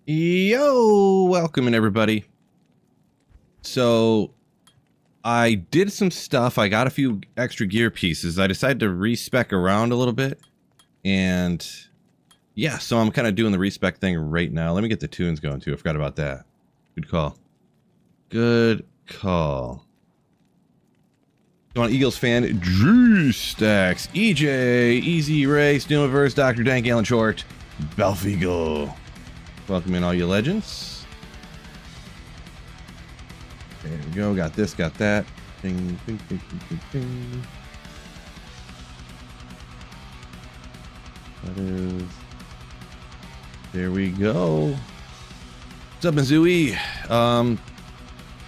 Yo, welcome in everybody. So I did some stuff. I got a few extra gear pieces. I decided to respec around a little bit. And yeah, so I'm kind of doing the respec thing right now. Let me get the tunes going too. I forgot about that. Good call. Good call. Come on, Eagles fan. Drew Stacks, EJ, Easy Ray, Snoomiverse, Dr. Dank, Alan Short, Balfeagle. Welcome in all you legends. There we go. Got this, got that. Ding, ding, ding, ding, ding, ding. That is... There we go. What's up, Mizooey? Okay, I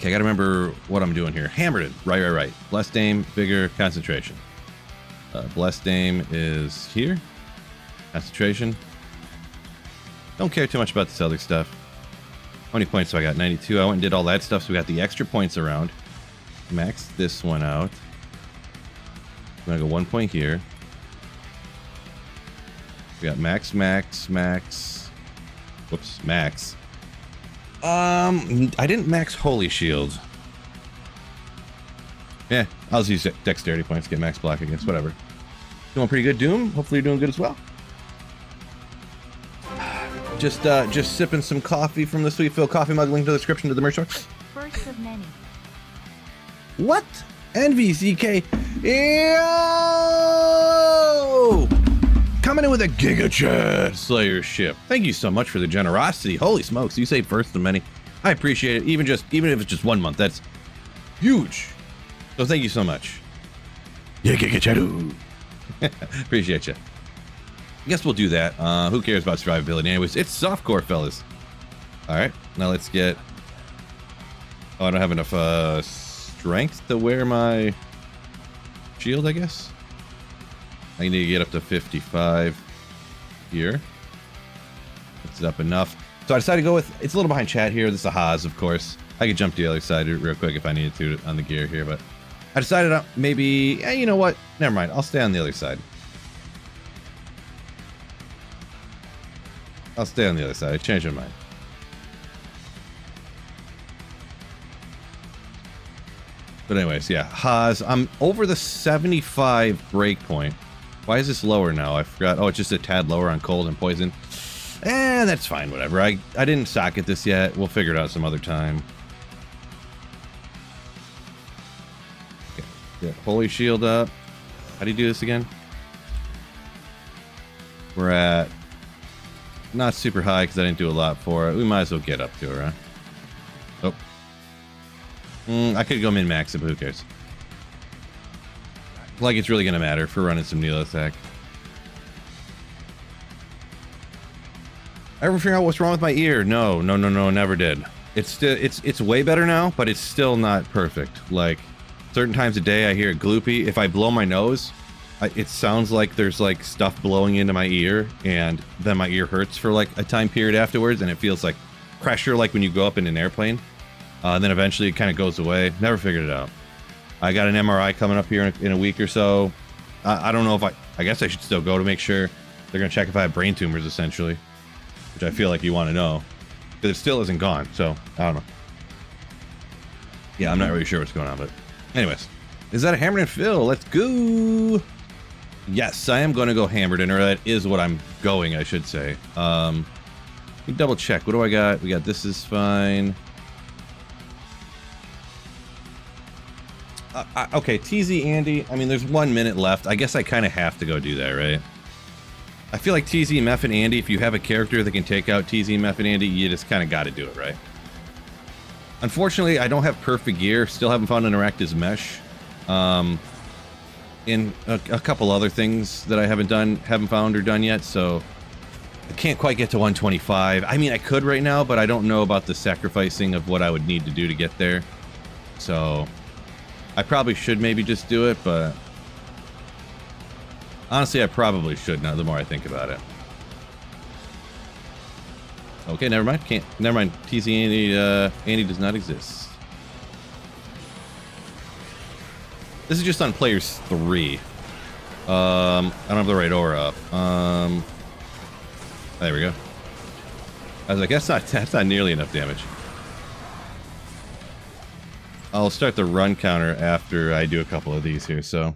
gotta remember what I'm doing here. Hammered it. Right. Blessed aim, vigor, concentration. Blessed aim is here. Concentration. Don't care too much about this other stuff. How many points do I got? 92. I went and did all that stuff, so we got the extra points around. Max this one out. I'm gonna go 1 point here. We got max. Whoops, max. I didn't max Holy Shield. Yeah, I'll just use dexterity points to get max block, I guess. Whatever. Doing pretty good, Doom. Hopefully you're doing good as well. Just sipping some coffee from the Sweet Phil coffee mug. Link to the description to the merch store. First of many. What? NVCK. Yo! Coming in with a Giga Chat Slayer ship. Thank you so much for the generosity. Holy smokes, you say first of many. I appreciate it. Even if it's just 1 month, that's huge. So thank you so much. Yeah, Giga Chat. Appreciate you. I guess we'll do that. Who cares about survivability? Anyways, it's softcore, fellas. Alright, now let's get... Oh, I don't have enough strength to wear my shield, I guess. I need to get up to 55 here. That's up enough. So I decided to go with... It's a little behind chat here. This is a Haas, of course. I could jump to the other side real quick if I needed to on the gear here, but... I decided maybe... Yeah, you know what? Never mind. I'll stay on the other side. I'll stay on the other side. I changed my mind. But anyways, yeah. Haas. I'm over the 75 breakpoint. Why is this lower now? I forgot. Oh, it's just a tad lower on cold and poison. That's fine. Whatever. I didn't socket this yet. We'll figure it out some other time. Okay. Yeah. Holy Shield up. How do you do this again? We're at... Not super high because I didn't do a lot for it. We might as well get up to it, huh? Oh. I could go min-max it, but who cares? Like it's really going to matter for running some Nihlathak. I ever figure out what's wrong with my ear? No, never did. It's way better now, but it's still not perfect. Like, certain times a day I hear it gloopy. If I blow my nose... it sounds like there's like stuff blowing into my ear, and then my ear hurts for like a time period afterwards, and it feels like pressure, like when you go up in an airplane. And then eventually it kind of goes away. Never figured it out. I got an MRI coming up here in a week or so. I don't know if I guess I should still go to make sure. They're gonna check if I have brain tumors, essentially, which I feel like you want to know, because it still isn't gone. So I don't know. Yeah, I'm not really sure what's going on, but anyways, is that a Hammered and Phil? Let's go. Yes, I am going to go Hammered in, or that is what I'm going, I should say. Let me double check. What do I got? We got this is fine. Okay, TZ Andy. I mean, there's 1 minute left. I guess I kind of have to go do that, right? I feel like TZ, Meph, and Andy, if you have a character that can take out TZ, Meph, and Andy, you just kind of got to do it, right? Unfortunately, I don't have perfect gear. Still haven't found an Arachnid's Mesh. In a couple other things that I haven't found or done yet, so I can't quite get to 125. I mean, I could right now, but I don't know about the sacrificing of what I would need to do to get there. So I probably should maybe just do it, but honestly, I probably should now the more I think about it. Okay, never mind. Never mind. TZ Andy does not exist. This is just on players 3. I don't have the right aura up. There we go. I was like, that's not nearly enough damage. I'll start the run counter after I do a couple of these here, so.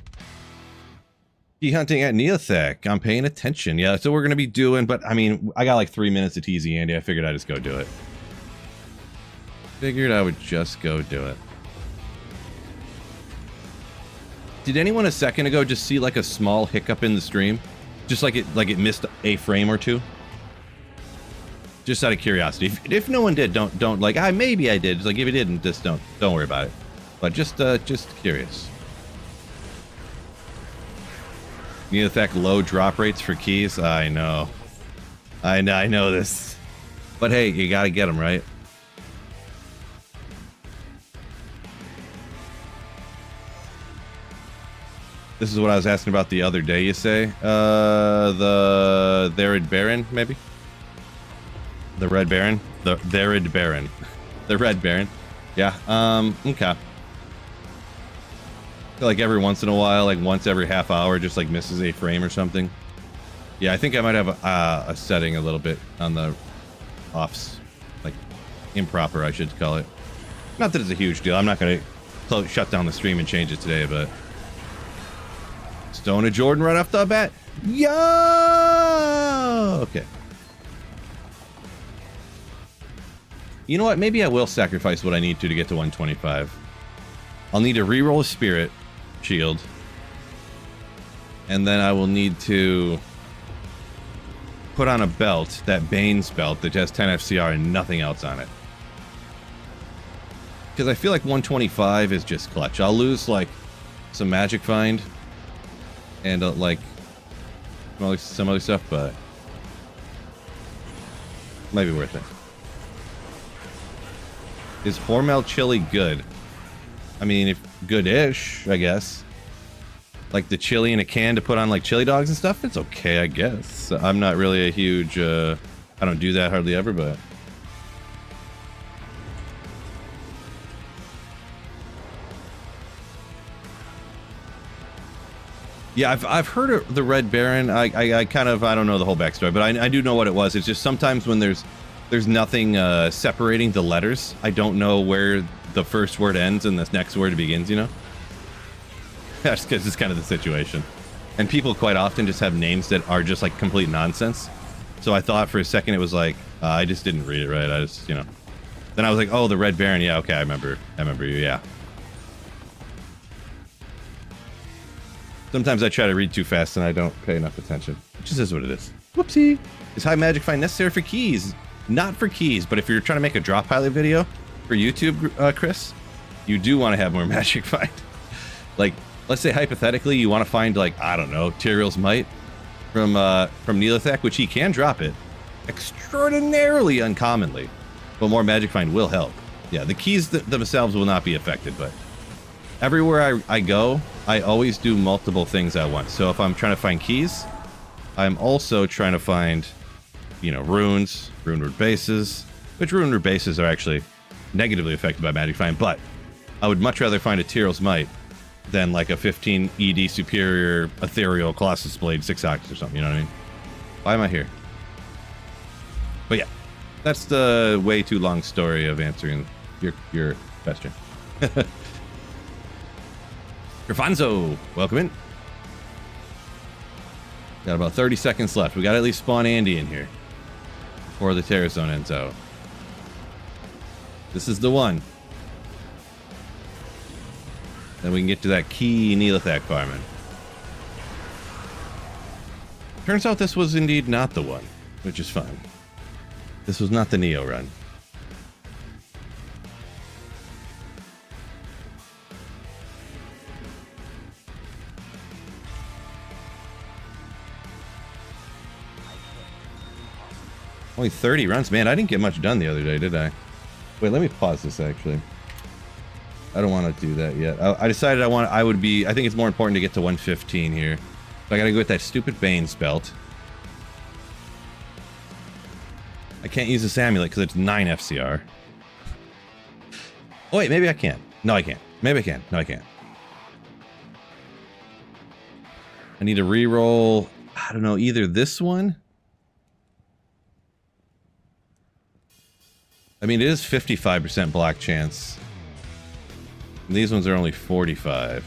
Key hunting at Nihlathak. I'm paying attention. Yeah, that's what we're going to be doing, but I mean, I got like 3 minutes to tease Andy. I figured I'd just go do it. Figured I would just go do it. Did anyone a second ago just see like a small hiccup in the stream? Just like it missed a frame or two? Just out of curiosity. If no one did, don't like, maybe I did. Just like if it didn't, just don't worry about it. But just curious. Nihlathak low drop rates for keys. I know this. But hey, you gotta get them, right? This is what I was asking about the other day, you say? The Therid Baron, maybe? The Red Baron? The Therid Baron. The Red Baron. Yeah, okay. I feel like every once in a while, like once every half hour, just like misses a frame or something. Yeah, I think I might have a setting a little bit on the offs. Like, improper, I should call it. Not that it's a huge deal. I'm not going to shut down the stream and change it today, but... Stone of Jordan right off the bat. Yo! Okay. You know what? Maybe I will sacrifice what I need to get to 125. I'll need to reroll a spirit shield. And then I will need to put on a belt, that Bane's belt that has 10 FCR and nothing else on it. Because I feel like 125 is just clutch. I'll lose like some magic find and like some other stuff, but might be worth it. Is Hormel chili good? I mean, if good-ish, I guess. Like the chili in a can to put on like chili dogs and stuff, it's okay, I guess. I'm not really a huge, I don't do that hardly ever, but. Yeah, I've heard of the Red Baron. I kind of, I don't know the whole backstory, but I do know what it was. It's just sometimes when there's nothing separating the letters, I don't know where the first word ends and the next word begins, you know? That's because it's kind of the situation. And people quite often just have names that are just like complete nonsense. So I thought for a second it was like, I just didn't read it right. I just, you know. Then I was like, oh, the Red Baron. Yeah, okay, I remember you, yeah. Sometimes I try to read too fast and I don't pay enough attention. It just is what it is. Whoopsie. Is high magic find necessary for keys? Not for keys, but if you're trying to make a drop pilot video for YouTube, Chris, you do want to have more magic find. Like, let's say hypothetically you want to find like, I don't know, Tyrael's Might from Nihlathak, which he can drop it extraordinarily uncommonly, but more magic find will help. Yeah, the keys themselves will not be affected, but everywhere I go, I always do multiple things at once. So if I'm trying to find keys, I'm also trying to find, you know, runes, rune bases, which rune bases are actually negatively affected by magic find, but I would much rather find a Tyrael's Might than like a 15 ED superior ethereal Colossus Blade 6 Octs or something, you know what I mean? Why am I here? But yeah, that's the way too long story of answering your question. Grafanzo, welcome in. Got about 30 seconds left. We got to at least spawn Andy in here before the Terror Zone ends out. This is the one. Then we can get to that key Nihlathak farming. Turns out this was indeed not the one, which is fine. This was not the Neo run. Only 30 runs. Man, I didn't get much done the other day, did I? Wait, let me pause this, actually. I don't want to do that yet. I decided I think it's more important to get to 115 here. So I gotta go with that stupid Bane's belt. I can't use this amulet because it's 9 FCR. Oh wait, maybe I can. No, I can't. Maybe I can. No, I can't. I need to re-roll, I don't know, either this one I mean, it is 55% block chance. And these ones are only 45.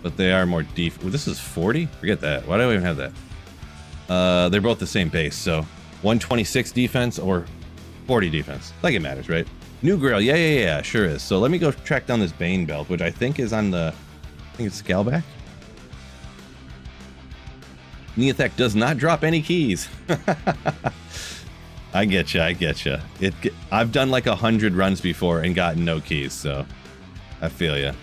But they are more deep. Well, this is 40? Forget that. Why do I even have that? They're both the same base, so 126 defense or 40 defense. Like it matters, right? New Grail. Yeah, sure is. So let me go track down this Bane belt, which I think is on the... I think it's Scalback. Nihlathak does not drop any keys. I get you. I've done like 100 runs before and gotten no keys, so I feel ya.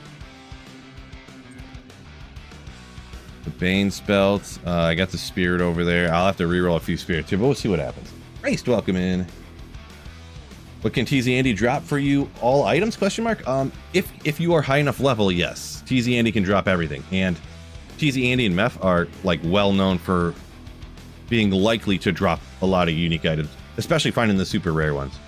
The Bane spelt. I got the spirit over there. I'll have to reroll a few spirits here, but we'll see what happens. Raced, welcome in. What can TZ Andy drop for you? All items? Question mark. If you are high enough level, yes, TZ Andy can drop everything, and TZ Andy and Meph are like well known for being likely to drop a lot of unique items, especially finding the super rare ones.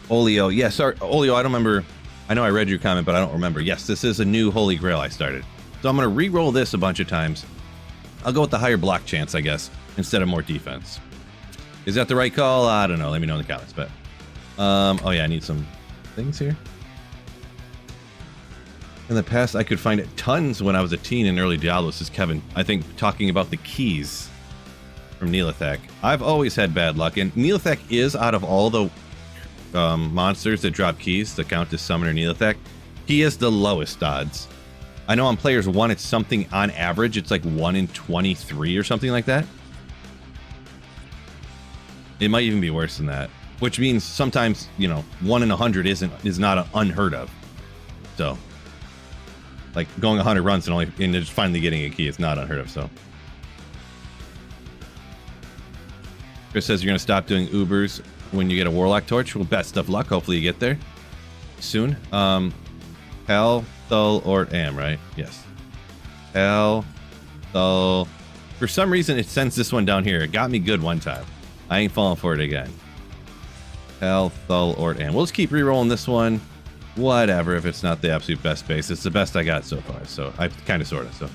Olio, yes, sorry, Olio, I don't remember. I know I read your comment, but I don't remember. Yes, this is a new Holy Grail I started. So I'm going to re-roll this a bunch of times. I'll go with the higher block chance, I guess, instead of more defense. Is that the right call? I don't know. Let me know in the comments. But oh yeah, I need some things here. In the past, I could find it tons when I was a teen in early Diablo. This is Kevin, I think, talking about the keys from Nihlathak. I've always had bad luck, and Nihlathak is, out of all the monsters that drop keys, the Countess Summoner Nihlathak, he is the lowest odds. I know on players 1, it's something on average, it's like 1 in 23 or something like that. It might even be worse than that, which means sometimes, you know, 1 in 100 is not unheard of. So, like going 100 runs and just finally getting a key is not unheard of. So, Chris says you're gonna stop doing Ubers when you get a Warlock torch. Well, best of luck. Hopefully you get there soon. Hell, Thul, or Am, right? Yes. Hell, Thul. For some reason, it sends this one down here. It got me good one time. I ain't falling for it again. Hell, Thul, or Am. We'll just keep re-rolling this one. Whatever, if it's not the absolute best base. It's the best I got so far. So, I kind of, sort of, so.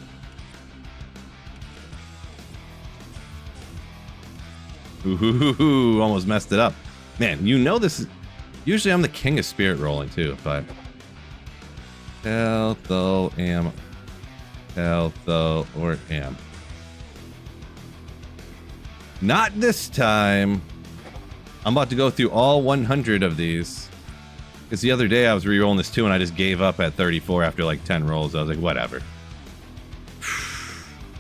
Ooh, almost messed it up. Man, you know this is... Usually I'm the king of spirit rolling, too, but... Hell, Thul, Am. Hell, Thul, or Am. Not this time. I'm about to go through all 100 of these. Because the other day I was re-rolling this too and I just gave up at 34 after like 10 rolls. I was like, whatever.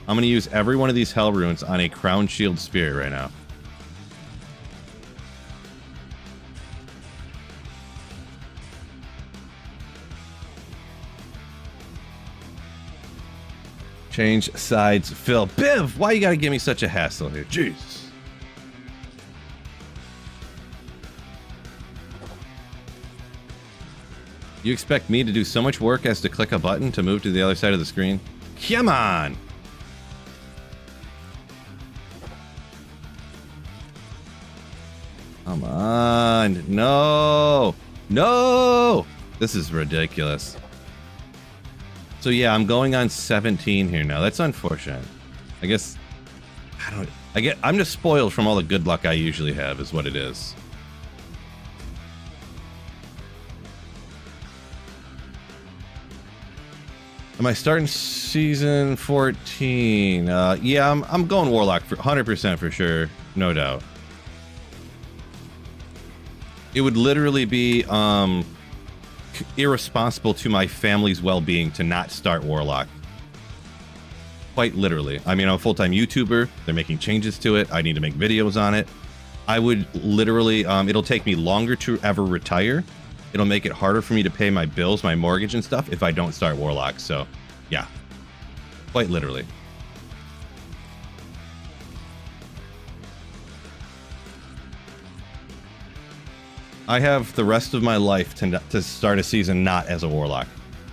I'm going to use every one of these Hell Runes on a Crown Shield Spirit right now. Change sides, Phil. Biv, why you gotta give me such a hassle here? Jeez. You expect me to do so much work as to click a button to move to the other side of the screen? Come on! Come on. No! No! This is ridiculous. So yeah, I'm going on 17 here now. That's unfortunate. I guess I'm just spoiled from all the good luck I usually have is what it is. Am I starting season 14? Yeah, I'm going Warlock for 100% for sure, no doubt. It would literally be irresponsible to my family's well-being to not start Warlock. Quite literally. I mean, I'm a full-time YouTuber. They're making changes to it. I need to make videos on it. I would literally, it'll take me longer to ever retire. It'll make it harder for me to pay my bills, my mortgage and stuff if I don't start Warlock. So, yeah. Quite literally. I have the rest of my life to start a season not as a Warlock.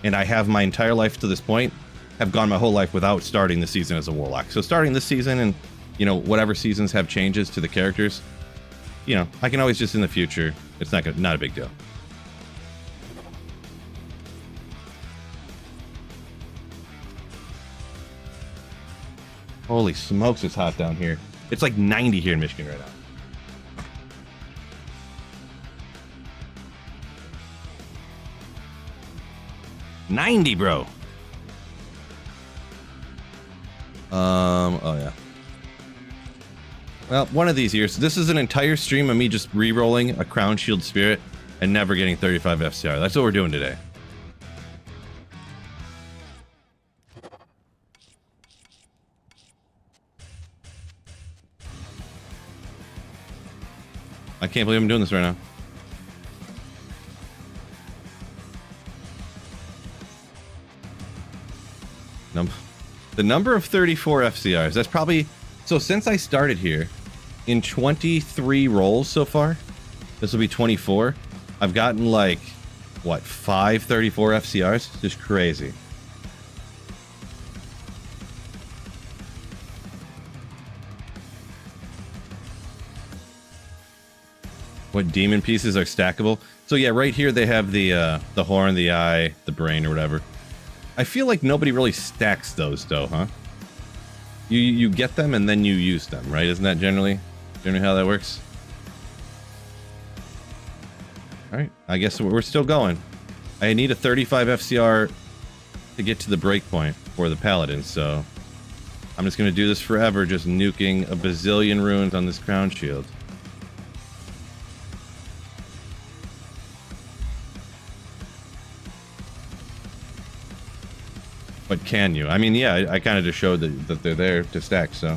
And I have my entire life to this point, have gone my whole life without starting the season as a Warlock. So starting this season and, you know, whatever seasons have changes to the characters, you know, I can always just in the future, it's not a big deal. Holy smokes, it's hot down here. It's like 90 here in Michigan right now. 90, bro. Oh yeah. Well, one of these years. This is an entire stream of me just re-rolling a Crown Shield Spirit and never getting 35 FCR. That's what we're doing today. I can't believe I'm doing this right now. The number of 34 FCRs. That's probably... So since I started here, in 23 rolls so far, this will be 24, I've gotten like, what, 5 34 FCRs? Just crazy. What demon pieces are stackable? So yeah, right here they have the horn, the eye, the brain, or whatever. I feel like nobody really stacks those though, huh? You get them and then you use them, right? Isn't that generally how that works? All right, I guess we're still going. I need a 35 FCR to get to the breakpoint for the paladin, so I'm just gonna do this forever, just nuking a bazillion runes on this crown shield. But can you? I mean, yeah, I kind of just showed that they're there to stack, so.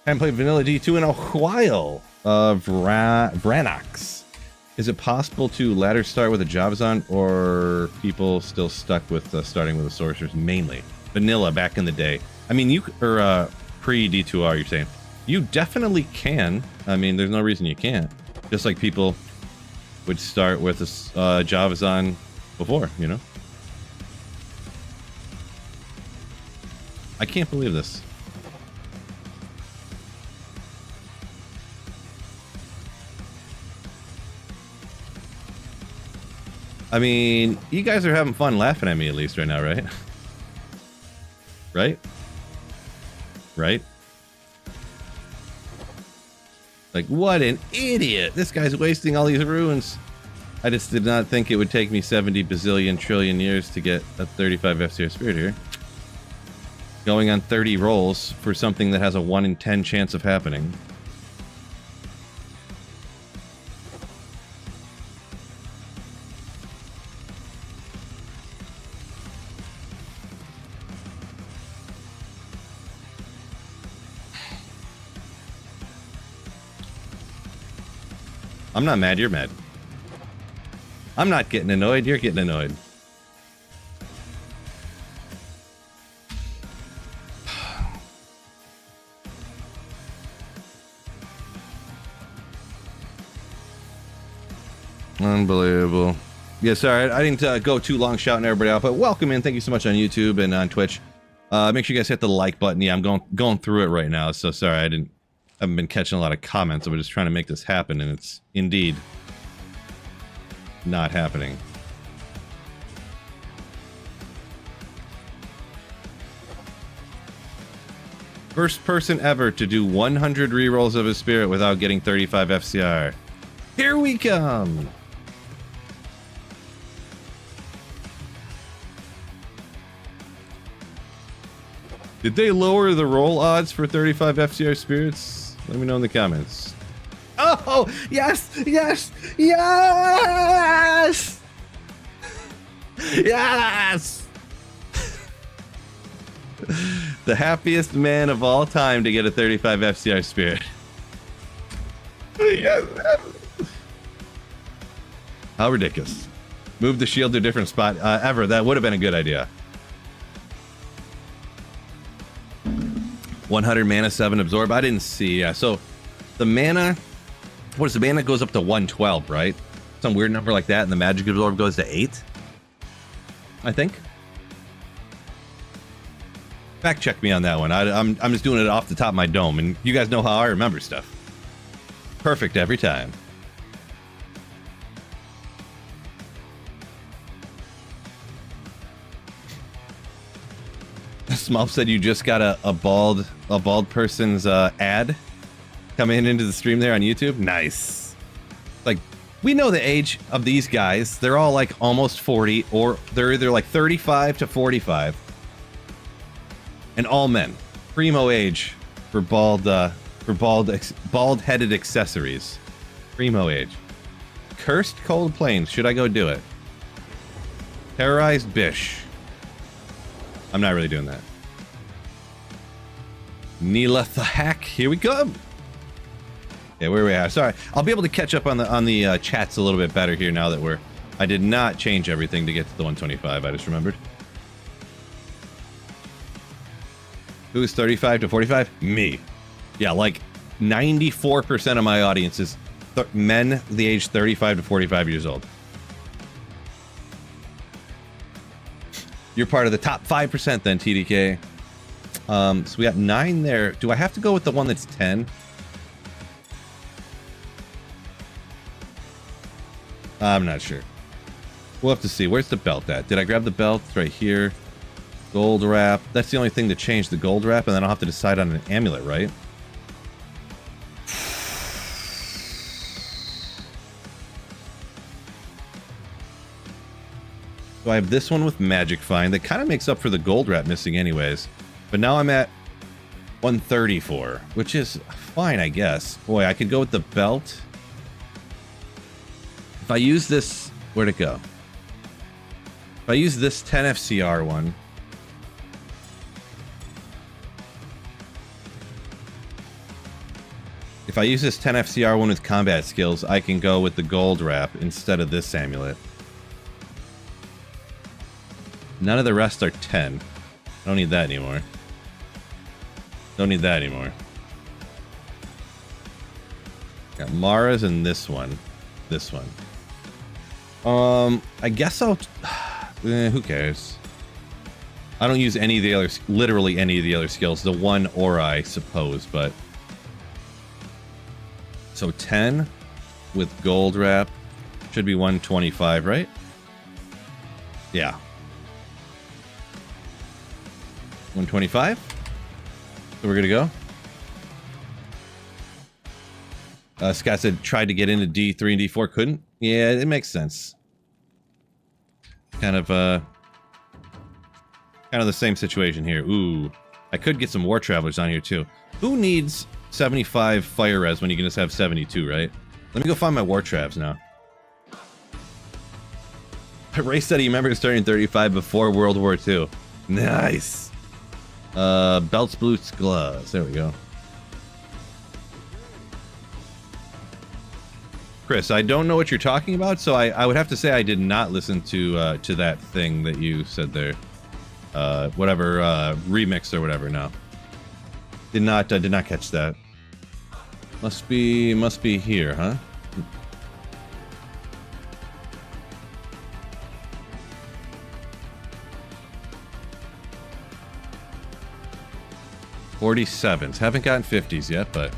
Haven't played Vanilla D2 in a while. Vranox. Is it possible to ladder start with a Javazon, or people still stuck with starting with the sorcerers mainly? Vanilla back in the day. I mean, you, or pre-D2R, you're saying. You definitely can. I mean, there's no reason you can't. Just like people would start with a Javazon before, you know? I can't believe this. I mean, you guys are having fun laughing at me at least right now, right? Right? Right? Like, what an idiot! This guy's wasting all these runes. I just did not think it would take me 70 bazillion trillion years to get a 35 FCR spirit here. Going on 30 rolls for something that has a 1 in 10 chance of happening. I'm not mad, you're mad. I'm not getting annoyed, you're getting annoyed. Unbelievable. Yeah, sorry, I didn't go too long shouting everybody out, but welcome in. Thank you so much on YouTube and on Twitch. Make sure you guys hit the like button. Yeah, I'm going through it right now, so sorry I haven't been catching a lot of comments. I'm just trying to make this happen, and it's indeed not happening. First person ever to do 100 rerolls of his spirit without getting 35 FCR. Here we come! Did they lower the roll odds for 35 FCR spirits? Let me know in the comments. Oh, yes, yes, yes! Yes! The happiest man of all time to get a 35 FCR spirit. Yes. How ridiculous. Move the shield to a different spot. Ever, that would have been a good idea. 100 mana, 7 absorb. I didn't see. Yeah, so the mana, what is the mana goes up to 112, right? Some weird number like that, and the magic absorb goes to 8. I think. Fact check me on that one. I'm just doing it off the top of my dome, and you guys know how I remember stuff. Perfect every time. Smolf said you just got a bald person's ad coming into the stream there on YouTube. Nice. Like We know the age of these guys. They're all like almost 40, or they're either like 35 to 45. And all men. Primo age for bald-headed accessories. Primo age. Cursed Cold Plains. Should I go do it? Terrorized Bish. I'm not really doing that. Nihlathak. Here we go. Yeah, where we are. Sorry, I'll be able to catch up on the chats a little bit better here now that I did not change everything to get to the 125. I just remembered. Who's 35 to 45? Me. Yeah, like 94% of my audience is men the age 35 to 45 years old. You're part of the top 5% then, TDK. So we got 9 there. Do I have to go with the one that's 10? I'm not sure. We'll have to see. Where's the belt at? Did I grab the belt? It's right here. Gold wrap. That's the only thing to change, the gold wrap, and then I'll have to decide on an amulet, right? So I have this one with Magic Find. That kind of makes up for the gold wrap missing anyways. But now I'm at 134, which is fine, I guess. Boy, I could go with the belt. If I use this, where'd it go? If I use this 10 FCR one, if I use this 10 FCR one with combat skills, I can go with the gold wrap instead of this amulet. None of the rest are 10. I don't need that anymore. Don't need that anymore. Got Mara's and this one. This one. I guess I'll... who cares? I don't use any of the other... Literally any of the other skills. The one or I suppose, but... So 10 with gold wrap should be 125, right? Yeah. 125? So we're gonna go. Scott said tried to get into D3 and D4, couldn't. Yeah, it makes sense. Kind of the same situation here. Ooh, I could get some War Travelers on here too. Who needs 75 fire res when you can just have 72, right? Let me go find my War Travs now. Ray said he remembers starting 35 before World War II. Nice. Belts, boots, gloves. There we go. Chris, I don't know what you're talking about, so I would have to say I did not listen to that thing that you said there. Whatever remix or whatever. No, did not catch that. Must be here, huh? 47s. Haven't gotten 50s yet, but.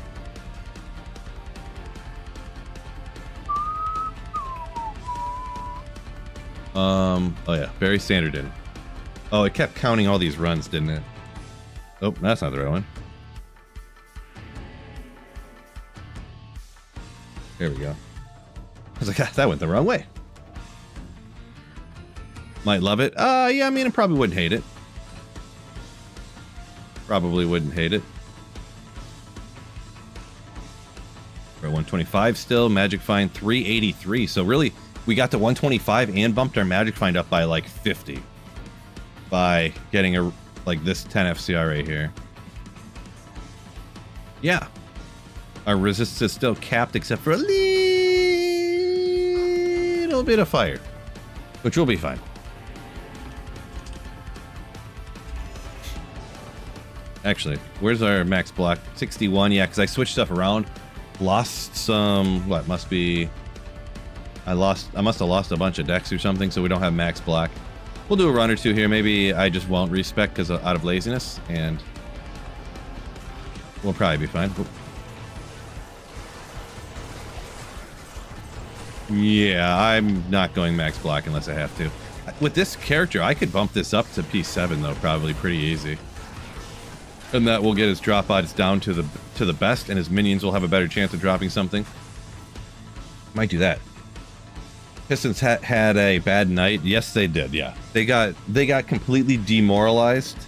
Oh yeah, Barry Sanderton. Oh, it kept counting all these runs, didn't it? Oh, that's not the right one. There we go. I was like, ah, that went the wrong way. Might love it. Yeah, I mean, I probably wouldn't hate it. Probably wouldn't hate it. We're at 125 still. Magic Find 383. So really, we got to 125 and bumped our Magic Find up by like 50 by getting a like this 10 FCR right here. Yeah, our resistance is still capped except for a little bit of fire, which will be fine. Actually, where's our max block? 61. Yeah, because I switched stuff around. Lost some. What must be? I must have lost a bunch of decks or something, so we don't have max block. We'll do a run or two here. Maybe I just won't respec because out of laziness, and we'll probably be fine. Yeah, I'm not going max block unless I have to. With this character, I could bump this up to P7 though, probably pretty easy. And that will get his drop odds down to the best, and his minions will have a better chance of dropping something. Might do that. Pistons had a bad night. Yes, they did. Yeah, they got completely demoralized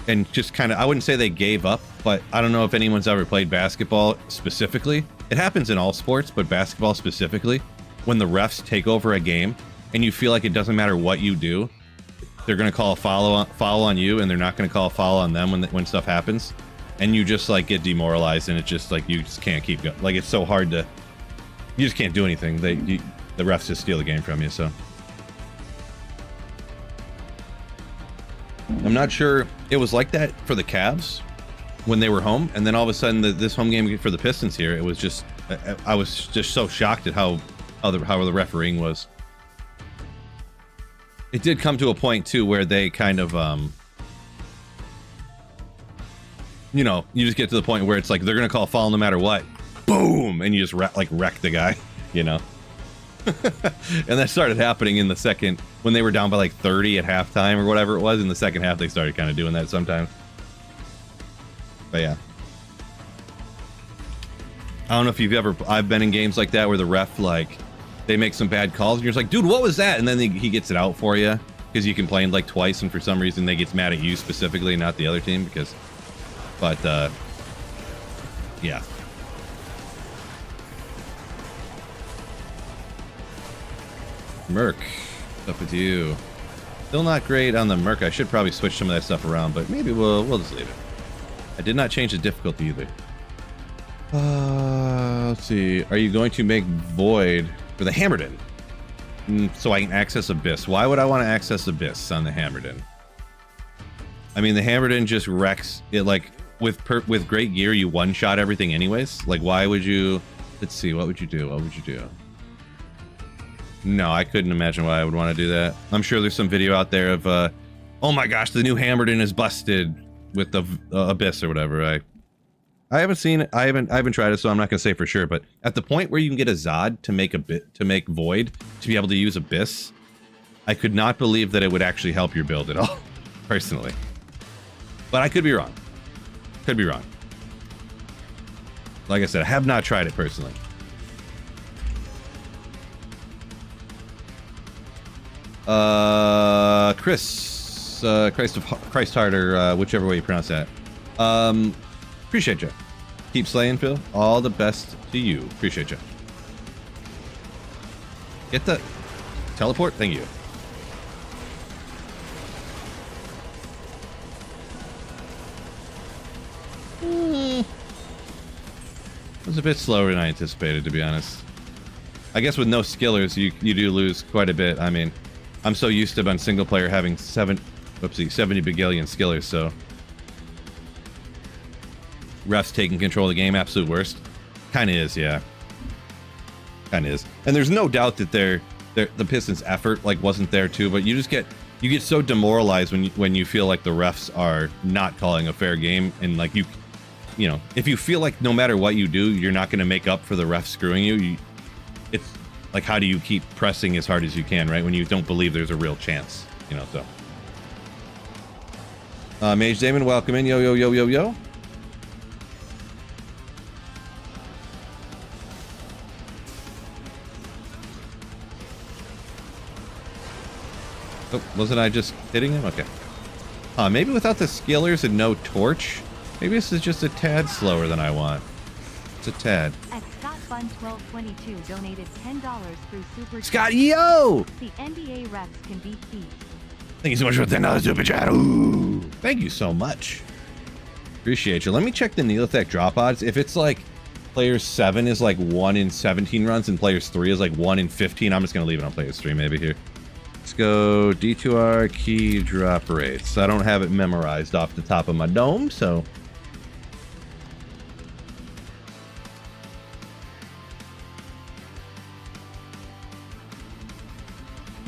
and just kind of, I wouldn't say they gave up, but I don't know if anyone's ever played basketball specifically. It happens in all sports, but basketball specifically, when the refs take over a game and you feel like it doesn't matter what you do, they're going to call a foul on you, and they're not going to call a foul on them when stuff happens, and you just like get demoralized, and it's just like you just can't keep going. Like, it's so hard to, you just can't do anything. The refs just steal the game from you. So I'm not sure it was like that for the Cavs when they were home, and then all of a sudden this home game for the Pistons here, it was just, I was just so shocked at how the refereeing was. It did come to a point too where they kind of you know, you just get to the point where it's like they're gonna call a foul no matter what, boom, and you just wreck the guy, you know. And that started happening in the second, when they were down by like 30 at halftime or whatever it was. In the second half, they started kind of doing that sometimes. But yeah, I don't know if you've ever, I've been in games like that where the ref, like, they make some bad calls and you're just like, dude, what was that? And then he gets it out for you because you complained like twice, and for some reason they gets mad at you specifically, not the other team, because, but yeah. Merc, what's up with you? Still not great on the Merc. I should probably switch some of that stuff around, but maybe we'll just leave it. I did not change the difficulty either. Let's see. Are you going to make Void for the Hammerden? So I can access Abyss. Why would I want to access Abyss on the Hammerden? I mean, the Hammerden just wrecks it. Like, with great gear, you one-shot everything anyways. Like, why would you... Let's see. What would you do? What would you do? No, I couldn't imagine why I would want to do that. I'm sure there's some video out there of, oh my gosh, the new Hammerden is busted with the Abyss or whatever. I haven't seen it. I haven't tried it, so I'm not gonna say for sure. But at the point where you can get a Zod to make Void to be able to use Abyss, I could not believe that it would actually help your build at all, personally. But I could be wrong. Could be wrong. Like I said, I have not tried it personally. Chris, Christ Harder, whichever way you pronounce that. Appreciate you. Keep slaying, Phil. All the best to you. Appreciate you. Get the teleport. Thank you. It was a bit slower than I anticipated, to be honest. I guess with no skillers, you do lose quite a bit. I mean, I'm so used to on single player having 70 bagillion skillers, so refs taking control of the game, absolute worst. Kind of is, yeah. Kind of is. And there's no doubt that the Pistons' effort like wasn't there too, but you get so demoralized when you feel like the refs are not calling a fair game, and like you know, if you feel like no matter what you do, you're not going to make up for the refs screwing you, it's like, how do you keep pressing as hard as you can, right? When you don't believe there's a real chance, you know, so. Mage Damon, welcome in. Yo, yo, yo, yo, yo. Oh, wasn't I just hitting him? Okay. Maybe without the skillers and no torch, maybe this is just a tad slower than I want. It's a tad. Scott1222 donated $10 through Super Scott, yo! The NBA refs can be beat. Thank you so much for the $10 Super Chat. Ooh. Thank you so much. Appreciate you. Let me check the Nihlathak drop odds. If it's like players 7 is like 1 in 17 runs and players 3 is like 1 in 15, I'm just going to leave it on players 3 maybe here. Let's go D2R key drop rates. I don't have it memorized off the top of my dome, so...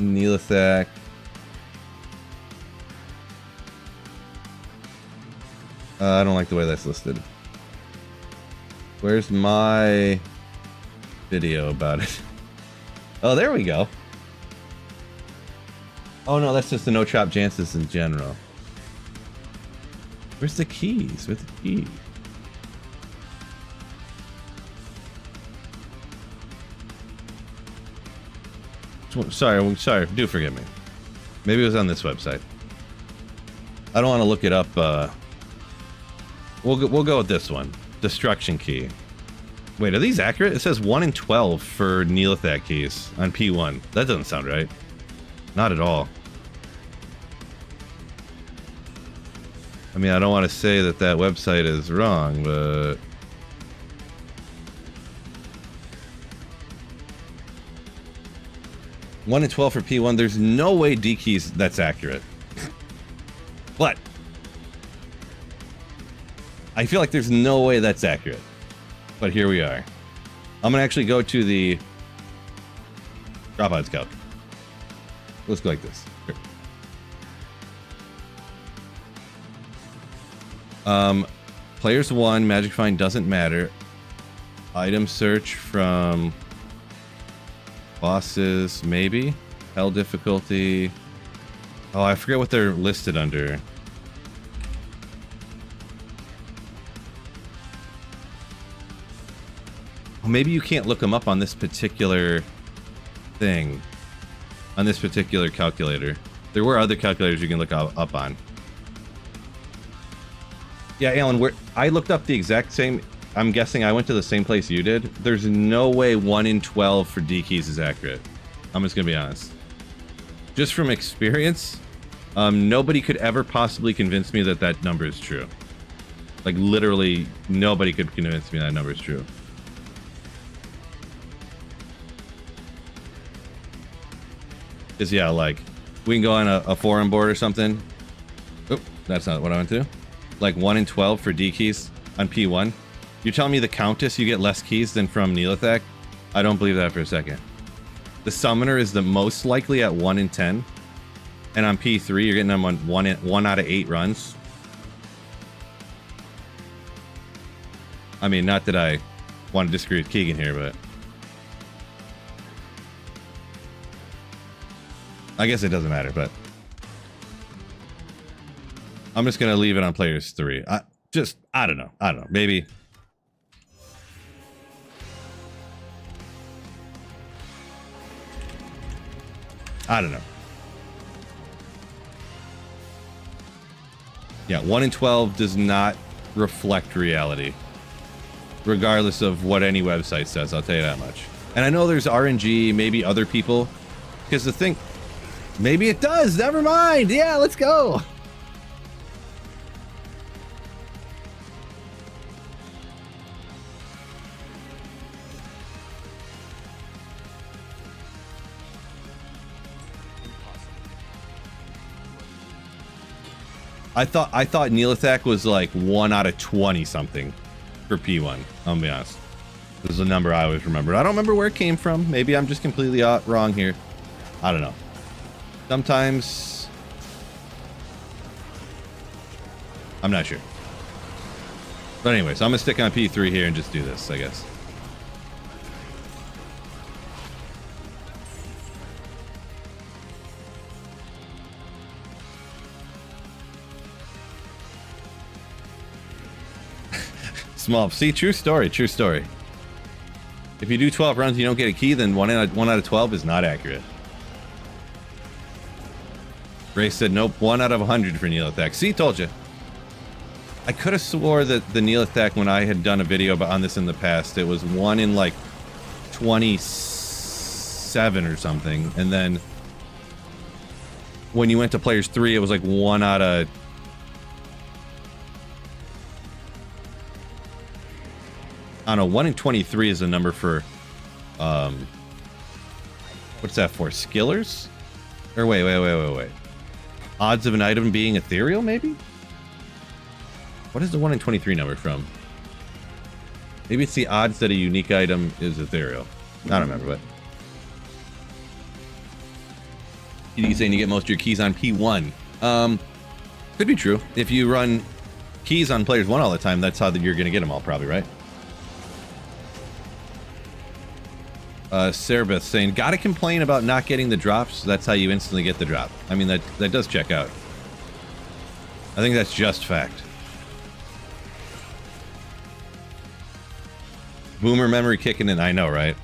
Nihlathak. I don't like the way that's listed. Where's my video about it? Oh, there we go. Oh no, that's just the no chop chances in general. Where's the keys? Where's the key? Sorry, do forgive me. Maybe it was on this website. I don't want to look it up. We'll go with this one. Destruction key. Wait, are these accurate? It says 1 in 12 for Nihlathak keys on P1. That doesn't sound right. Not at all. I mean, I don't want to say that that website is wrong, but... One in 12 for P1. There's no way D keys that's accurate. But I feel like there's no way that's accurate. But here we are. I'm gonna actually go to the drop odds calc. Let's go like this. Here. Players 1, magic find doesn't matter. Item search from bosses, maybe. Hell difficulty. Oh, I forget what they're listed under. Oh, maybe you can't look them up on this particular thing. On this particular calculator. There were other calculators you can look up on. Yeah, Alan, I looked up the exact same... I'm guessing I went to the same place you did. There's no way 1 in 12 for D keys is accurate. I'm just gonna be honest. Just from experience, nobody could ever possibly convince me that that number is true. Like, literally, nobody could convince me that number is true. Because, yeah, like, we can go on a forum board or something. Oh, that's not what I went to. Like, 1 in 12 for D keys on P1. You're telling me the Countess you get less keys than from Nihlathak? I don't believe that for a second. The Summoner is the most likely at 1 in 10. And on P3, you're getting them on 1 out of 8 runs. I mean, not that I want to disagree with Keegan here, but... I guess it doesn't matter, but... I'm just going to leave it on players 3. I don't know. Maybe... I don't know. Yeah, 1 in 12 does not reflect reality. Regardless of what any website says, I'll tell you that much. And I know there's RNG, maybe other people. Because the thing... Maybe it does! Never mind! Yeah, let's go! I thought Nihlathak was like 1 out of 20 something for P1. I'll be honest. This is a number I always remembered. I don't remember where it came from. Maybe I'm just completely wrong here. I don't know. Sometimes... I'm not sure. But anyways, I'm gonna stick on P3 here and just do this, I guess. Small. See, true story, true story. If you do 12 runs and you don't get a key, then 1 out of 12 is not accurate. Ray said, nope, 1 out of 100 for Nihlathak. See, told you. I could have swore that the Nihlathak, when I had done a video on this in the past, it was 1 in like 27 or something. And then when you went to players 3, it was like 1 out of... I don't know, 1 in 23 is a number for, what's that for? Skillers? Or wait. Odds of an item being ethereal, maybe? What is the 1 in 23 number from? Maybe it's the odds that a unique item is ethereal. I don't remember, but... You saying you get most of your keys on P1. Could be true. If you run keys on players 1 all the time, that's how you're going to get them all, probably, right? Cerebeth saying, gotta complain about not getting the drops. That's how you instantly get the drop. I mean, that does check out. I think that's just fact. Boomer memory kicking in. I know, right?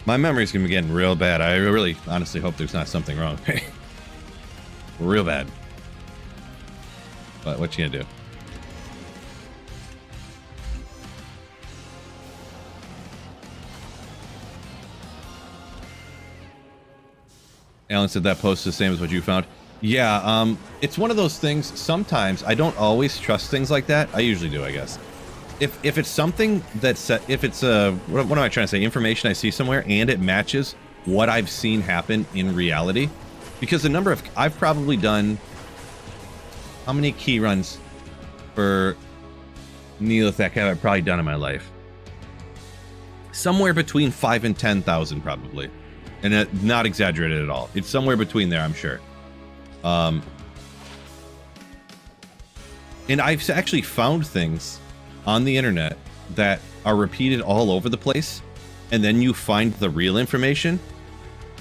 My memory's gonna be getting real bad. I really, honestly hope there's not something wrong. Real bad. But what you gonna do? Alan said that post is the same as what you found. Yeah, it's one of those things. Sometimes I don't always trust things like that. I usually do, I guess. If it's something that's if it's what am I trying to say? Information I see somewhere and it matches what I've seen happen in reality, because the number of I've probably done how many key runs for Nihlathak have I probably done in my life? Somewhere between 5 and 10,000 probably. And not exaggerated at all. It's somewhere between there, I'm sure. And I've actually found things on the internet that are repeated all over the place. And then you find the real information.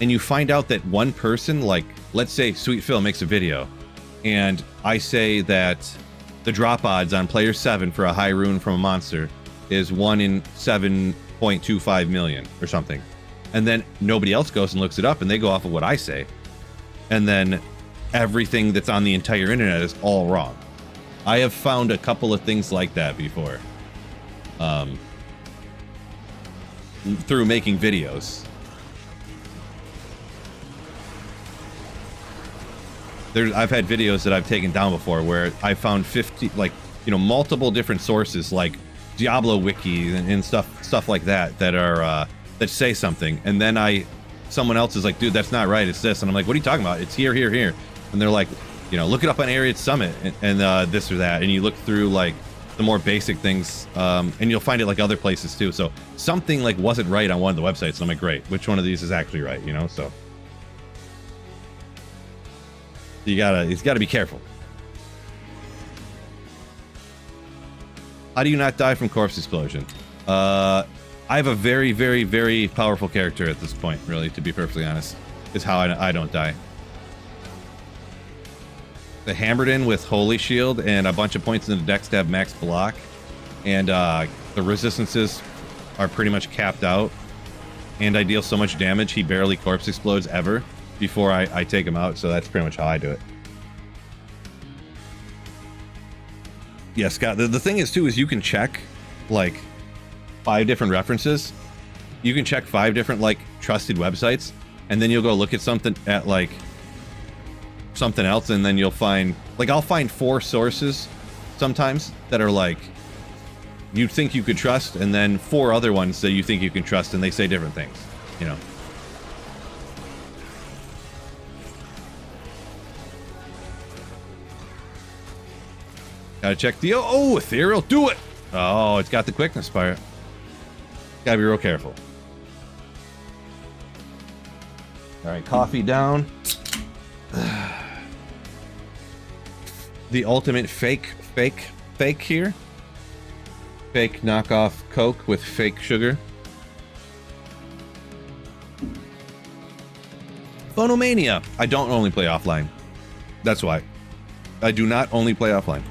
And you find out that one person, like, let's say Sweet Phil makes a video. And I say that the drop odds on player 7 for a high rune from a monster is 1 in 7.25 million or something. And then nobody else goes and looks it up and they go off of what I say. And then everything that's on the entire internet is all wrong. I have found a couple of things like that before. Through making videos. I've had videos that I've taken down before where I found 50, like, you know, multiple different sources like Diablo wiki and stuff like that that are, that say something, and then someone else is like, dude, that's not right, it's this, and I'm like, what are you talking about? It's here, here, here. And they're like, you know, look it up on Ariad Summit and this or that, and you look through like the more basic things, and you'll find it like other places too. So something like wasn't right on one of the websites, and I'm like, great, which one of these is actually right, you know? So you gotta be careful. How do you not die from corpse explosion? I have a very, very, very powerful character at this point, really, to be perfectly honest, is how I don't die. The hammered in with Holy Shield and a bunch of points in the dex to have max block, and the resistances are pretty much capped out, and I deal so much damage, he barely corpse explodes ever before I take him out, so that's pretty much how I do it. Yeah, Scott, the thing is, too, is you can check, like, 5 different references. You can check 5 different, like, trusted websites, and then you'll go look at something at, like, something else, and then you'll find, like, I'll find 4 sources sometimes that are, like, you think you could trust, and then 4 other ones that you think you can trust, and they say different things, you know. Gotta check the... Oh, Ethereal, do it! Oh, it's got the quickness fire. Gotta be real careful. Alright, coffee down. The ultimate fake here. Fake knockoff Coke with fake sugar. Phonomania. I don't only play offline. That's why. I do not only play offline.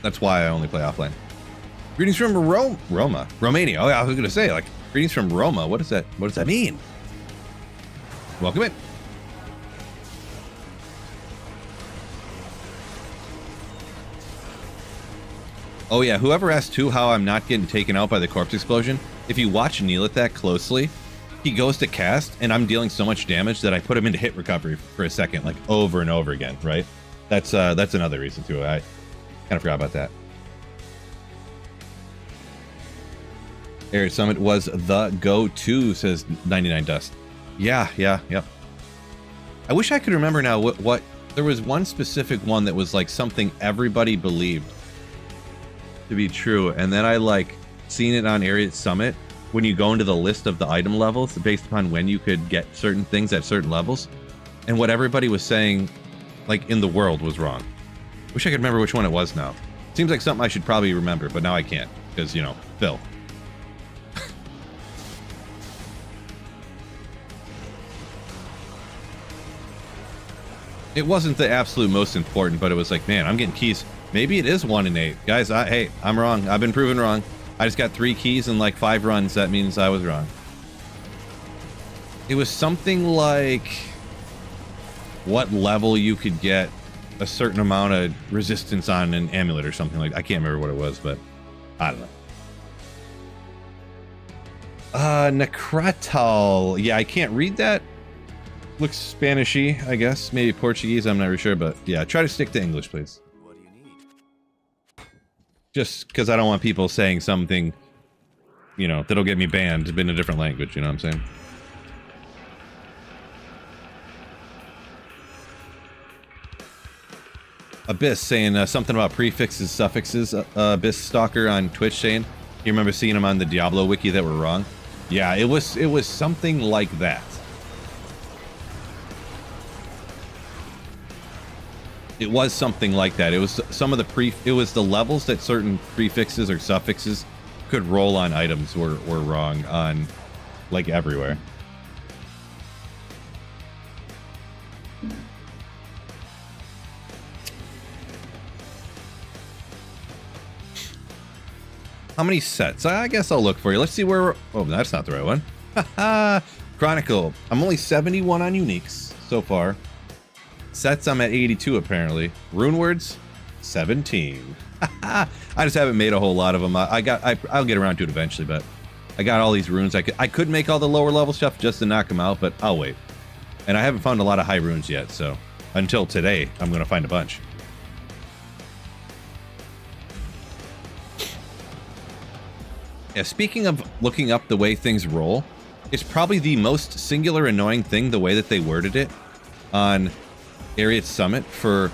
That's why I only play offline. Greetings from Roma. Romania. Oh, yeah, I was going to say, like, greetings from Roma. What does that mean? Welcome in. Oh, yeah, whoever asked too how I'm not getting taken out by the corpse explosion, if you watch Nihlathak closely, he goes to cast, and I'm dealing so much damage that I put him into hit recovery for a second, like, over and over again, right? That's another reason, too. I kind of forgot about that. Ariad Summit was the go-to, says 99 Dust. Yeah. I wish I could remember now what there was one specific one that was like something everybody believed to be true, and then I like seen it on Ariad Summit when you go into the list of the item levels based upon when you could get certain things at certain levels, and what everybody was saying like in the world was wrong. Wish I could remember which one it was now. Seems like something I should probably remember, but now I can't because, you know, Phil. It wasn't the absolute most important, but it was like, man, I'm getting keys. Maybe it is 1 in 8. Guys, hey, I'm wrong. I've been proven wrong. I just got 3 keys and like 5 runs. That means I was wrong. It was something like what level you could get a certain amount of resistance on an amulet or something like that. I can't remember what it was, but I don't know. Necratal. Yeah, I can't read that. Looks Spanish-y, I guess. Maybe Portuguese, I'm not really sure, but yeah, try to stick to English, please. What do you need? Just because I don't want people saying something, you know, that'll get me banned in a different language, you know what I'm saying? Abyss saying something about prefixes, suffixes. Abyss Stalker on Twitch saying, you remember seeing them on the Diablo wiki that were wrong? Yeah, it was something like that. It was something like that. It was some of the it was the levels that certain prefixes or suffixes could roll on items were wrong on, like, everywhere. How many sets? I guess I'll look for you. Let's see where we're... Oh, that's not the right one. Haha. Chronicle. I'm only 71 on uniques so far. Sets, I'm at 82 apparently. Rune words, 17. I just haven't made a whole lot of them. I'll get around to it eventually, but I got all these runes. I could make all the lower level stuff just to knock them out, but I'll wait. And I haven't found a lot of high runes yet, so until today, I'm going to find a bunch. Yeah, speaking of looking up the way things roll, it's probably the most singular annoying thing, the way that they worded it on Ariat Summit for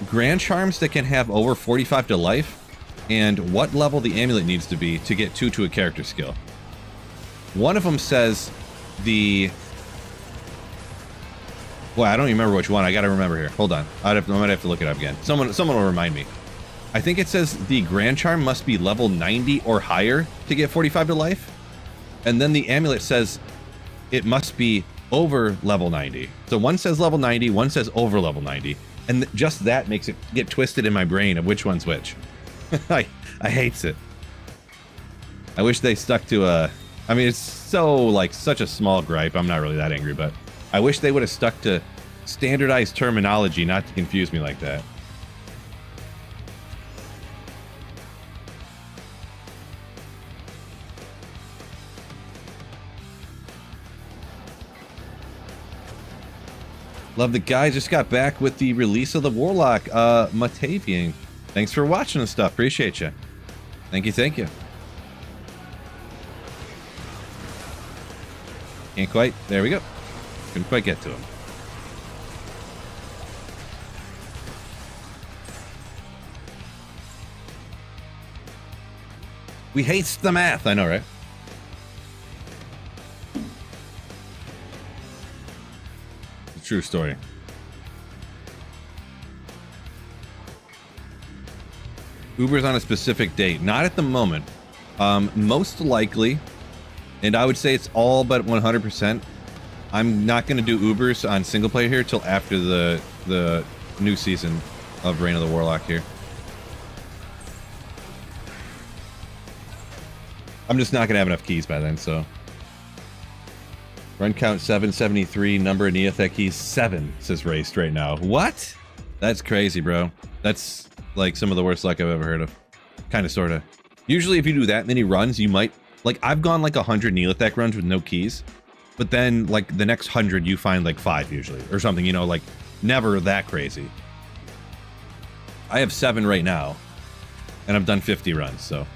Grand Charms that can have over 45 to life and what level the amulet needs to be to get 2 to a character skill. One of them says the... Well, I don't even remember which one. I gotta remember here. Hold on. I might have to look it up again. Someone will remind me. I think it says the Grand Charm must be level 90 or higher to get 45 to life. And then the amulet says it must be over level 90. So one says level 90, one says over level 90. And just that makes it get twisted in my brain of which one's which. I hates it. I wish they stuck to a... I mean, it's so, like, such a small gripe. I'm not really that angry, but I wish they would have stuck to standardized terminology, not to confuse me like that. Love the guy just got back with the release of the Warlock, Matavian. Thanks for watching and stuff. Appreciate you. Thank you, thank you. Can't quite. There we go. Couldn't quite get to him. We hates the math. I know, right? True story. Uber's on a specific date. Not at the moment. Most likely, and I would say it's all but 100%, I'm not going to do Ubers on single player here till after the new season of Reign of the Warlock here. I'm just not going to have enough keys by then, so... Run count 773, number of Nihlathak keys 7, says Raced right now. What? That's crazy, bro. That's like some of the worst luck I've ever heard of. Kind of, sort of. Usually if you do that many runs, you might... Like, I've gone like 100 Nihlathak runs with no keys. But then, like, the next 100 you find like 5 usually. Or something, you know, like, never that crazy. I have 7 right now. And I've done 50 runs, so...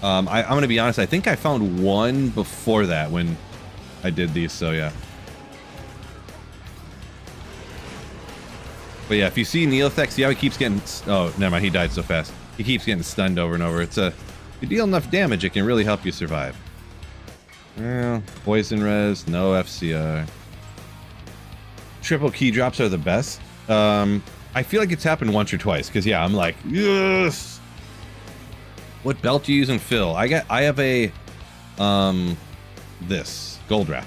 I'm going to be honest, I think I found 1 before that when I did these, so yeah. But yeah, if you see Nihlathak, see how he keeps getting... Oh, never mind, he died so fast. He keeps getting stunned over and over. It's a... If you deal enough damage, it can really help you survive. Well, poison res, no FCR. Triple key drops are the best. I feel like it's happened once or twice, because yeah, I'm like, yes! What belt do you use in Phil? I have a, this, gold wrap.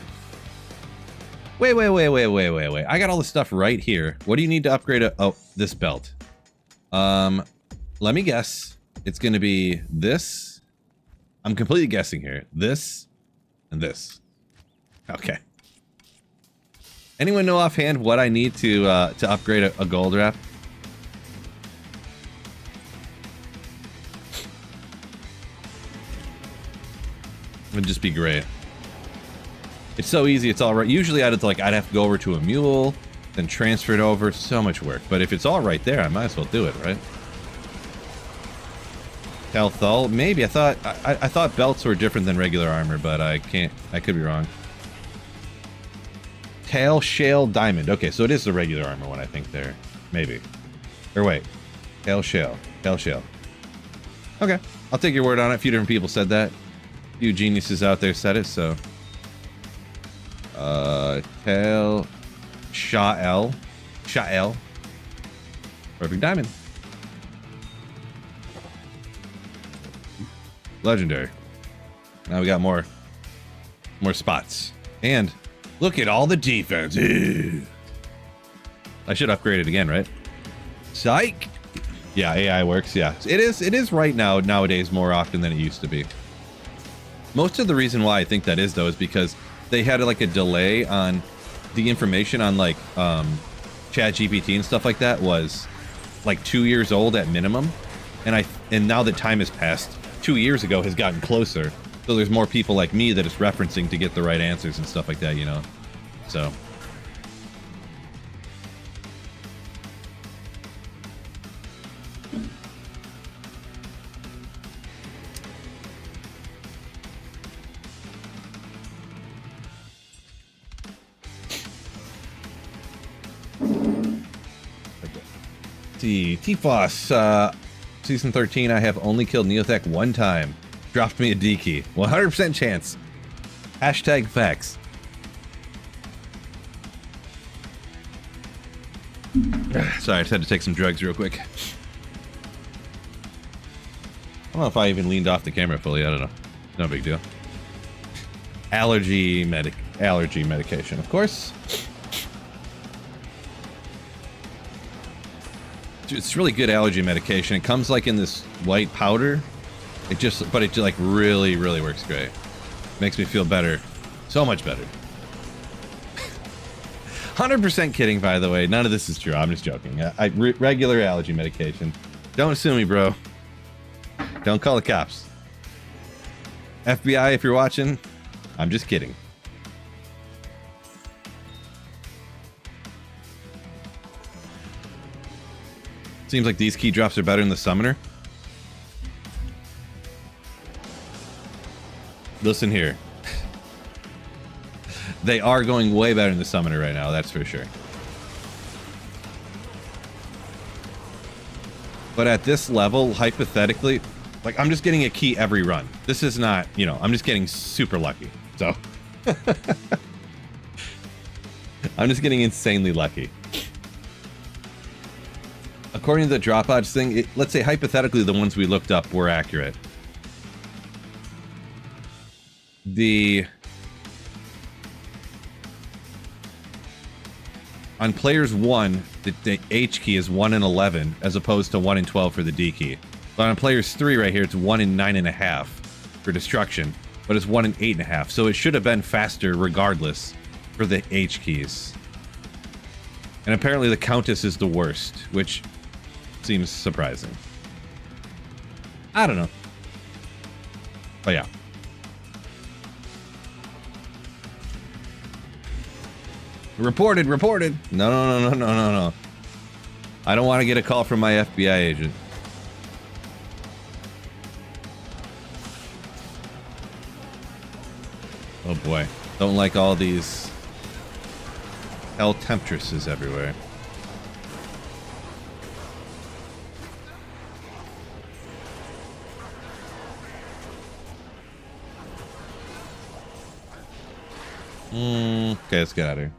Wait. I got all the stuff right here. What do you need to upgrade? Oh, this belt. Let me guess. It's going to be this. I'm completely guessing here. This and this. Okay. Anyone know offhand what I need to upgrade a gold wrap? It'd just be great. It's so easy. It's all right. Usually I'd have to go over to a mule, then transfer it over. So much work. But if it's all right there, I might as well do it, right? Health, maybe. I thought belts were different than regular armor, but I can't. I could be wrong. Tail shale diamond. Okay, so it is the regular armor one, I think there. Maybe. Or wait. Tail shale. Okay, I'll take your word on it. A few different people said that. A few geniuses out there said it, so. Tail Sha'el. Perfect diamond. Legendary. Now we got more spots. And look at all the defense. I should upgrade it again, right? Psych. Yeah, AI works. Yeah, it is right now nowadays more often than it used to be. Most of the reason why I think that is though is because they had like a delay on the information on like ChatGPT and stuff like that was like 2 years old at minimum, and now that time has passed, 2 years ago has gotten closer, so there's more people like me that it's referencing to get the right answers and stuff like that, you know. So T-Foss, Season 13, I have only killed Nihlathak one time. Dropped me a D key. 100% chance. Hashtag facts. Sorry, I just had to take some drugs real quick. I don't know if I even leaned off the camera fully. I don't know. No big deal. Allergy medication, of course. It's really good allergy medication. It comes like in this white powder. It just like really works great. Makes me feel better. So much better. 100% kidding, by the way. None of this is true. I'm just joking. Regular allergy medication. Don't sue me, bro. Don't call the cops. FBI, if you're watching, I'm just kidding. Seems like these key drops are better than the summoner. Listen here. They are going way better than the summoner right now, that's for sure. But at this level, hypothetically, like I'm just getting a key every run. This is not, you know, I'm just getting super lucky. So I'm just getting insanely lucky. According to the drop odds thing, let's say hypothetically the ones we looked up were accurate. On players 1, the H key is 1 in 11 as opposed to 1 in 12 for the D key. But on players 3 right here, it's 1 in 9.5 for destruction, but it's 1 in 8.5. So it should have been faster regardless for the H keys. And apparently the Countess is the worst, which seems surprising. I don't know. But yeah. Reported. No. I don't want to get a call from my FBI agent. Oh boy. Don't like all these hell temptresses everywhere. Okay, let's get out of here.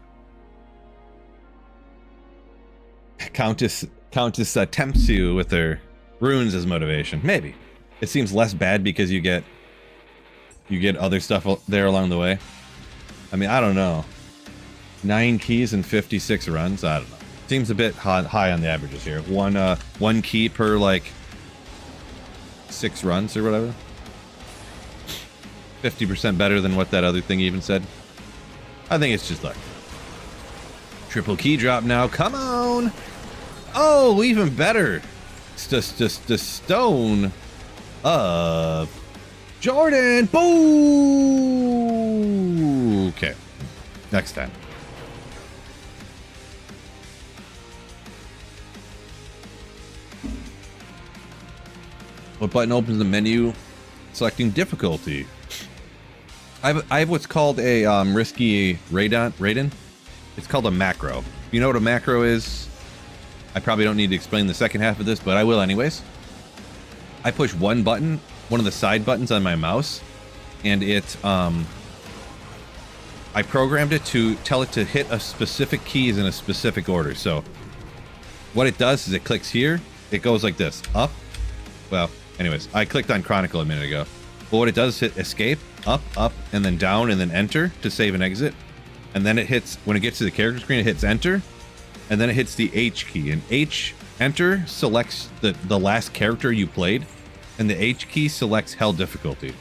Countess tempts you with her runes as motivation. Maybe. It seems less bad because you get other stuff there along the way. I mean, I don't know. 9 keys and 56 runs. I don't know. Seems a bit high on the averages here. One key per like 6 runs or whatever. 50% better than what that other thing even said. I think it's just luck. Triple key drop now. Come on. Oh, even better. It's just the stone of Jordan. Boo. Okay. Next time. What button opens the menu? Selecting difficulty. I have what's called a risky radon. It's called a macro. You know what a macro is? I probably don't need to explain the second half of this, but I will anyways. I push one button, one of the side buttons on my mouse, and it I programmed it to tell it to hit a specific keys in a specific order. So what it does is it clicks here, it goes like this, up. Well, anyways, I clicked on Chronicle a minute ago. But what it does is hit escape, up, and then down, and then enter to save and exit. And then it hits, when it gets to the character screen, it hits enter, and then it hits the H key. And enter selects the last character you played, and the H key selects hell difficulty.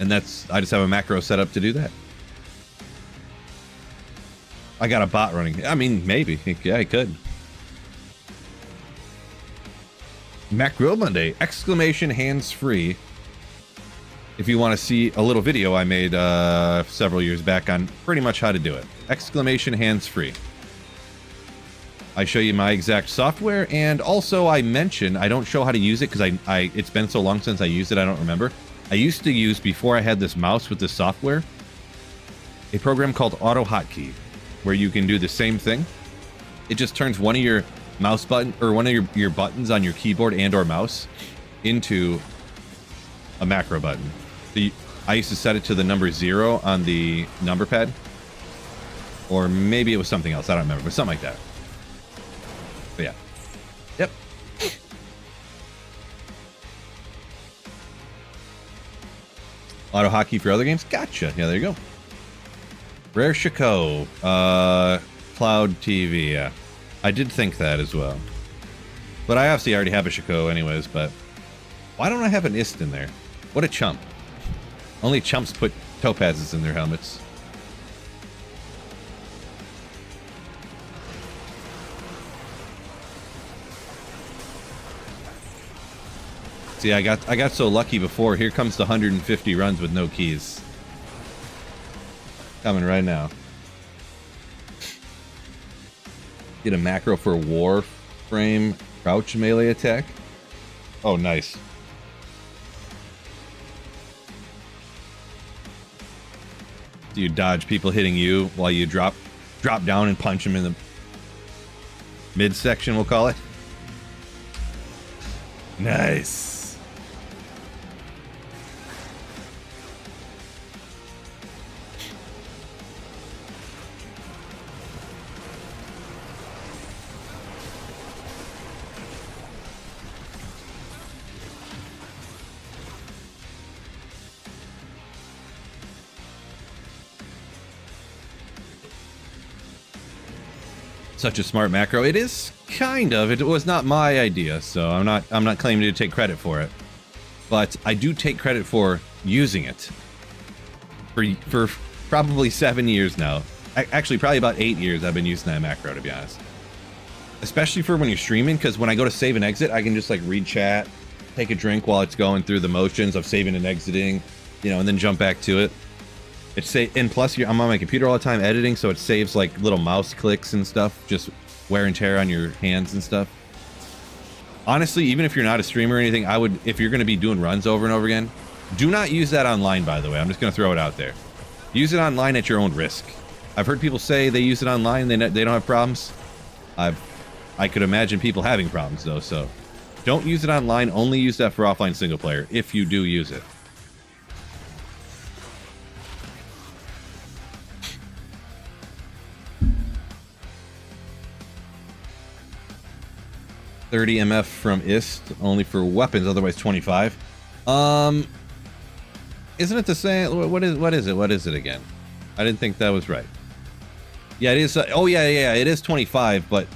And that's, I just have a macro set up to do that. I got a bot running. I mean, maybe. Yeah, I could. Macro Monday! Exclamation hands free. If you want to see a little video I made several years back on pretty much how to do it. Exclamation hands free. I show you my exact software, and also I mention, I don't show how to use it because it's been so long since I used it, I don't remember. I used to use, before I had this mouse with this software, a program called Auto Hotkey, where you can do the same thing. It just turns one of your mouse button or one of your buttons on your keyboard and or mouse into a macro button. I used to set it to the number 0 on the number pad, or maybe it was something else, I don't remember, but something like that. But yeah. Yep. Auto hotkey for other games? Gotcha. Yeah, there you go. Rare Chico. Cloud TV, yeah. I did think that as well. But I obviously already have a Chico anyways, but why don't I have an ist in there? What a chump. Only chumps put topazes in their helmets. See, I got so lucky before. Here comes the 150 runs with no keys. Coming right now. Get a macro for Warframe crouch melee attack. Oh, nice. Do you dodge people hitting you while you drop down and punch them in the midsection, we'll call it? Nice. Such a smart macro. It is kind of. It was not my idea, so I'm not claiming to take credit for it. But I do take credit for using it. For probably 7 years now. Actually, probably about 8 years I've been using that macro, to be honest. Especially for when you're streaming, because when I go to save and exit, I can just like read chat, take a drink while it's going through the motions of saving and exiting, you know, and then jump back to it. And plus, I'm on my computer all the time editing, so it saves like little mouse clicks and stuff, just wear and tear on your hands and stuff. Honestly, even if you're not a streamer or anything, I would, if you're going to be doing runs over and over again, do not use that online, by the way. I'm just going to throw it out there. Use it online at your own risk. I've heard people say they use it online, and they don't have problems. I could imagine people having problems, though, so don't use it online. Only use that for offline single player, if you do use it. $30 MF from ist, only for weapons, otherwise 25. Isn't it the same? What is it again? I didn't think that was right. Yeah, it is. Oh, yeah. It is 25, but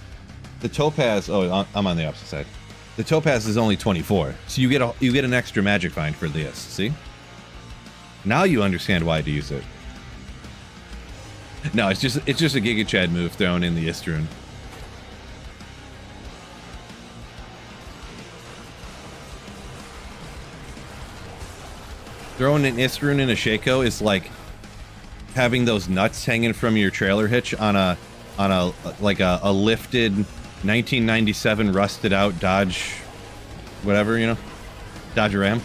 the topaz. Oh, I'm on the opposite side. The topaz is only 24, so you get an extra magic find for this. See? Now you understand why to use it. No, it's just a Giga Chad move thrown in the Istrun. Throwing an Istrun in a Shaco is like having those nuts hanging from your trailer hitch on a lifted 1997 rusted out Dodge, whatever, you know, Dodge Ram.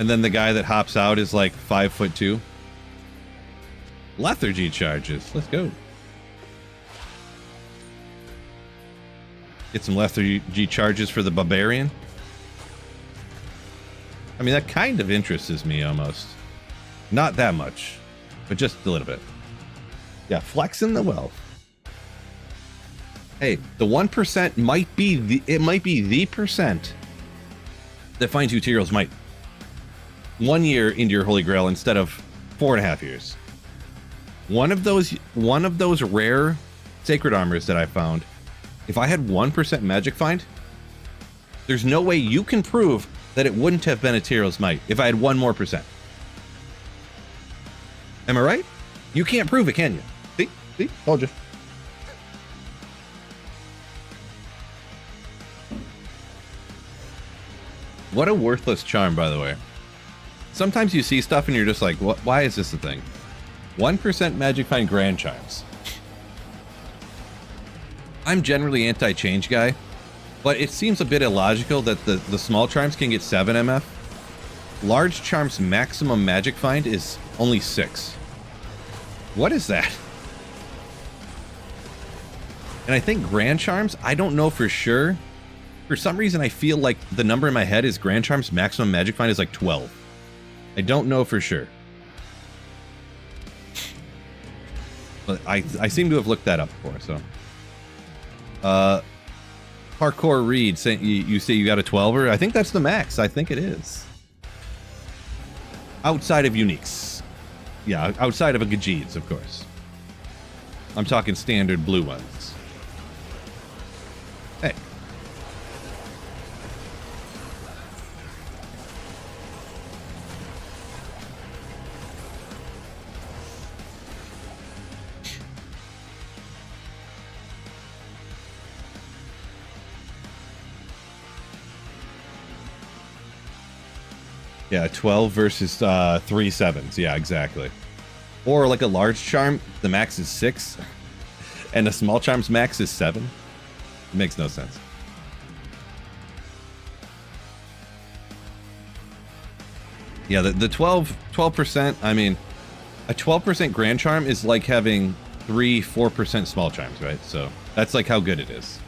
And then the guy that hops out is like 5'2". Lethargy charges. Let's go. Get some lethargy charges for the barbarian. I mean, that kind of interests me almost. Not that much, but just a little bit. Yeah, flexing the wealth. Hey, the 1% might be the percent that finds you Tyrell's Might 1 year into your Holy Grail instead of 4.5 years. One of those rare sacred armors that I found, if I had 1% magic find, there's no way you can prove that it wouldn't have been a Tyrell's Might if I had 1 more percent. Am I right? You can't prove it, can you? See? Told you. What a worthless charm, by the way. Sometimes you see stuff and you're just like, what? Why is this a thing? 1% magic find grand charms. I'm generally anti-change guy, but it seems a bit illogical that the small charms can get 7 MF. Large charms maximum magic find is only 6. What is that? And I think grand charms, I don't know for sure. For some reason, I feel like the number in my head is grand charms maximum magic find is like 12. I don't know for sure. But I seem to have looked that up before, so. Parkour Reed, you say you got a 12er? I think that's the max. I think it is. Outside of uniques. Yeah, outside of a Gajeeds, of course. I'm talking standard blue ones. Hey. Yeah, 12 versus 3 7s. Yeah, exactly. Or like a large charm, the max is 6, and a small charm's max is 7. It makes no sense. Yeah, the 12%, I mean, a 12% grand charm is like having 4% small charms, right? So that's like how good it is.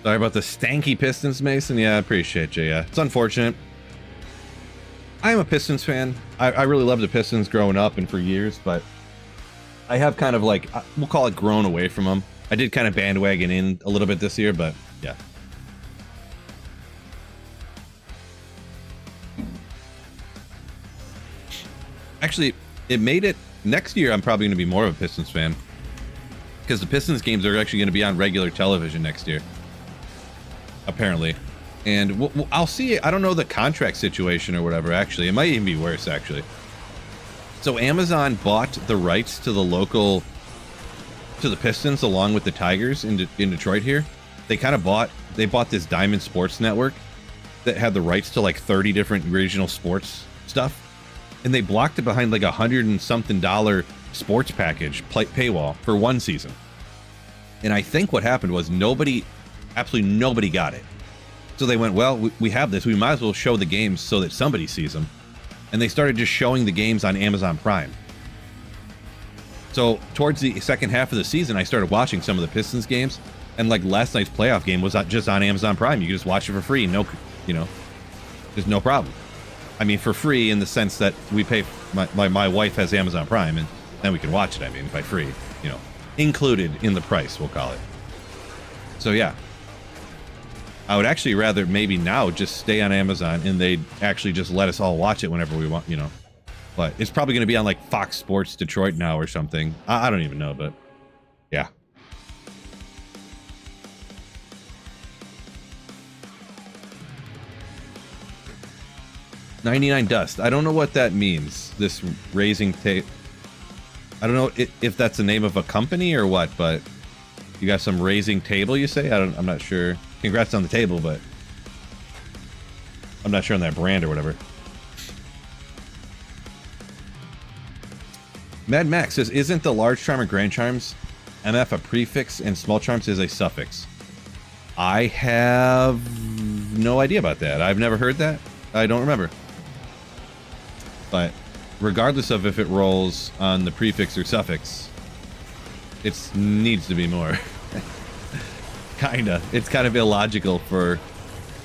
Sorry about the stanky Pistons, Mason. Yeah, I appreciate you. Yeah, it's unfortunate. I am a Pistons fan. I really loved the Pistons growing up and for years, but I have kind of like, we'll call it grown away from them. I did kind of bandwagon in a little bit this year, but yeah. Actually, it made it, next year I'm probably going to be more of a Pistons fan because the Pistons games are actually going to be on regular television next year. Apparently, and I'll see. I don't know the contract situation or whatever. Actually, it might even be worse. Actually, so Amazon bought the rights to the Pistons along with the Tigers in Detroit. Here, they bought this Diamond Sports Network that had the rights to like 30 different regional sports stuff, and they blocked it behind like $100 and something sports package paywall for 1 season. And I think what happened was absolutely nobody got it. So they went, well, we have this. We might as well show the games so that somebody sees them. And they started just showing the games on Amazon Prime. So towards the second half of the season, I started watching some of the Pistons games. And like last night's playoff game was just on Amazon Prime. You could just watch it for free. No, just no problem. I mean, for free in the sense that we pay. My wife has Amazon Prime, and then we can watch it. I mean, by free, you know, included in the price, we'll call it. So yeah, I would actually rather maybe now just stay on Amazon and they'd actually just let us all watch it whenever we want, you know. But it's probably going to be on like Fox Sports Detroit now or something. I don't even know, but yeah. $99 dust. I don't know what that means. This raising tape. I don't know if that's the name of a company or what, but you got some raising table, you say? I'm not sure. Congrats on the table, but I'm not sure on that brand or whatever. Mad Max says, isn't the large charm or grand charms MF a prefix and small charms is a suffix? I have no idea about that. I've never heard that. I don't remember. But regardless of if it rolls on the prefix or suffix, it needs to be more. Kinda. It's kind of illogical for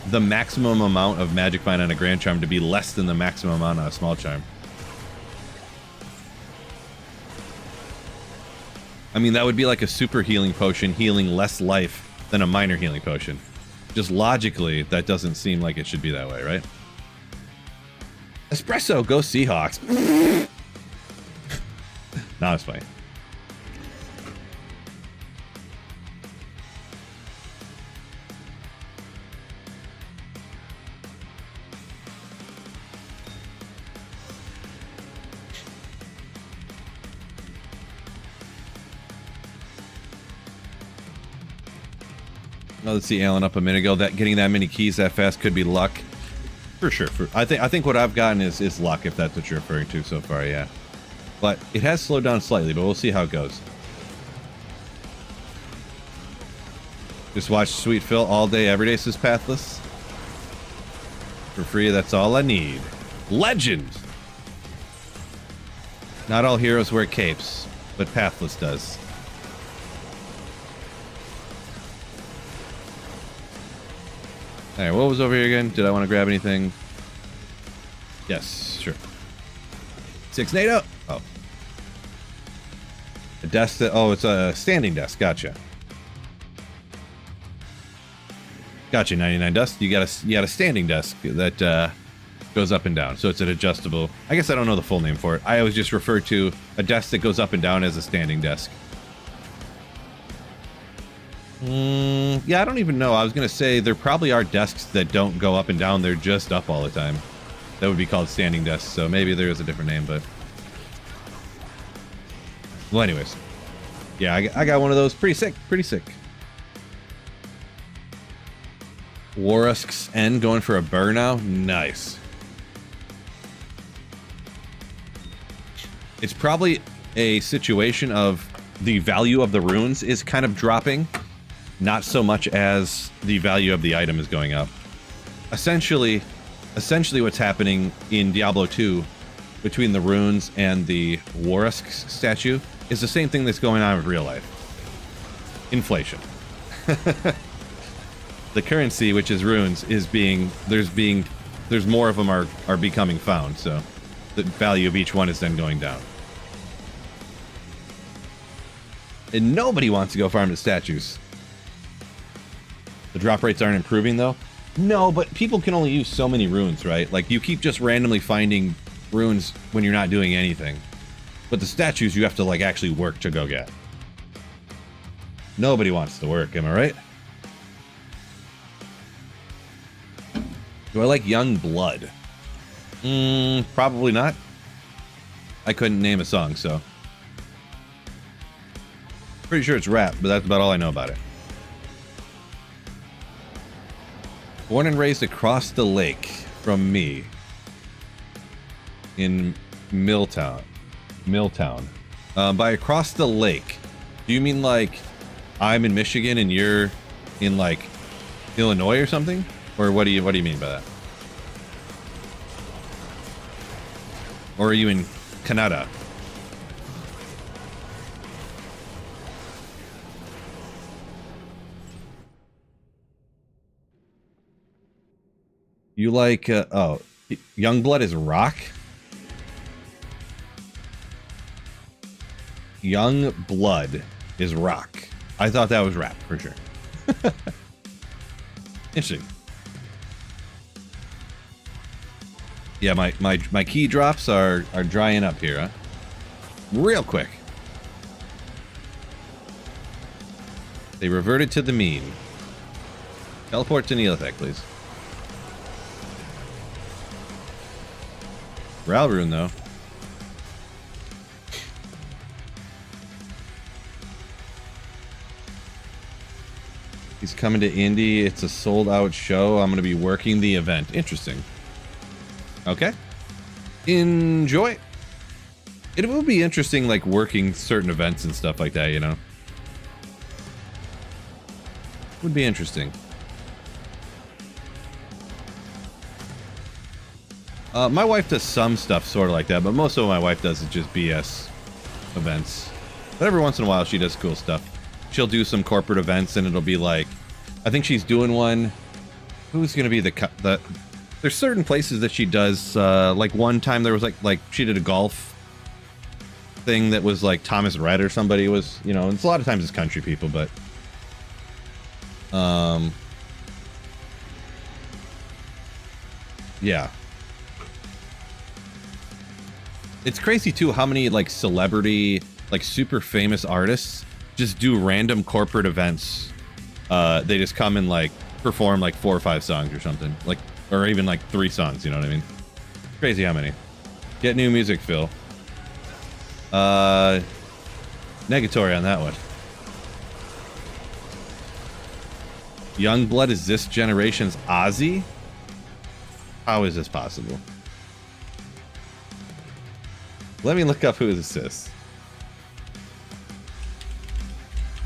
the maximum amount of magic find on a grand charm to be less than the maximum amount on a small charm. I mean, that would be like a super healing potion healing less life than a minor healing potion. Just logically, that doesn't seem like it should be that way, right? Espresso, go Seahawks. No, it's fine. Oh, let's see, Alan up a minute ago. That getting that many keys that fast could be luck. For sure. I think what I've gotten is luck, if that's what you're referring to so far, yeah. But it has slowed down slightly, but we'll see how it goes. Just watch Sweet Phil all day, every day, says Pathless. For free, that's all I need. Legend! Not all heroes wear capes, but Pathless does. Alright, what was over here again? Did I want to grab anything? Yes, sure. 6 NATO! Oh. A desk that... Oh, it's a standing desk. Gotcha. Gotcha, 99 dust. You got a standing desk that goes up and down. So it's an adjustable... I guess I don't know the full name for it. I always just refer to a desk that goes up and down as a standing desk. Yeah, I don't even know. I was going to say there probably are desks that don't go up and down. They're just up all the time. That would be called standing desks. So maybe there is a different name, but... Well, anyways. Yeah, I got one of those. Pretty sick. Pretty sick. Warusk's End going for a burr now? Nice. It's probably a situation of the value of the runes is kind of dropping. Not so much as the value of the item is going up. Essentially what's happening in Diablo 2 between the runes and the Warusk statue is the same thing that's going on in real life. Inflation. The currency, which is runes, is there's more of them are becoming found, so the value of each one is then going down. And nobody wants to go farm the statues. The drop rates aren't improving, though? No, but people can only use so many runes, right? Like, you keep just randomly finding runes when you're not doing anything. But the statues, you have to, like, actually work to go get. Nobody wants to work, am I right? Do I like Young Blood? Probably not. I couldn't name a song, so... Pretty sure it's rap, but that's about all I know about it. Born and raised across the lake from me in Milltown. By across the lake, do you mean like I'm in Michigan and you're in like Illinois or something? Or what do you mean by that? Or are you in Canada? You like, oh, Youngblood is rock? Young Blood is rock. I thought that was rap for sure. Interesting. Yeah, my key drops are drying up here, huh? Real quick. They reverted to the mean. Teleport to Nihlathak, please. Ralrune, though. He's coming to Indy. It's a sold-out show. I'm going to be working the event. Interesting. Okay. Enjoy. It will be interesting, like, working certain events and stuff like that, you know? Would be interesting. My wife does some stuff sort of like that, but most of what my wife does is just BS events. But every once in a while, she does cool stuff. She'll do some corporate events, and it'll be like, I think she's doing one. Who's gonna be the? There's certain places that she does. Like one time there was like she did a golf thing that was like Thomas Rhett or somebody was, you know. It's a lot of times it's country people, but yeah. It's crazy too how many like celebrity, like super famous artists just do random corporate events. They just come and like perform like 4 or 5 songs or something, like, or even like 3 songs. You know what I mean? Crazy how many. Get new music, Phil. Negatory on that one. Youngblood is this generation's Ozzy? How is this possible? Let me look up who this is.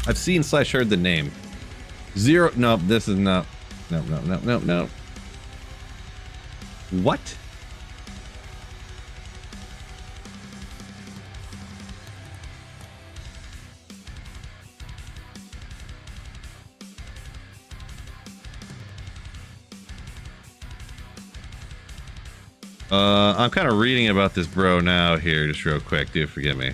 I've seen / heard the name. Zero. No, this is not. No. What? I'm kind of reading about this bro now here, just real quick. Do forgive me.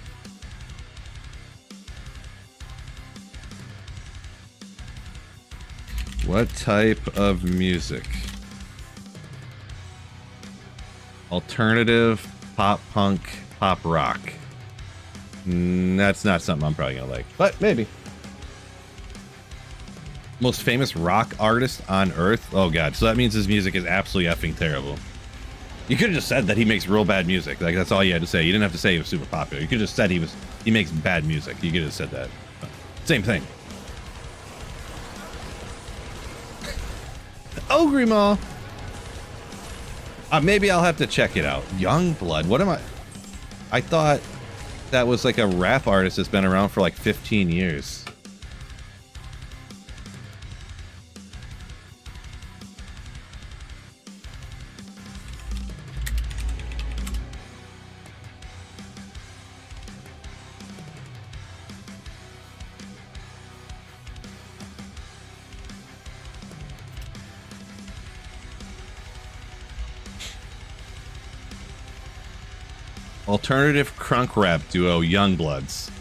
What type of music? Alternative, pop punk, pop rock. That's not something I'm probably gonna like, but maybe. Most famous rock artist on earth? Oh god, so that means his music is absolutely effing terrible. You could have just said that he makes real bad music. Like, that's all you had to say. You didn't have to say he was super popular. You could have just said he makes bad music. You could have said that. Same thing. Oh, Grima. Maybe I'll have to check it out. Youngblood. What am I? I thought that was like a rap artist that's been around for like 15 years. Alternative crunk rap duo Youngbloods.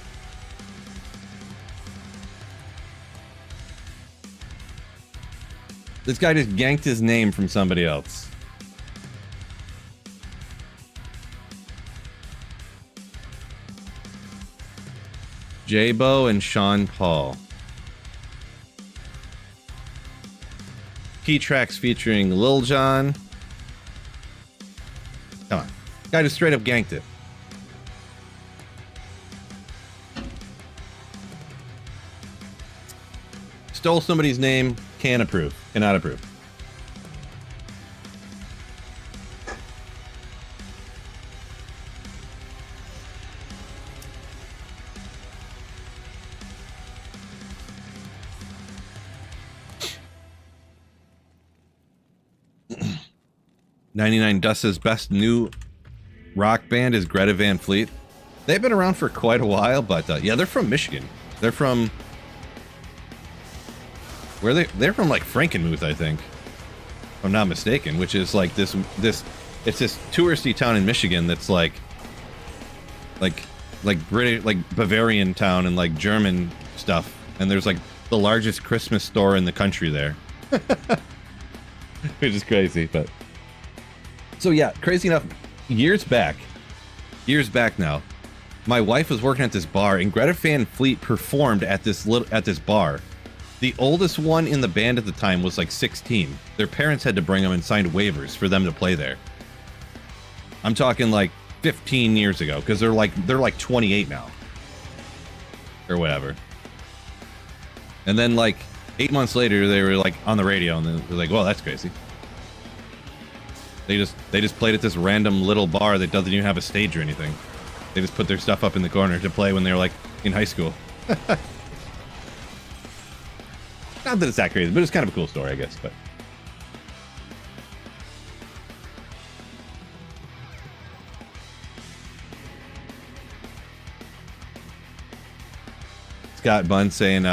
This guy just yanked his name from somebody else. J-Bo and Sean Paul. Key tracks featuring Lil Jon. Come on. Guy just straight up ganked it. Stole somebody's name, can't approve, cannot approve. .99 Dust's best new rock band is Greta Van Fleet. They've been around for quite a while, but yeah, they're from Michigan. They're from... They're from like Frankenmuth, I think, if I'm not mistaken, which is like this It's this touristy town in Michigan that's like British, like Bavarian town and like German stuff. And there's like the largest Christmas store in the country there. Which is crazy, but so yeah, crazy enough, years back now, my wife was working at this bar and Greta Van Fleet performed at this bar. The oldest one in the band at the time was like 16. Their parents had to bring them and signed waivers for them to play there. I'm talking like 15 years ago, because they're like 28 now. Or whatever. And then like 8 months later they were like on the radio and they're like, well, that's crazy. They just played at this random little bar that doesn't even have a stage or anything. They just put their stuff up in the corner to play when they were like in high school. Not that it's that crazy, but it's kind of a cool story, I guess. But Scott Bunn saying,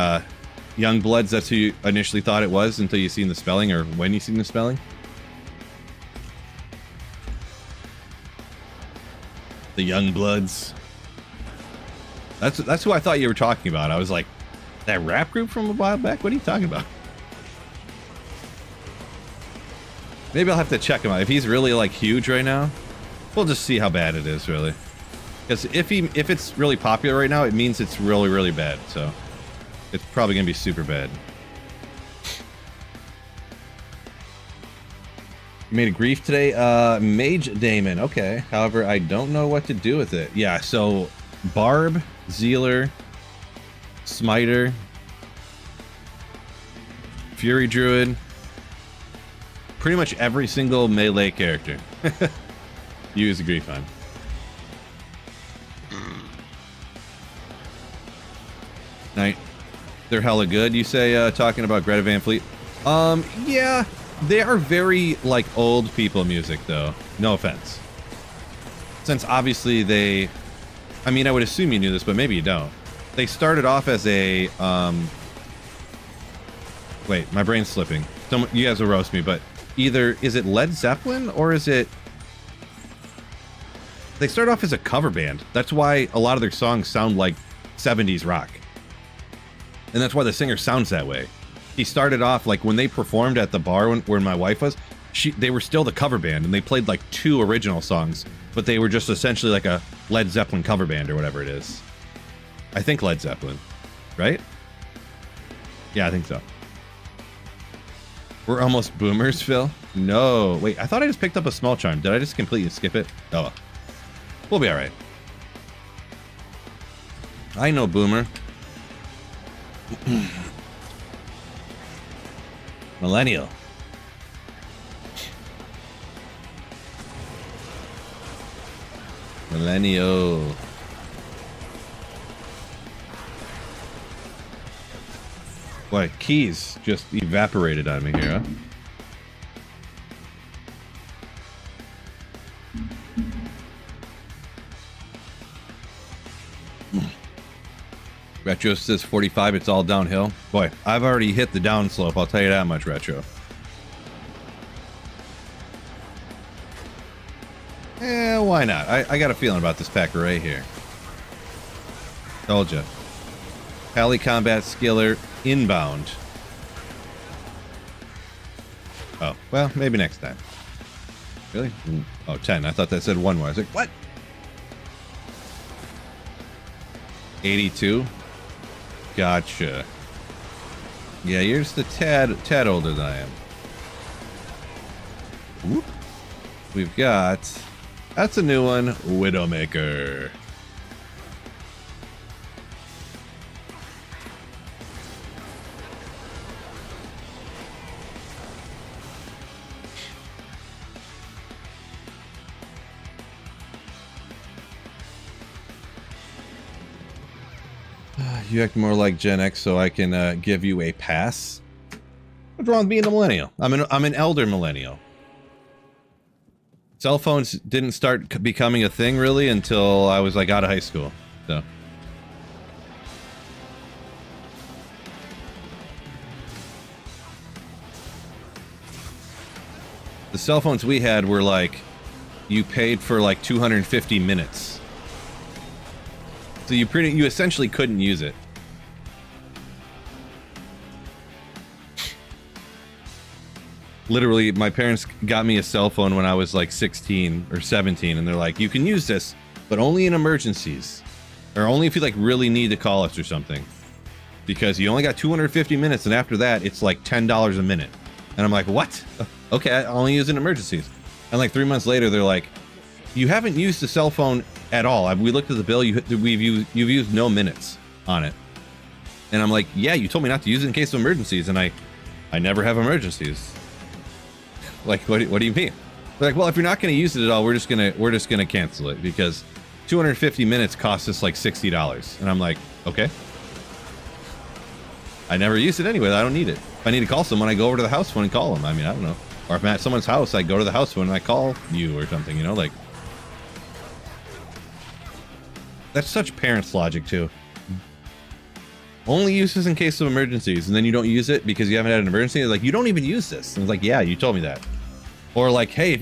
Young Bloods, that's who you initially thought it was until you seen the spelling, or when you seen the spelling. The Young Bloods. That's who I thought you were talking about. I was like, that rap group from a while back? What are you talking about? Maybe I'll have to check him out. If he's really like huge right now, we'll just see how bad it is, really. Because if it's really popular right now, it means it's really, really bad. So it's probably gonna be super bad. You made a grief today? Mage Damon. Okay. However, I don't know what to do with it. Yeah, so Barb, Zealer, Smiter, Fury Druid, pretty much every single melee character. Use a grief on. Night. They're hella good, you say, talking about Greta Van Fleet? Yeah. They are very, like, old people music, though. No offense. Since, obviously, they... I mean, I would assume you knew this, but maybe you don't. They started off as a, Wait, my brain's slipping. You guys will roast me, but either... Is it Led Zeppelin, or is it... They started off as a cover band. That's why a lot of their songs sound like 70s rock. And that's why the singer sounds that way. He started off, like, when they performed at the bar where my wife was, they were still the cover band, and they played, like, 2 original songs, but they were just essentially like a Led Zeppelin cover band or whatever it is. I think Led Zeppelin, right? Yeah, I think so. We're almost boomers, Phil? No. Wait, I thought I just picked up a small charm. Did I just completely skip it? Oh, well. We'll be alright. I know, boomer. Millennial. Millennial. Boy, keys just evaporated on me here, huh? Retro says 45, it's all downhill. Boy, I've already hit the downslope, I'll tell you that much, Retro. Eh, why not? I got a feeling about this packer right here. Told ya. Pally Combat Skiller inbound. Oh, well, maybe next time. Really? Oh, 10. I thought that said 1 more. I was like, what? 82? Gotcha. Yeah, you're just a tad older than I am. Whoop. We've got... That's a new one. Widowmaker. You act more like Gen X, so I can give you a pass. What's wrong with being a millennial? I'm an elder millennial. Cell phones didn't start becoming a thing really until I was like out of high school. So. The cell phones we had were like you paid for like 250 minutes. So you essentially couldn't use it. Literally, my parents got me a cell phone when I was like 16 or 17, and they're like, you can use this, but only in emergencies. Or only if you like really need to call us or something. Because you only got 250 minutes, and after that, it's like $10 a minute. And I'm like, what? Okay, I only use it in emergencies. And like 3 months later, they're like, you haven't used the cell phone at all. We looked at the bill, you've used no minutes on it. And I'm like, yeah, you told me not to use it in case of emergencies, and I never have emergencies. Like, what do you mean? They're like, well, if you're not going to use it at all, we're just gonna cancel it, because 250 minutes costs us like $60. And I'm like, okay. I never use it anyway. I don't need it. If I need to call someone, I go over to the house phone and call them. I mean, I don't know. Or if I'm at someone's house, I go to the house phone and I call you or something, you know, like. That's such parents' logic too. Only use this in case of emergencies, and then you don't use it because you haven't had an emergency. They're like, you don't even use this. And it's like, yeah, you told me that. Or like, hey, if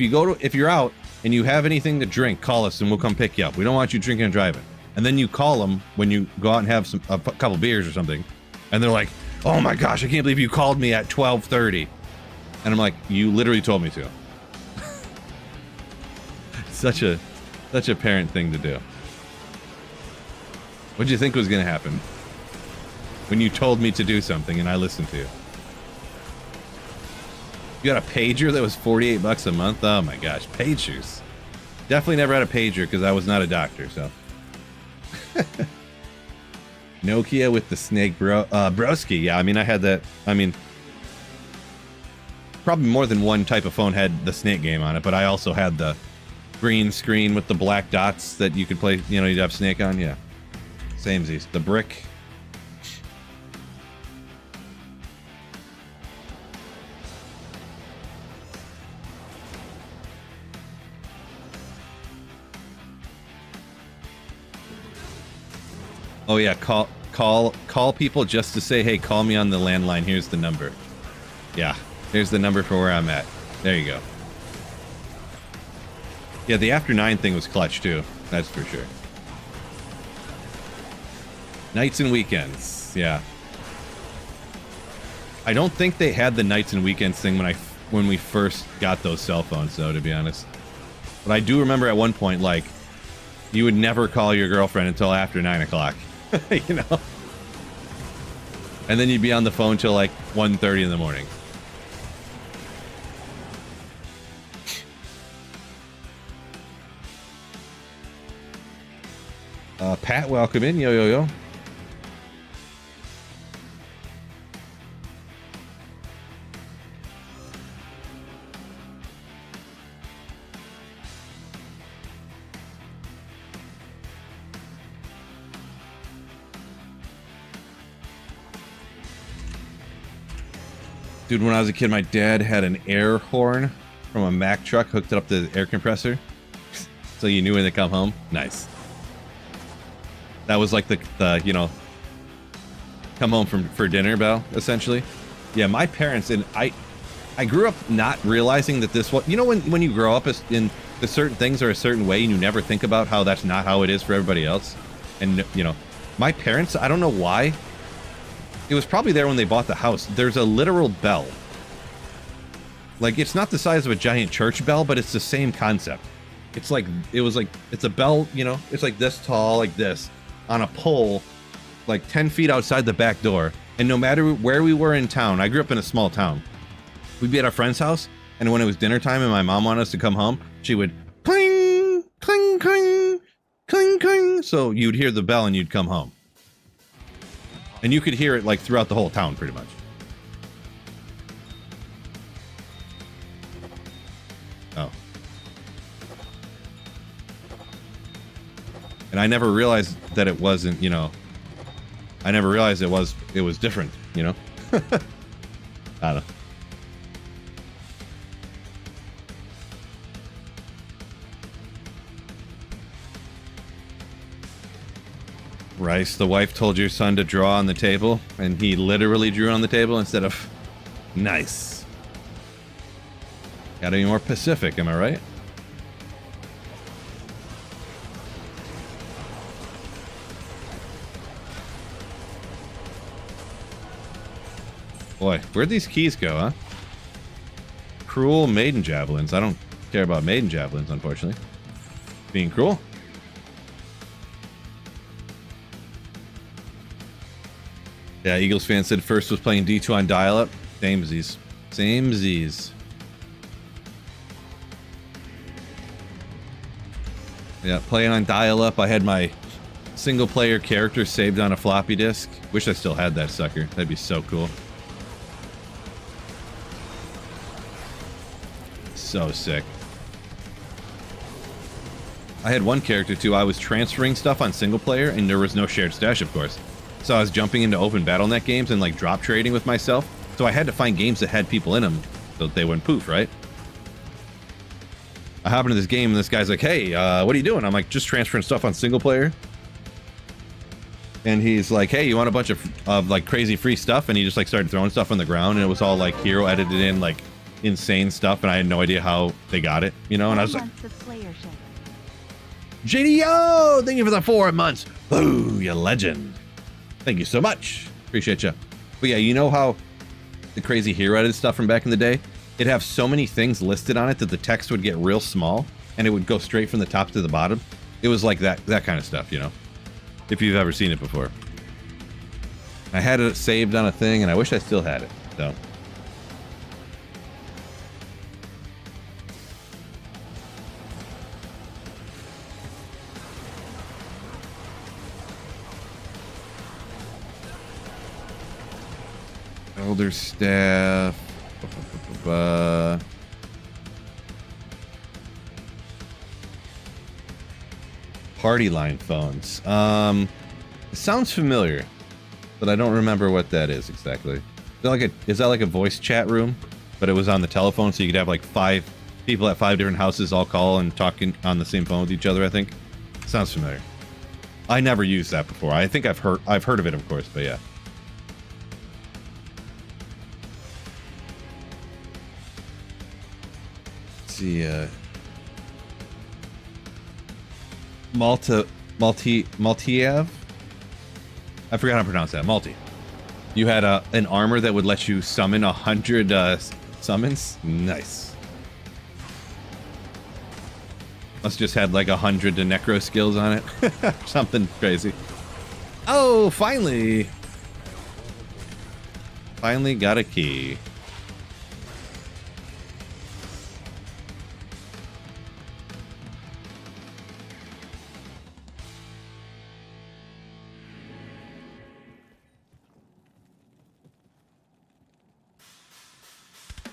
you're out and you have anything to drink, call us and we'll come pick you up. We don't want you drinking and driving. And then you call them when you go out and have a couple beers or something, and they're like, oh my gosh, I can't believe you called me at 12:30. And I'm like, you literally told me to. Such a parent thing to do. What did you think was going to happen when you told me to do something and I listened to you? You got a pager that was $48 a month? Oh my gosh, pagers. Definitely never had a pager because I was not a doctor, so. Nokia with the snake broski. Yeah, I mean, I had that. I mean, probably more than one type of phone had the snake game on it, but I also had the green screen with the black dots that you could play, you know, you'd have Snake on. Yeah. Samesies. The brick. Oh yeah, call people just to say, hey, call me on the landline. Here's the number. Yeah, here's the number for where I'm at. There you go. Yeah, the after 9 thing was clutch too. That's for sure. Nights and weekends. Yeah. I don't think they had the nights and weekends thing when we first got those cell phones, though, to be honest. But I do remember at one point, like, you would never call your girlfriend until after 9 o'clock. You know? And then you'd be on the phone till like 1:30 in the morning. Pat, welcome in. Yo, yo, yo. Dude, when I was a kid, my dad had an air horn from a Mack truck hooked up to the air compressor. So you knew when they come home. Nice. That was like the you know, come home for dinner bell, essentially. Yeah, my parents, and I grew up not realizing that this was, you know, when you grow up in the certain things are a certain way and you never think about how that's not how it is for everybody else. And, you know, my parents, I don't know why, it was probably there when they bought the house. There's a literal bell. Like, it's not the size of a giant church bell, but it's the same concept. It's like, it's a bell, you know, it's like this tall, like this, on a pole, like 10 feet outside the back door. And no matter where we were in town, I grew up in a small town. We'd be at a friend's house, and when it was dinner time and my mom wanted us to come home, she would cling, cling, cling, cling, cling. So you'd hear the bell and you'd come home. And you could hear it like throughout the whole town, pretty much. Oh. And I never realized that it wasn't, you know, I never realized it was different, you know? I don't know. Rice, the wife told your son to draw on the table, and he literally drew on the table instead of nice. Gotta be more Pacific, am I right? Boy, where'd these keys go, huh? Cruel maiden javelins. I don't care about maiden javelins, unfortunately. Being cruel. Yeah, Eagles fan said first was playing D2 on dial-up. Samesies. Samesies. Yeah, playing on dial-up. I had my single-player character saved on a floppy disk. Wish I still had that sucker. That'd be so cool. So sick. I had one character too. I was transferring stuff on single player and there was no shared stash, of course. So I was jumping into open BattleNet games and like drop trading with myself. So I had to find games that had people in them so that they wouldn't poof, right? I hop into this game and this guy's like, hey, what are you doing? I'm like, just transferring stuff on single player. And he's like, hey, you want a bunch of like crazy free stuff? And he just like started throwing stuff on the ground and it was all like hero edited in like insane stuff. And I had no idea how they got it, you know? And I was like, JDO, thank you for the 4 months. Ooh, you legend. Thank you so much. Appreciate you. But yeah, you know how the crazy hero edited stuff from back in the day, it'd have so many things listed on it that the text would get real small and it would go straight from the top to the bottom. It was like that kind of stuff, you know, if you've ever seen it before. I had it saved on a thing and I wish I still had it. So Elder staff. Party line phones. It sounds familiar, but I don't remember what that is exactly. Is that like a voice chat room? But it was on the telephone, so you could have like 5 people at 5 different houses all call and talking on the same phone with each other, I think. Sounds familiar. I never used that before. I think I've heard of it, of course, but yeah. See, Maltiev? I forgot how to pronounce that. Malti. You had an armor that would let you summon 100 summons? Nice. Must just had like 100 necro skills on it. Something crazy. Oh, finally! Finally got a key.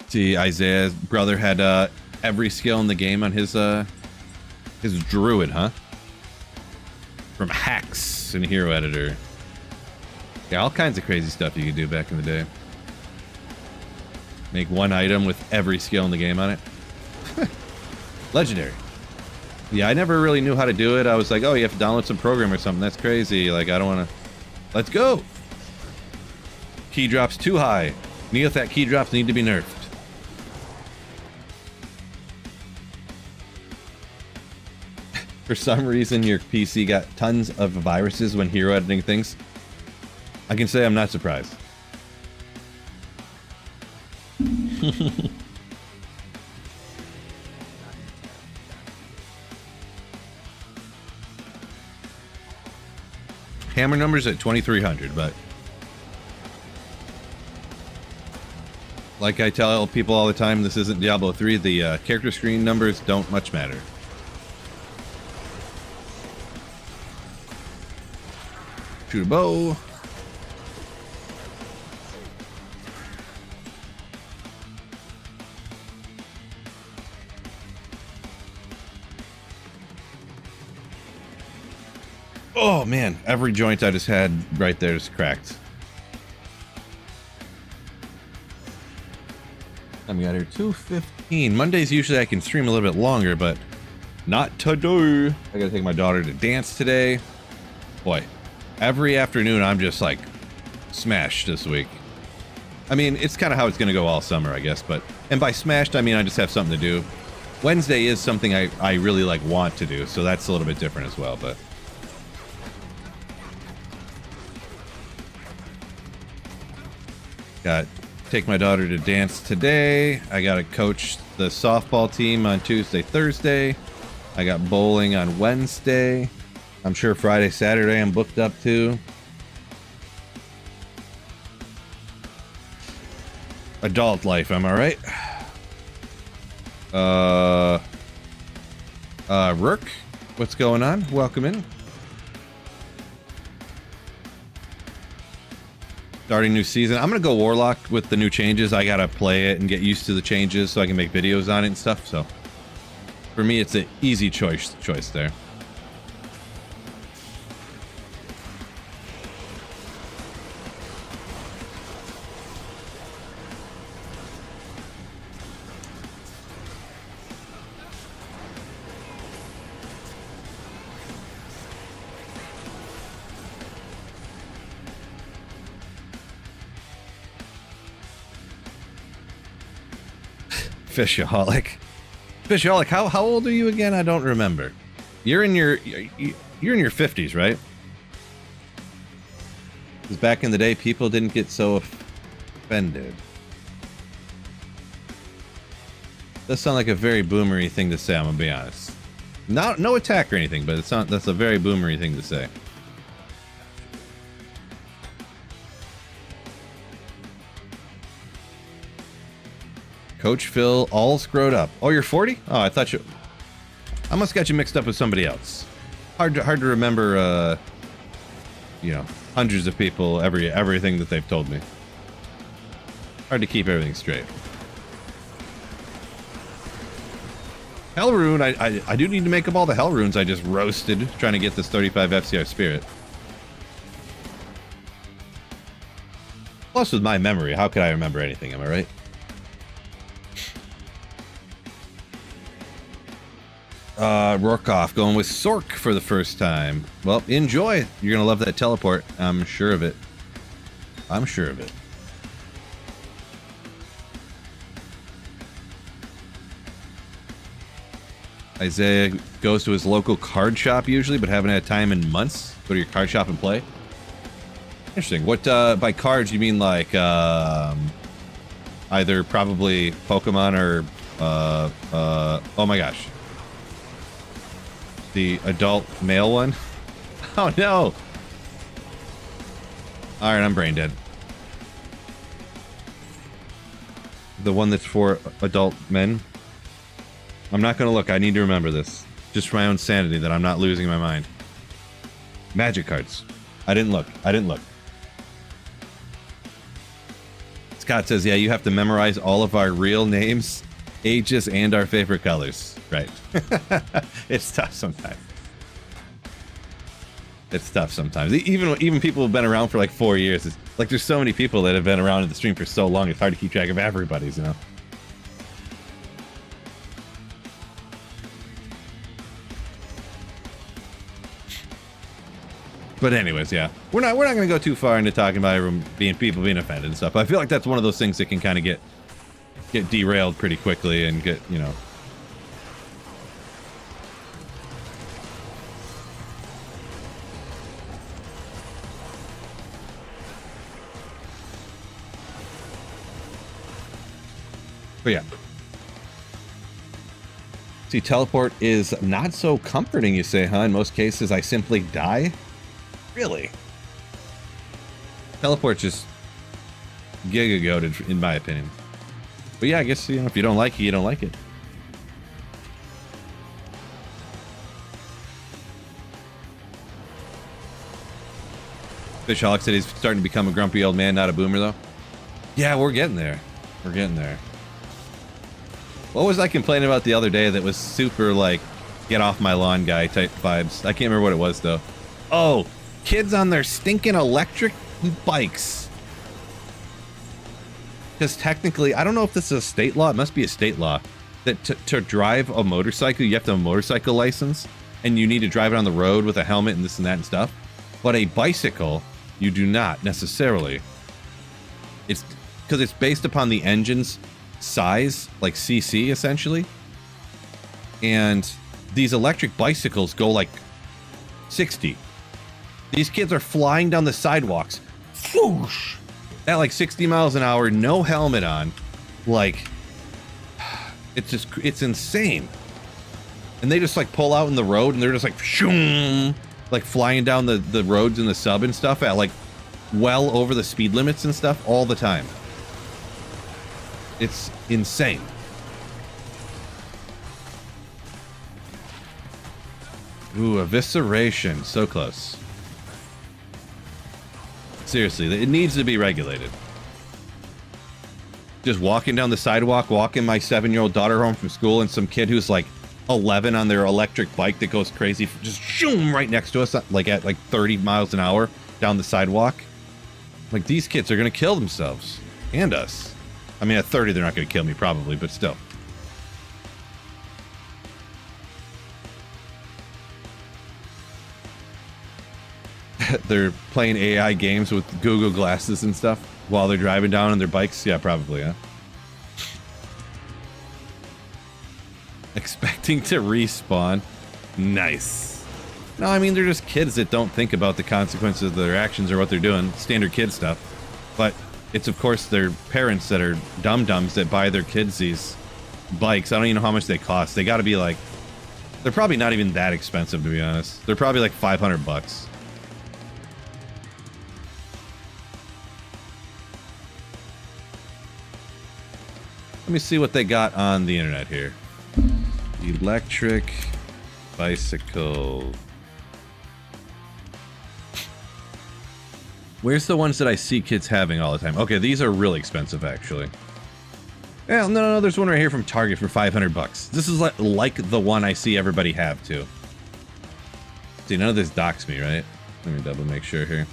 See, Isaiah's brother had every skill in the game on his druid, huh? From hacks and hero editor. Yeah, all kinds of crazy stuff you could do back in the day. Make one item with every skill in the game on it. Legendary. Yeah, I never really knew how to do it. I was like, oh, you have to download some program or something. That's crazy. Like, I don't want to. Let's go. Key drops too high. Nihlathak key drops need to be nerfed. For some reason, your PC got tons of viruses when hero editing things. I can say I'm not surprised. Hammer numbers at 2300, but like I tell people all the time, this isn't Diablo 3. The character screen numbers don't much matter. Shoot a bow. Oh man, every joint I just had right there is cracked. Time we got here 2:15. Mondays usually I can stream a little bit longer, but not today. I gotta take my daughter to dance today. Boy, every afternoon I'm just like smashed this week. I mean, it's kind of how it's gonna go all summer, I guess. And by smashed, I mean I just have something to do. Wednesday is something I really like want to do, so that's a little bit different as well. But got take my daughter to dance today. I got to coach the softball team on Tuesday, Thursday. I got bowling on Wednesday. I'm sure Friday, Saturday I'm booked up too. Adult life, am I right? Rook, what's going on? Welcome in. Starting new season. I'm gonna go Warlock with the new changes. I gotta play it and get used to the changes so I can make videos on it and stuff. So for me, it's an easy choice there. Fishaholic. Fishaholic, how old are you again? I don't remember. You're in your 50s, right? Because back in the day, people didn't get so offended. That sounds like a very boomery thing to say, I'm gonna be honest. No attack or anything, but that's a very boomery thing to say. Coach Phil, all screwed up. Oh, you're 40? Oh, I thought I must got you mixed up with somebody else. Hard to remember, you know, hundreds of people, everything that they've told me. Hard to keep everything straight. Hell rune, I do need to make up all the hell runes I just roasted trying to get this 35 FCR spirit. Plus with my memory, how could I remember anything, am I right? Rorkoff going with Sork for the first time. Well, enjoy. You're gonna love that teleport. I'm sure of it. I'm sure of it. Isaiah goes to his local card shop usually, but haven't had time in months. Go to your card shop and play. Interesting. What, by cards, you mean like, either probably Pokemon or, oh my gosh. The adult male one? Oh no! Alright, I'm brain dead. The one that's for adult men? I'm not gonna look, I need to remember this. Just for my own sanity that I'm not losing my mind. Magic cards. I didn't look. Scott says, yeah, you have to memorize all of our real names, ages, and our favorite colors. Right. It's tough sometimes. It's tough sometimes. Even people who've been around for like 4 years. It's like there's so many people that have been around in the stream for so long, it's hard to keep track of everybody's, you know. But anyways, yeah. We're not gonna go too far into talking about people being offended and stuff. I feel like that's one of those things that can kind of get derailed pretty quickly and get, you know. But yeah. See, teleport is not so comforting, you say, huh? In most cases, I simply die? Really? Teleport's just giga-goated, in my opinion. But yeah, I guess, you know, if you don't like it, you don't like it. Fishaholic said he's starting to become a grumpy old man, not a boomer, though. Yeah, we're getting there. We're getting there. What was I complaining about the other day that was super, like, get off my lawn guy type vibes? I can't remember what it was, though. Oh, kids on their stinking electric bikes. Because technically, I don't know if this is a state law. It must be a state law. That to drive a motorcycle, you have to have a motorcycle license. And you need to drive it on the road with a helmet and this and that and stuff. But a bicycle, you do not necessarily. It's because it's based upon the engine's size, like CC essentially, and these electric bicycles go like 60. These kids are flying down the sidewalks, whoosh, at like 60 miles an hour, no helmet on. Like, it's insane. And they just like pull out in the road and they're just like, shoom, like flying down the roads in the sub and stuff at like well over the speed limits and stuff all the time. It's insane. Ooh, evisceration. So close. Seriously, it needs to be regulated. Just walking down the sidewalk, walking my 7-year-old daughter home from school, and some kid who's like 11 on their electric bike that goes crazy, just shoom right next to us, like at like 30 miles an hour down the sidewalk. Like, these kids are gonna kill themselves. And us. I mean, at 30, they're not gonna kill me, probably, but still. They're playing AI games with Google glasses and stuff while they're driving down on their bikes. Yeah, probably, huh? Expecting to respawn. Nice. No, I mean, they're just kids that don't think about the consequences of their actions or what they're doing. Standard kid stuff. But it's, of course, their parents that are dum-dums that buy their kids these bikes. I don't even know how much they cost. They got to be like... They're probably not even that expensive, to be honest. They're probably like 500 bucks. Let me see what they got on the internet here. Electric bicycle. Where's the ones that I see kids having all the time? Okay, these are really expensive, actually. Yeah, no, there's one right here from Target for 500 bucks. This is like the one I see everybody have, too. See, none of this docks me, right? Let me double make sure here.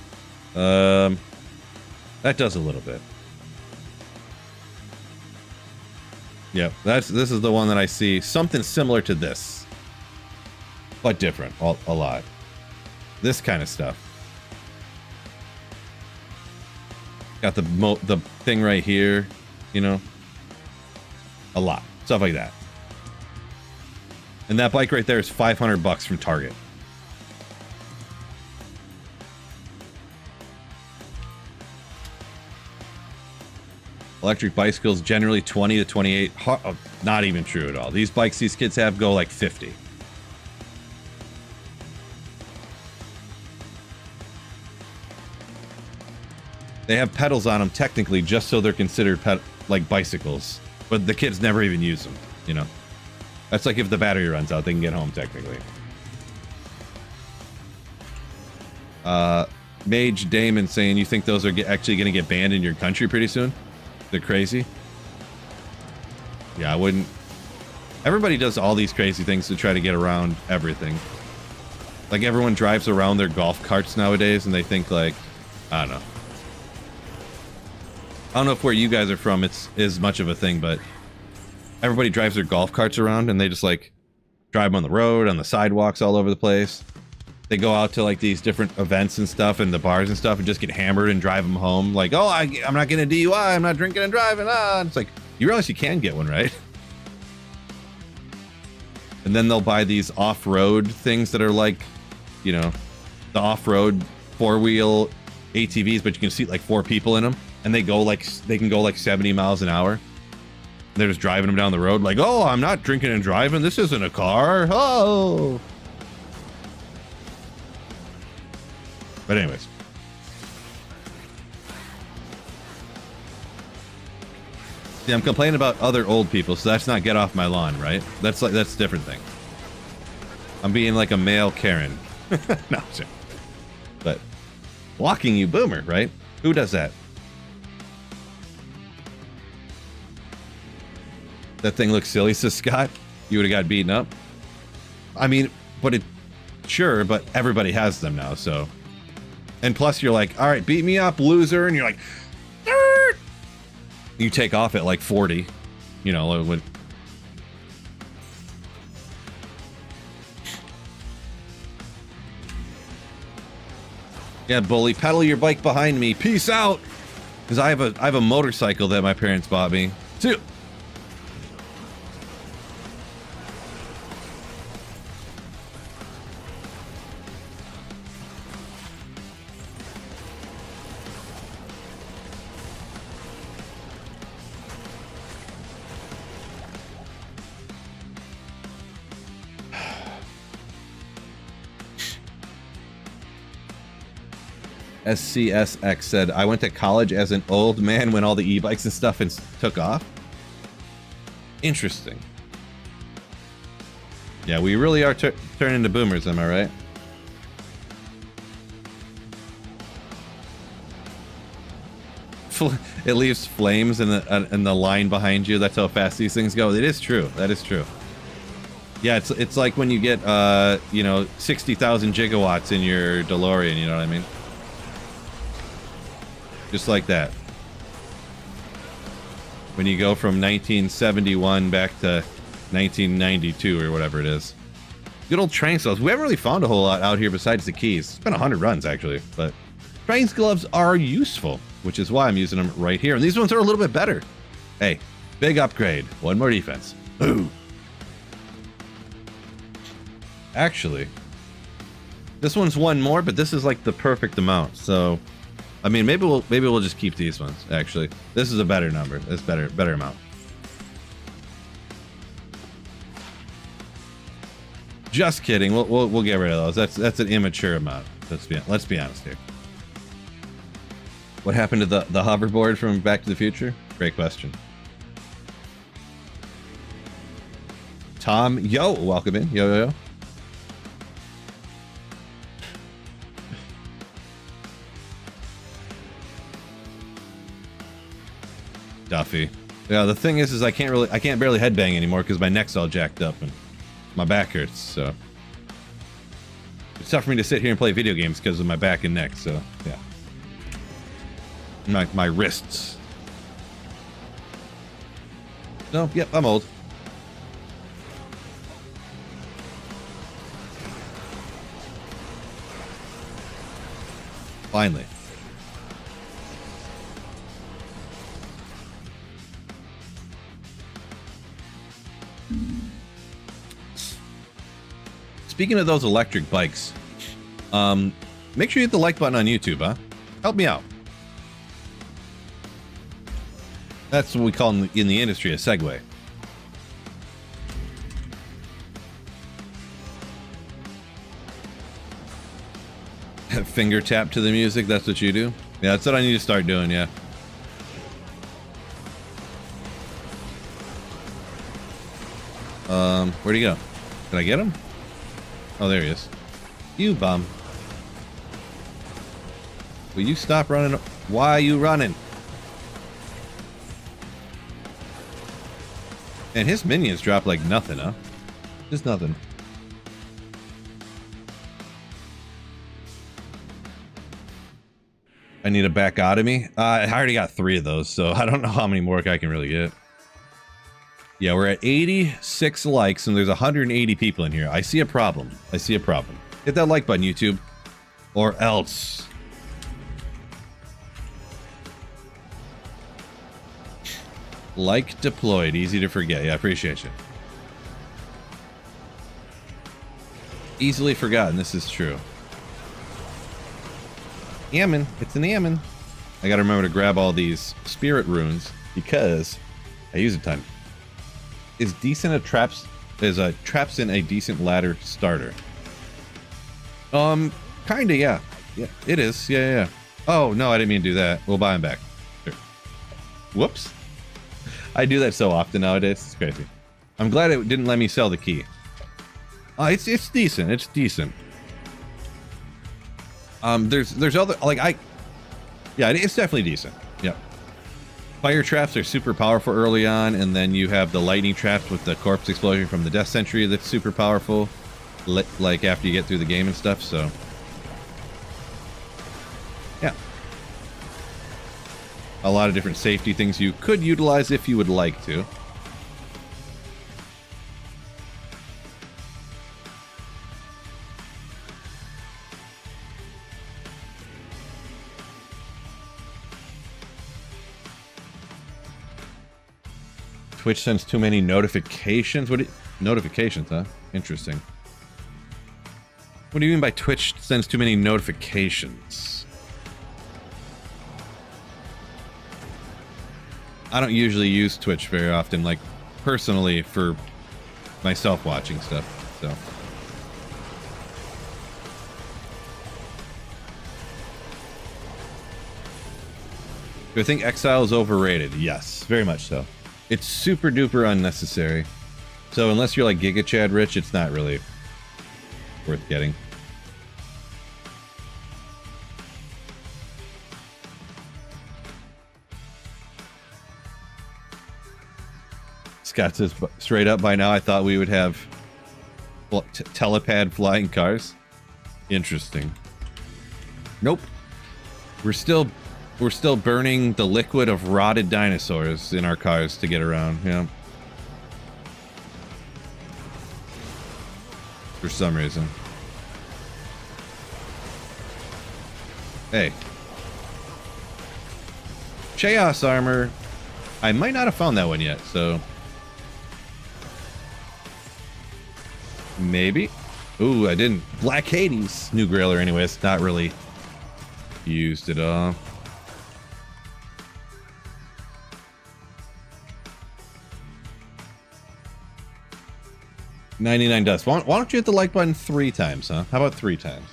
That does a little bit. Yep, this is the one that I see. Something similar to this, but different a lot. This kind of stuff. Got the thing right here, you know. A lot stuff like that. And that bike right there is 500 bucks from Target. Electric bicycles generally 20 to 28. Not even true at all. These bikes these kids have go like 50. They have pedals on them technically just so they're considered like bicycles. But the kids never even use them, you know. That's like if the battery runs out, they can get home technically. Mage Damon saying, you think those are actually going to get banned in your country pretty soon? They're crazy. Yeah, I wouldn't. Everybody does all these crazy things to try to get around everything. Like, everyone drives around their golf carts nowadays and they think like, I don't know. I don't know if where you guys are from it's is much of a thing, but everybody drives their golf carts around and they just like drive them on the road, on the sidewalks, all over the place. They go out to like these different events and stuff and the bars and stuff and just get hammered and drive them home. Like, oh, I'm not getting a DUI. I'm not drinking and driving. It's like, you realize you can get one, right? And then they'll buy these off-road things that are like, you know, the off-road four-wheel ATVs, but you can seat like 4 people in them. And they can go like 70 miles an hour. They're just driving them down the road like, oh, I'm not drinking and driving. This isn't a car. Oh. But anyways. See, I'm complaining about other old people, so that's not get off my lawn, right? That's a different thing. I'm being like a male Karen. No, sure. But walking you boomer, right? Who does that? That thing looks silly, says Scott. You would have got beaten up. I mean, but sure, but everybody has them now, so. And plus you're like, all right, beat me up, loser. And you're like, Arr! You take off at like 40, you know, when. Yeah, bully, pedal your bike behind me. Peace out. Because I have a motorcycle that my parents bought me. Too. SCSX said, I went to college as an old man when all the e-bikes and stuff took off. Interesting. Yeah, we really are turning into boomers, am I right? It leaves flames in the line behind you. That's how fast these things go. It is true. That is true. Yeah, it's like when you get you know, 60,000 gigawatts in your DeLorean. You know what I mean? Just like that. When you go from 1971 back to 1992 or whatever it is. Good old train cells. We haven't really found a whole lot out here besides the keys. It's been 100 runs actually, but train gloves are useful, which is why I'm using them right here. And these ones are a little bit better. Hey, big upgrade. One more defense. Ooh. Actually, this one's one more, but this is like the perfect amount. So, I mean, maybe we'll just keep these ones. Actually, this is a better number. It's better amount. Just kidding. We'll get rid of those. That's an immature amount. Let's be honest here. What happened to the hoverboard from Back to the Future? Great question. Tom, yo, welcome in. Yo. Duffy. Yeah, the thing is I can't barely headbang anymore because my neck's all jacked up and my back hurts, so it's tough for me to sit here and play video games because of my back and neck, so yeah. My wrists. So, yep, I'm old. Finally. Speaking of those electric bikes, make sure you hit the like button on YouTube, huh? Help me out. That's what we call in the industry a segue. Finger tap to the music, that's what you do? Yeah, that's what I need to start doing, yeah. Where'd he go? Did I get him? Oh, there he is. You bum. Will you stop running? Why are you running? And his minions drop like nothing, huh? Just nothing. I need a backotomy. I already got 3 of those, so I don't know how many more I can really get. Yeah, we're at 86 likes, and there's 180 people in here. I see a problem. I see a problem. Hit that like button, YouTube. Or else. Like deployed. Easy to forget. Yeah, I appreciate you. Easily forgotten. This is true. Ammon. It's an Ammon. I gotta remember to grab all these spirit runes because I use a ton. Is decent at traps? Is a traps in a decent ladder starter? Kinda, yeah. Yeah, it is. Yeah. Oh no, I didn't mean to do that. We'll buy them back. Sure. Whoops. I do that so often nowadays. It's crazy. I'm glad it didn't let me sell the key. It's decent. It's decent. There's other yeah, it's definitely decent. Yep. Fire traps are super powerful early on, and then you have the lightning traps with the corpse explosion from the Death Sentry that's super powerful, like after you get through the game and stuff. So yeah, a lot of different safety things you could utilize if you would like to. Twitch sends too many notifications. Notifications, huh? Interesting. What do you mean by Twitch sends too many notifications? I don't usually use Twitch very often, like personally for myself watching stuff, so. Do I think Exile is overrated? Yes, very much so. It's super duper unnecessary. So unless you're like Giga Chad rich, it's not really worth getting. Scott says, straight up, by now I thought we would have telepad flying cars. Interesting. Nope. We're still burning the liquid of rotted dinosaurs in our cars to get around, yeah. For some reason. Hey. Chaos armor. I might not have found that one yet, so... maybe. Ooh, I didn't. Black Hades. New Grailer anyways. Not really used at all. $99 dust. Why don't you hit the like button 3 times, huh? How about 3 times?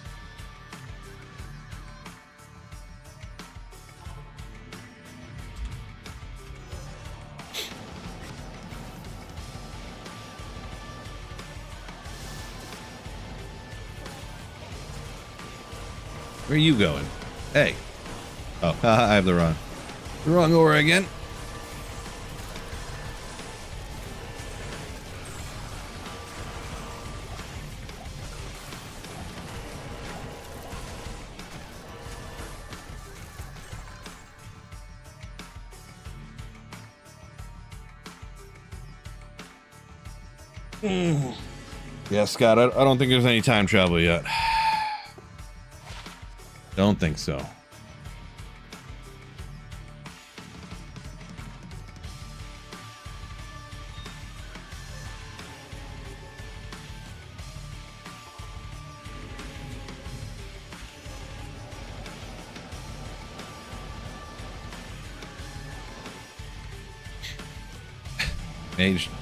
Where are you going? Hey. Oh, I have the wrong ore again. Yeah, Scott, I don't think there's any time travel yet. Don't think so.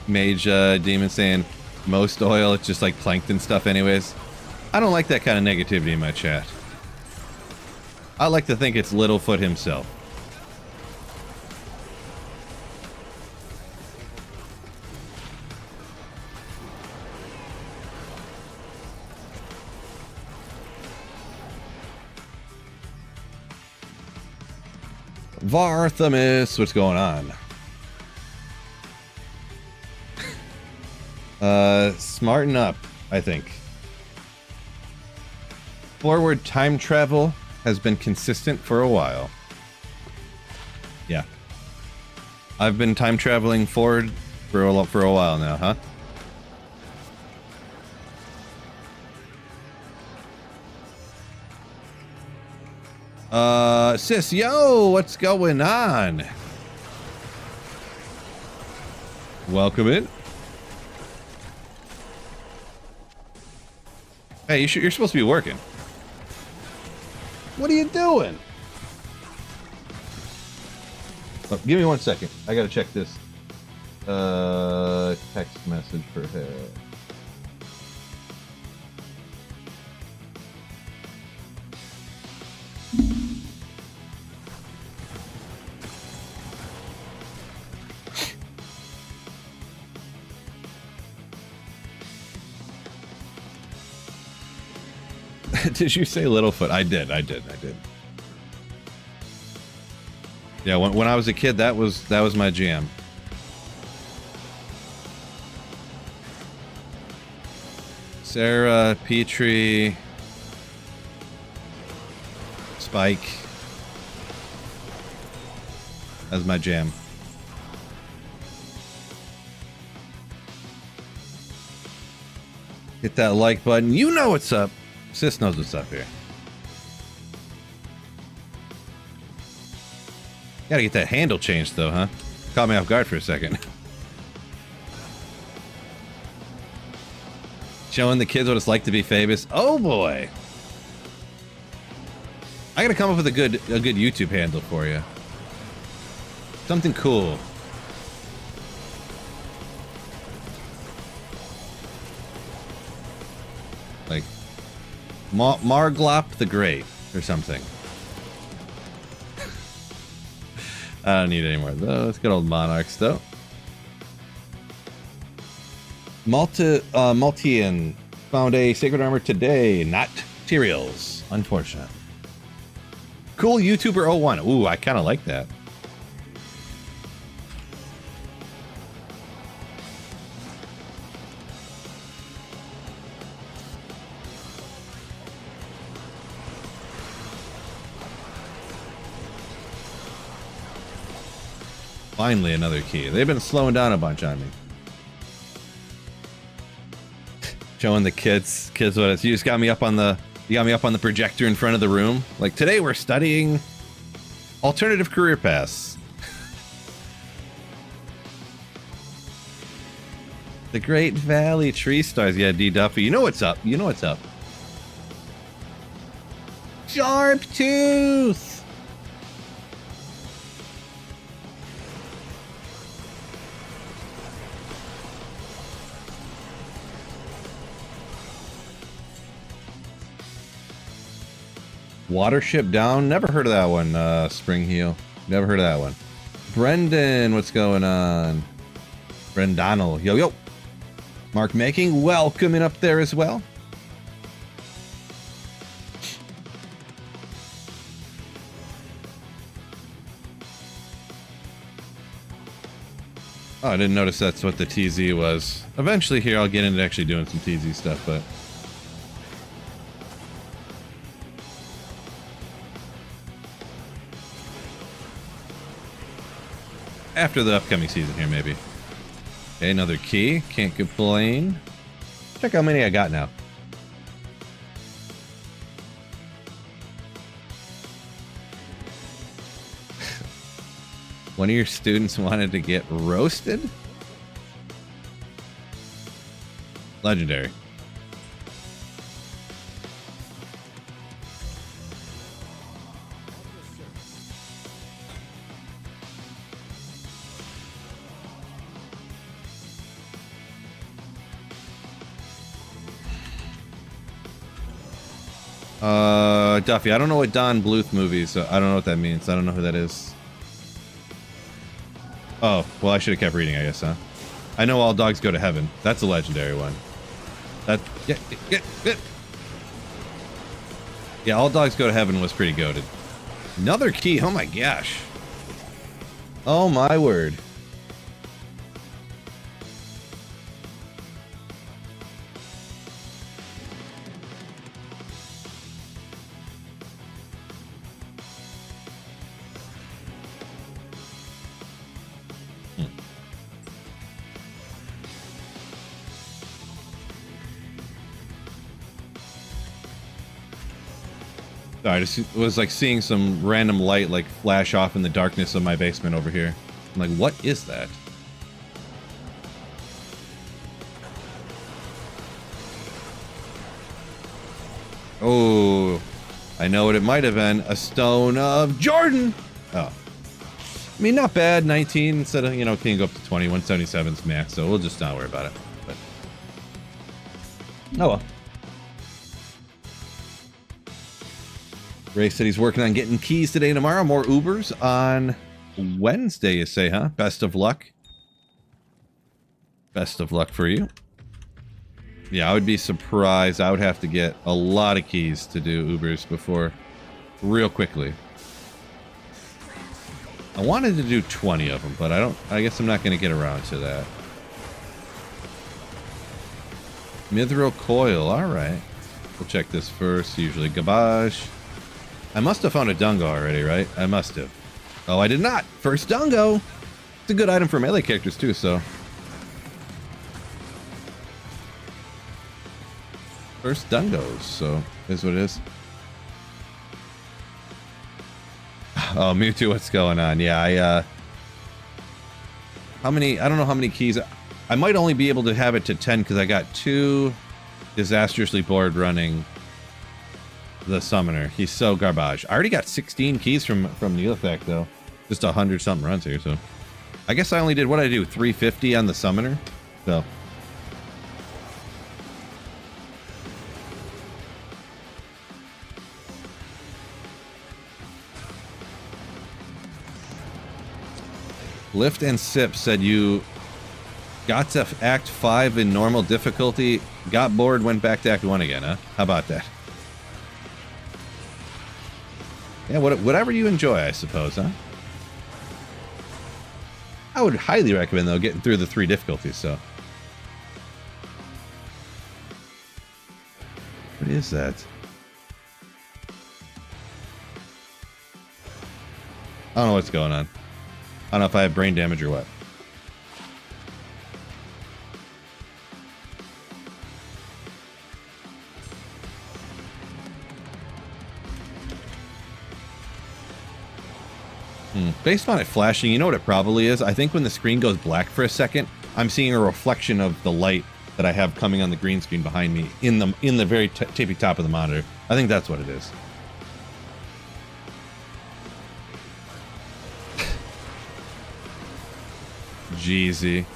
Mage Demon saying most oil, it's just like plankton stuff anyways. I don't like that kind of negativity in my chat. I like to think it's Littlefoot himself. Varthamus, what's going on? Smarten up, I think. Forward time travel has been consistent for a while. Yeah. I've been time traveling forward for a while now, huh? Sis, yo, what's going on? Welcome in. Hey, you're supposed to be working. What are you doing? Oh, give me 1 second. I gotta check this. Text message for her. Did you say Littlefoot? I did. Yeah, when I was a kid, that was my jam. Sarah, Petrie, Spike. That's my jam. Hit that like button. You know what's up. Sis knows what's up here. Gotta get that handle changed though, huh? Caught me off guard for a second. Showing the kids what it's like to be famous. Oh boy. I gotta come up with a good YouTube handle for you. Something cool. Like Marglop the Great or something. I don't need any more of those. Good old monarchs, though. Maltian found a sacred armor today. Not materials. Unfortunate. Cool YouTuber 01. Ooh, I kind of like that. Finally, another key. They've been slowing down a bunch on me. Showing the kids what it's. You just got me up on the projector in front of the room. Like, today we're studying alternative career paths. The Great Valley Tree Stars. Yeah, D Duffy. You know what's up. You know what's up. Sharp Tooth. Watership Down. Never heard of that one. Spring Heel. Never heard of that one. Brendan, what's going on? Brendonal. Yo, yo. Mark Making, welcoming up there as well. Oh, I didn't notice that's what the TZ was. Eventually here I'll get into actually doing some TZ stuff, but... after the upcoming season here, maybe. Okay, another key. Can't complain. Check how many I got now. One of your students wanted to get roasted? Legendary. Duffy, I don't know what Don Bluth movies, so I don't know what that means. I don't know who that is. Oh, well, I should have kept reading, I guess, huh? I know All Dogs Go to Heaven. That's a legendary one. That... Yeah, All Dogs Go to Heaven was pretty goated. Another key. Oh my gosh. Oh my word. I just was like seeing some random light like flash off in the darkness of my basement over here. I'm like, what is that? Oh, I know what it might have been. A Stone of Jordan. Oh, I mean, not bad. 19 instead of, you know, can go up to 20. 177's max, so we'll just not worry about it. But oh well. Ray said he's working on getting keys today and tomorrow. More Ubers on Wednesday, you say, huh? Best of luck. Best of luck for you. Yeah, I would be surprised. I would have to get a lot of keys to do Ubers before, real quickly. I wanted to do 20 of them, but I guess I'm not going to get around to that. Mithril Coil, alright. We'll check this first. Usually garbage. I must have found a Dungo already, right? I must have. Oh, I did not. First Dungo. It's a good item for melee characters too, so. First Dungos, so is what it is. Oh, Mewtwo, what's going on? Yeah, how many? I don't know how many keys. I might only be able to have it to 10 because I got 2 disastrously bored running the summoner. He's so garbage. I already got 16 keys from Nihlathak though. Just 100 something runs here, so I guess I only did, what did I do, 350 on the summoner. So Lift and Sip said you got to Act 5 in normal difficulty, got bored, went back to Act 1 again, huh? How about that? Yeah, whatever you enjoy, I suppose, huh? I would highly recommend, though, getting through the 3 difficulties, so. What is that? I don't know what's going on. I don't know if I have brain damage or what. Based on it flashing, you know what it probably is? I think when the screen goes black for a second, I'm seeing a reflection of the light that I have coming on the green screen behind me in the very tippy top of the monitor. I think that's what it is. Jeezy.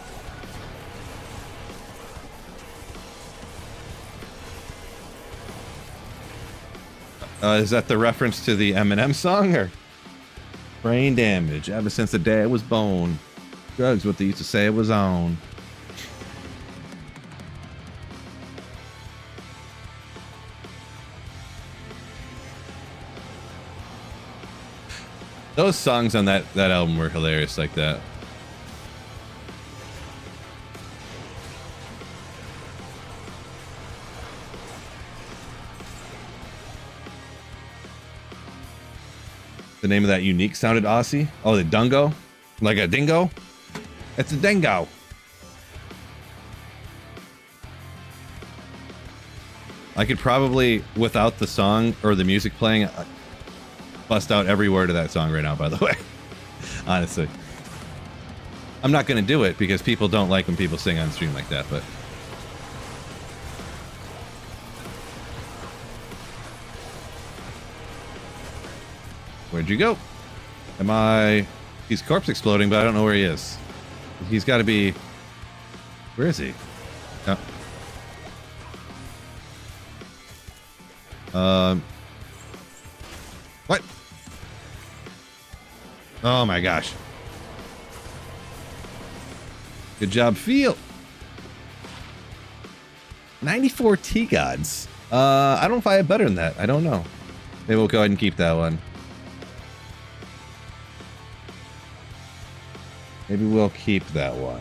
Is that the reference to the Eminem song, or? Brain damage ever since the day I was born. Drugs, what they used to say it was on. Those songs on that album were hilarious like that. The name of that unique sounded Aussie? Oh, the Dungo? Like a dingo? It's a dingo. I could probably, without the song or the music playing, bust out every word of that song right now, by the way. Honestly. I'm not going to do it because people don't like when people sing on stream like that, but... Where'd you go? Am I... He's corpse exploding, but I don't know where he is. He's got to be... Where is he? Oh. What? Oh my gosh. Good job, Field. 94 T-Gods. I don't know if I have better than that. I don't know. Maybe we'll go ahead and keep that one. Maybe we'll keep that one.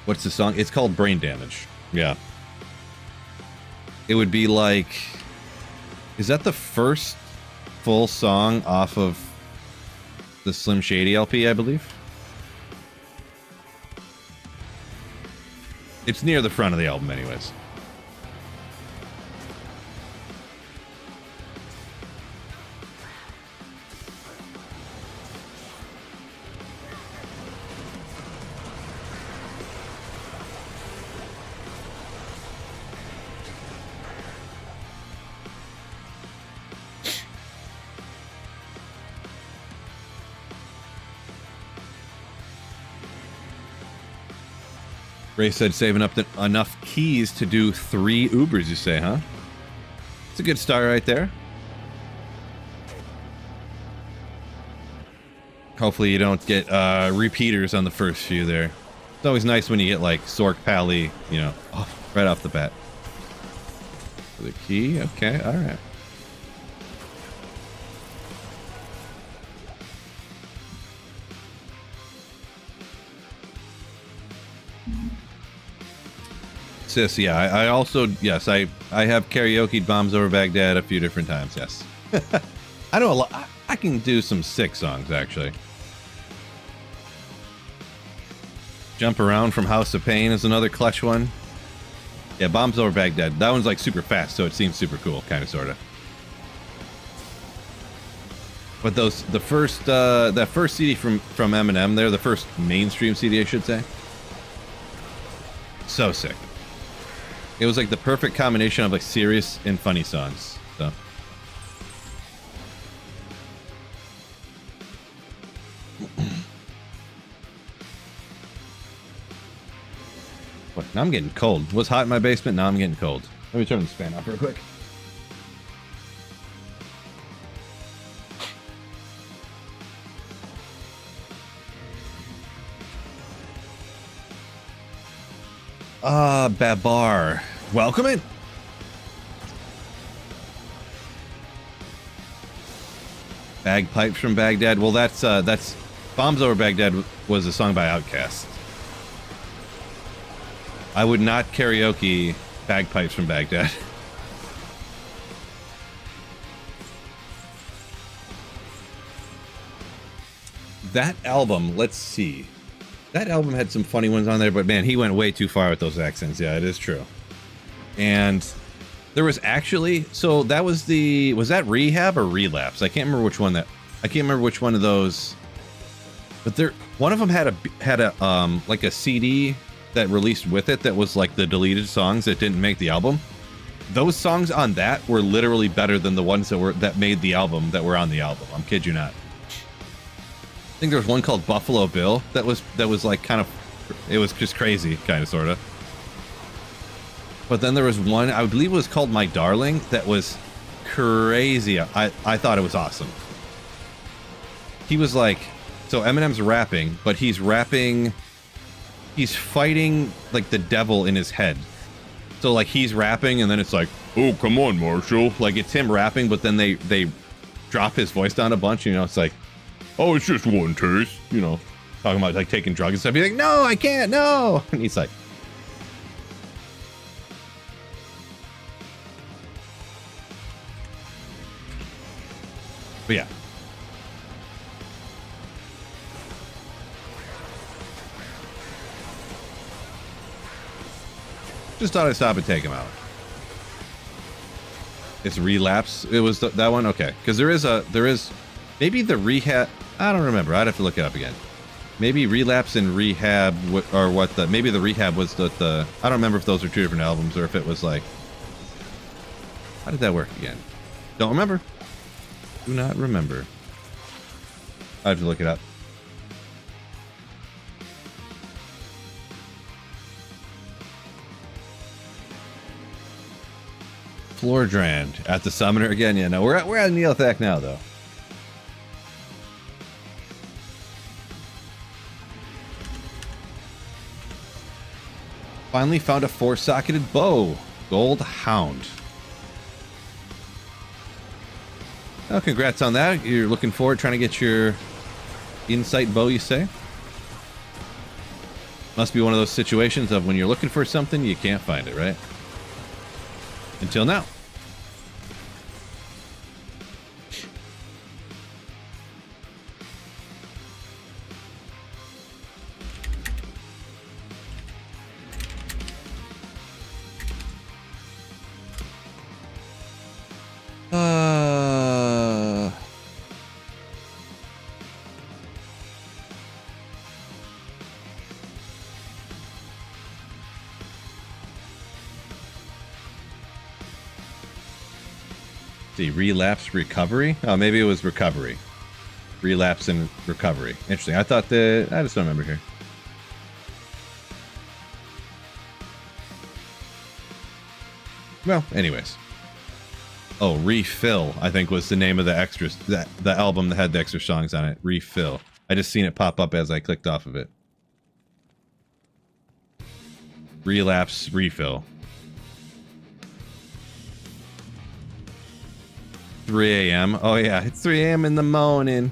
What's the song? It's called Brain Damage. Yeah. It would be like... Is that the first full song off of the Slim Shady LP, I believe? It's near the front of the album anyways. Ray said saving up enough keys to do 3 Ubers, you say, huh? It's a good start right there. Hopefully you don't get repeaters on the first few there. It's always nice when you get like Sork Pally, you know, right off the bat. For the key, okay, alright. Sis, yeah, I also, yes, I have karaoke Bombs Over Baghdad a few different times, yes. I know a lot, I can do some sick songs, actually. Jump Around from House of Pain is another clutch one. Yeah, Bombs Over Baghdad, that one's like super fast, so it seems super cool, kind of, sort of. But those, the first, that first CD from Eminem there, the first mainstream CD, I should say. So sick. It was like the perfect combination of like serious and funny songs. So. What? Now I'm getting cold. It was hot in my basement. Now I'm getting cold. Let me turn this fan off real quick. Babar. Welcome in. Bagpipes from Baghdad. Well, that's Bombs Over Baghdad was a song by Outkast. I would not karaoke Bagpipes from Baghdad. That album, let's see. That album had some funny ones on there, but man, he went way too far with those accents. Yeah, it is true. And there was actually, so that was was that Rehab or Relapse? I can't remember which one of those. But one of them had a like a CD that released with it that was like the deleted songs that didn't make the album. Those songs on that were literally better than the ones that made the album that were on the album. I'm kid you not. I think there was one called Buffalo Bill that was like kind of, it was just crazy, kind of, sort of. But then there was one, I believe it was called My Darling, that was crazy. I thought it was awesome. He was like, so Eminem's rapping, but he's fighting like the devil in his head. So like he's rapping and then it's like, oh, come on, Marshall. Like it's him rapping, but then they drop his voice down a bunch, you know, it's like, oh, it's just one taste, you know, talking about like taking drugs and stuff. He's like, no, I can't, no. And he's like, but yeah. Just thought I'd stop and take him out. It's Relapse. It was that one? Okay. Because there is maybe the Rehab. I don't remember. I'd have to look it up again. Maybe Relapse and Rehab, or what maybe the Rehab was the, I don't remember if those are two different albums or if it was like, how did that work again? Don't remember. Do not remember. I have to look it up. Floordrand at the Summoner again. Yeah, no, we're at Nihlathak now though. Finally found a 4-socketed bow. Gold Hound. Oh, congrats on that. You're looking forward trying to get your insight bow, you say? Must be one of those situations of when you're looking for something, you can't find it, right? Until now. See, relapse recovery. Oh, maybe it was recovery. Relapse and recovery. Interesting. I thought I just don't remember here. Well, anyways. Oh, Refill, I think was the name of the extras, the album that had the extra songs on it. Refill. I just seen it pop up as I clicked off of it. Relapse, Refill. 3 a.m. Oh yeah, it's 3 a.m. in the morning.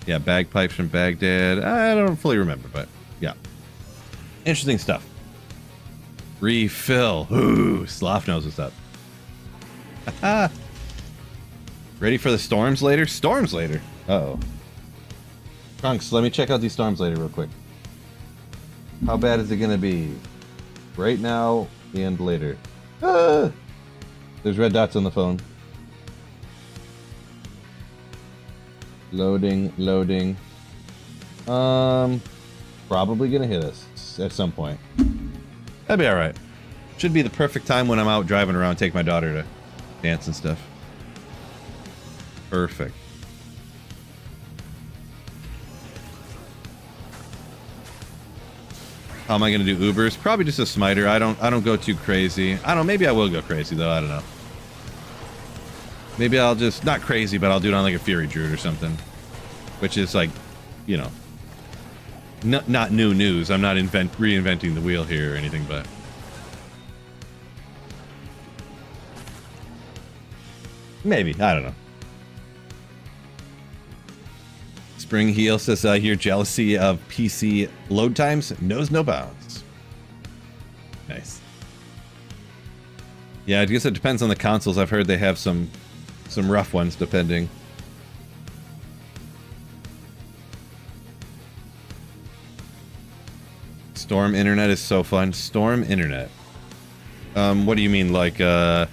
Yeah, Bagpipes from Baghdad. I don't fully remember, but yeah. Interesting stuff. Refill. Ooh, Sloth knows what's up. Ready for the storms later? Storms later? Uh-oh. Trunks, let me check out these storms later real quick. How bad is it gonna be? Right now and later. Ah! There's red dots on the phone. Loading, loading. Probably gonna hit us at some point. That'd be alright. Should be the perfect time when I'm out driving around, take my daughter to dance and stuff. Perfect. How am I gonna do Ubers? Probably just a smiter. I don't go too crazy. I don't, maybe I will go crazy though, I don't know. Maybe I'll just, not crazy, but I'll do it on like a Fury Druid or something. Which is like, you know, not new news. I'm not reinventing the wheel here or anything, but maybe, I don't know. Spring Heel says, your jealousy of PC load times knows no bounds. Nice. Yeah, I guess it depends on the consoles. I've heard they have some rough ones, depending. Storm Internet is so fun. Storm Internet. What do you mean, like the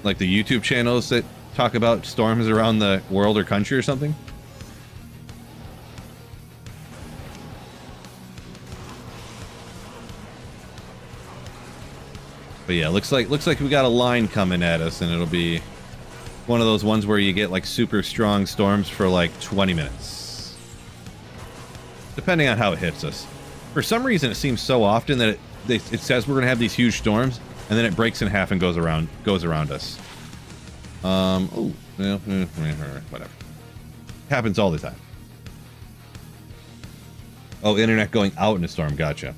YouTube channels that talk about storms around the world or country or something? But yeah, looks like we got a line coming at us, and it'll be one of those ones where you get like super strong storms for like 20 minutes. Depending on how it hits us. For some reason, it seems so often that it says we're gonna have these huge storms, and then it breaks in half and goes around us. Oh, well, whatever. Happens all the time. Oh, internet going out in a storm. Gotcha.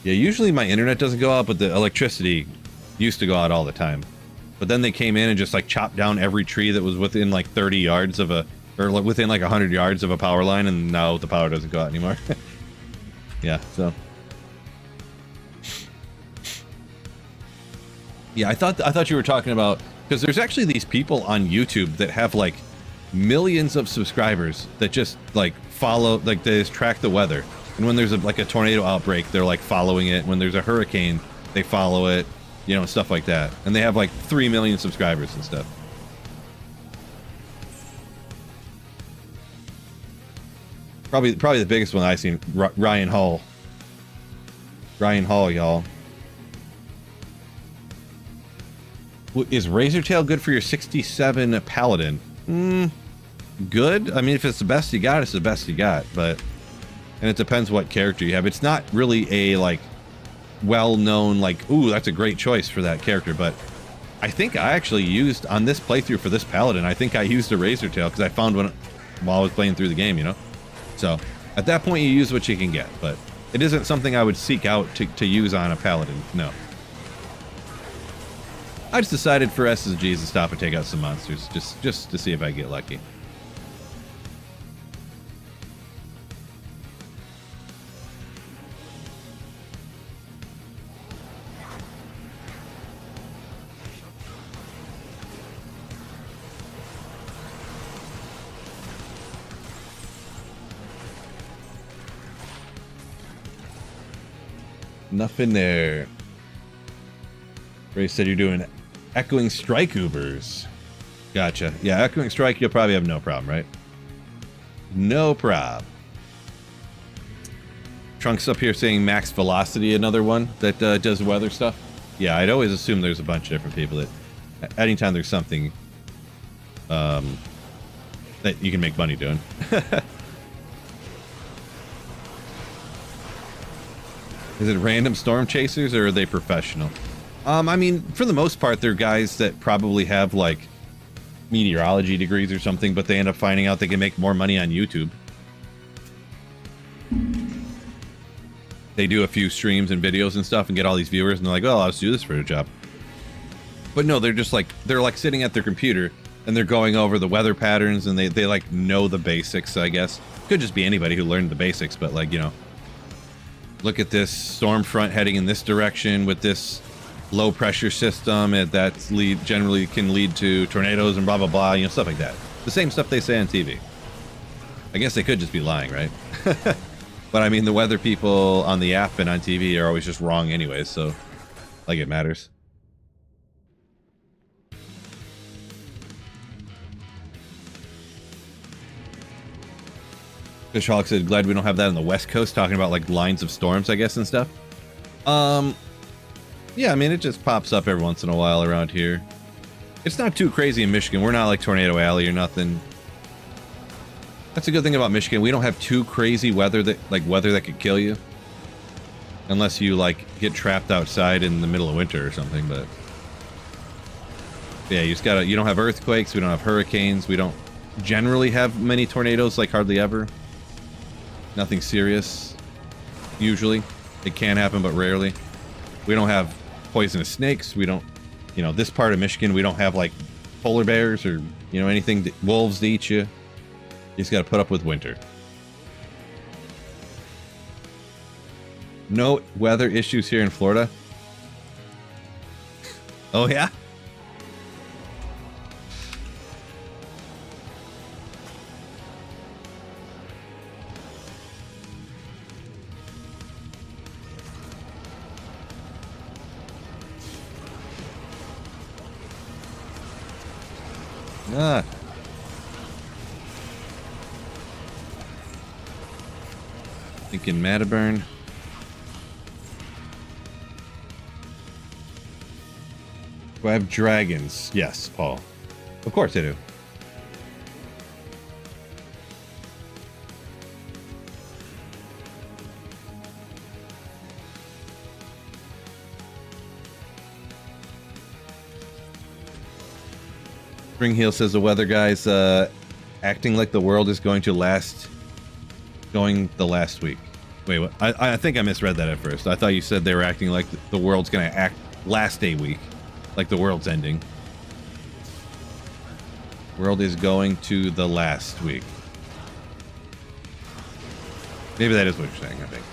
Yeah, usually my internet doesn't go out, but the electricity used to go out all the time. But then they came in and just like chopped down every tree that was within like 30 yards of a, or like within like 100 yards of a power line, and now the power doesn't go out anymore. Yeah, so. Yeah, I thought you were talking about, because there's actually these people on YouTube that have like millions of subscribers that just like follow, like they just track the weather. And when there's like a tornado outbreak, they're like following it. When there's a hurricane, they follow it, you know, stuff like that. And they have like 3 million subscribers and stuff. Probably the biggest one I've seen, Ryan Hall. Ryan Hall, y'all. Is Razortail good for your 67 Paladin? Good. I mean, if it's the best you got, it's the best you got. But, and it depends what character you have. It's not really a like well-known like, ooh, that's a great choice for that character. But I think I actually used on this playthrough for this Paladin. I think I used a Razortail because I found one while I was playing through the game. You know, so at that point you use what you can get. But it isn't something I would seek out to use on a Paladin. No. I just decided for SSGs to stop and take out some monsters, just to see if I get lucky. Nothing there. Ray said you're doing Echoing Strike Ubers. Gotcha. Yeah, Echoing Strike, you'll probably have no problem, right? No prob. Trunks up here saying Max Velocity, another one that does weather stuff. Yeah, I'd always assume there's a bunch of different people that anytime there's something that you can make money doing. Is it random storm chasers or are they professional? I mean, for the most part, they're guys that probably have, like, meteorology degrees or something, but they end up finding out they can make more money on YouTube. They do a few streams and videos and stuff and get all these viewers, and they're like, oh, I'll just do this for a job. But no, they're just, like, sitting at their computer, and they're going over the weather patterns, and they like, know the basics, I guess. Could just be anybody who learned the basics, but, like, you know, look at this storm front heading in this direction with this low pressure system, and that generally can lead to tornadoes and blah blah blah, you know, stuff like that. The same stuff they say on TV. I guess they could just be lying, right? But I mean, the weather people on the app and on TV are always just wrong anyways, so like it matters. Fishhawk said, glad we don't have that on the West Coast, talking about like lines of storms, I guess, and stuff. Yeah, I mean, it just pops up every once in a while around here. It's not too crazy in Michigan. We're not like Tornado Alley or nothing. That's a good thing about Michigan. We don't have too crazy weather that could kill you. Unless you like get trapped outside in the middle of winter or something, but yeah, you don't have earthquakes, we don't have hurricanes, we don't generally have many tornadoes, like hardly ever. Nothing serious. Usually. It can happen, but rarely. We don't have poisonous snakes. We don't, you know, this part of Michigan, we don't have like polar bears or, you know, anything, wolves to eat you. You just got to put up with winter. No weather issues here in Florida. Oh, yeah? Ah. Thinking Mataburn. Do I have dragons? Yes, Paul. Of course I do. Springheel says the weather guy's acting like the world is going to last the last week. Wait, what? I think I misread that at first. I thought you said they were acting like the world's going to last a week. Like the world's ending. World is going to the last week. Maybe that is what you're saying, I think.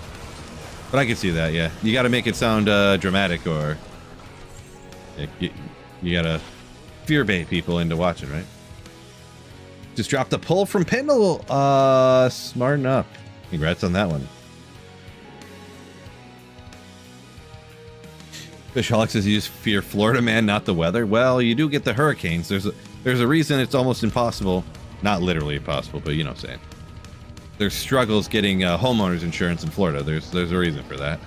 But I can see that, yeah. You got to make it sound dramatic, or you got to fear bait people into watching, right? Just dropped a pull from Pendle. Smarten up. Congrats on that one. Fishholic says you just fear Florida man, not the weather. Well, you do get the hurricanes. There's a reason it's almost impossible. Not literally impossible, but you know what I'm saying. There's struggles getting homeowners insurance in Florida. There's a reason for that.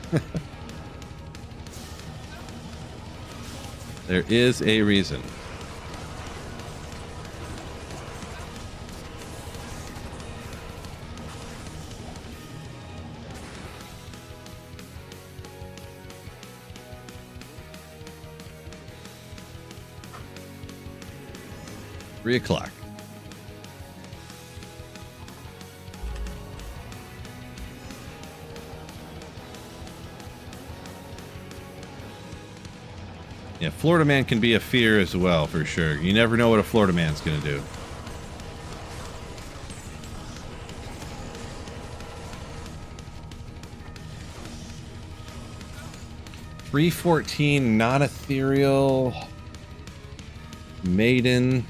There is a reason. Three o'clock. Yeah, Florida man can be a fear as well, for sure. You never know what a Florida man's gonna do. $314 not ethereal. Maiden.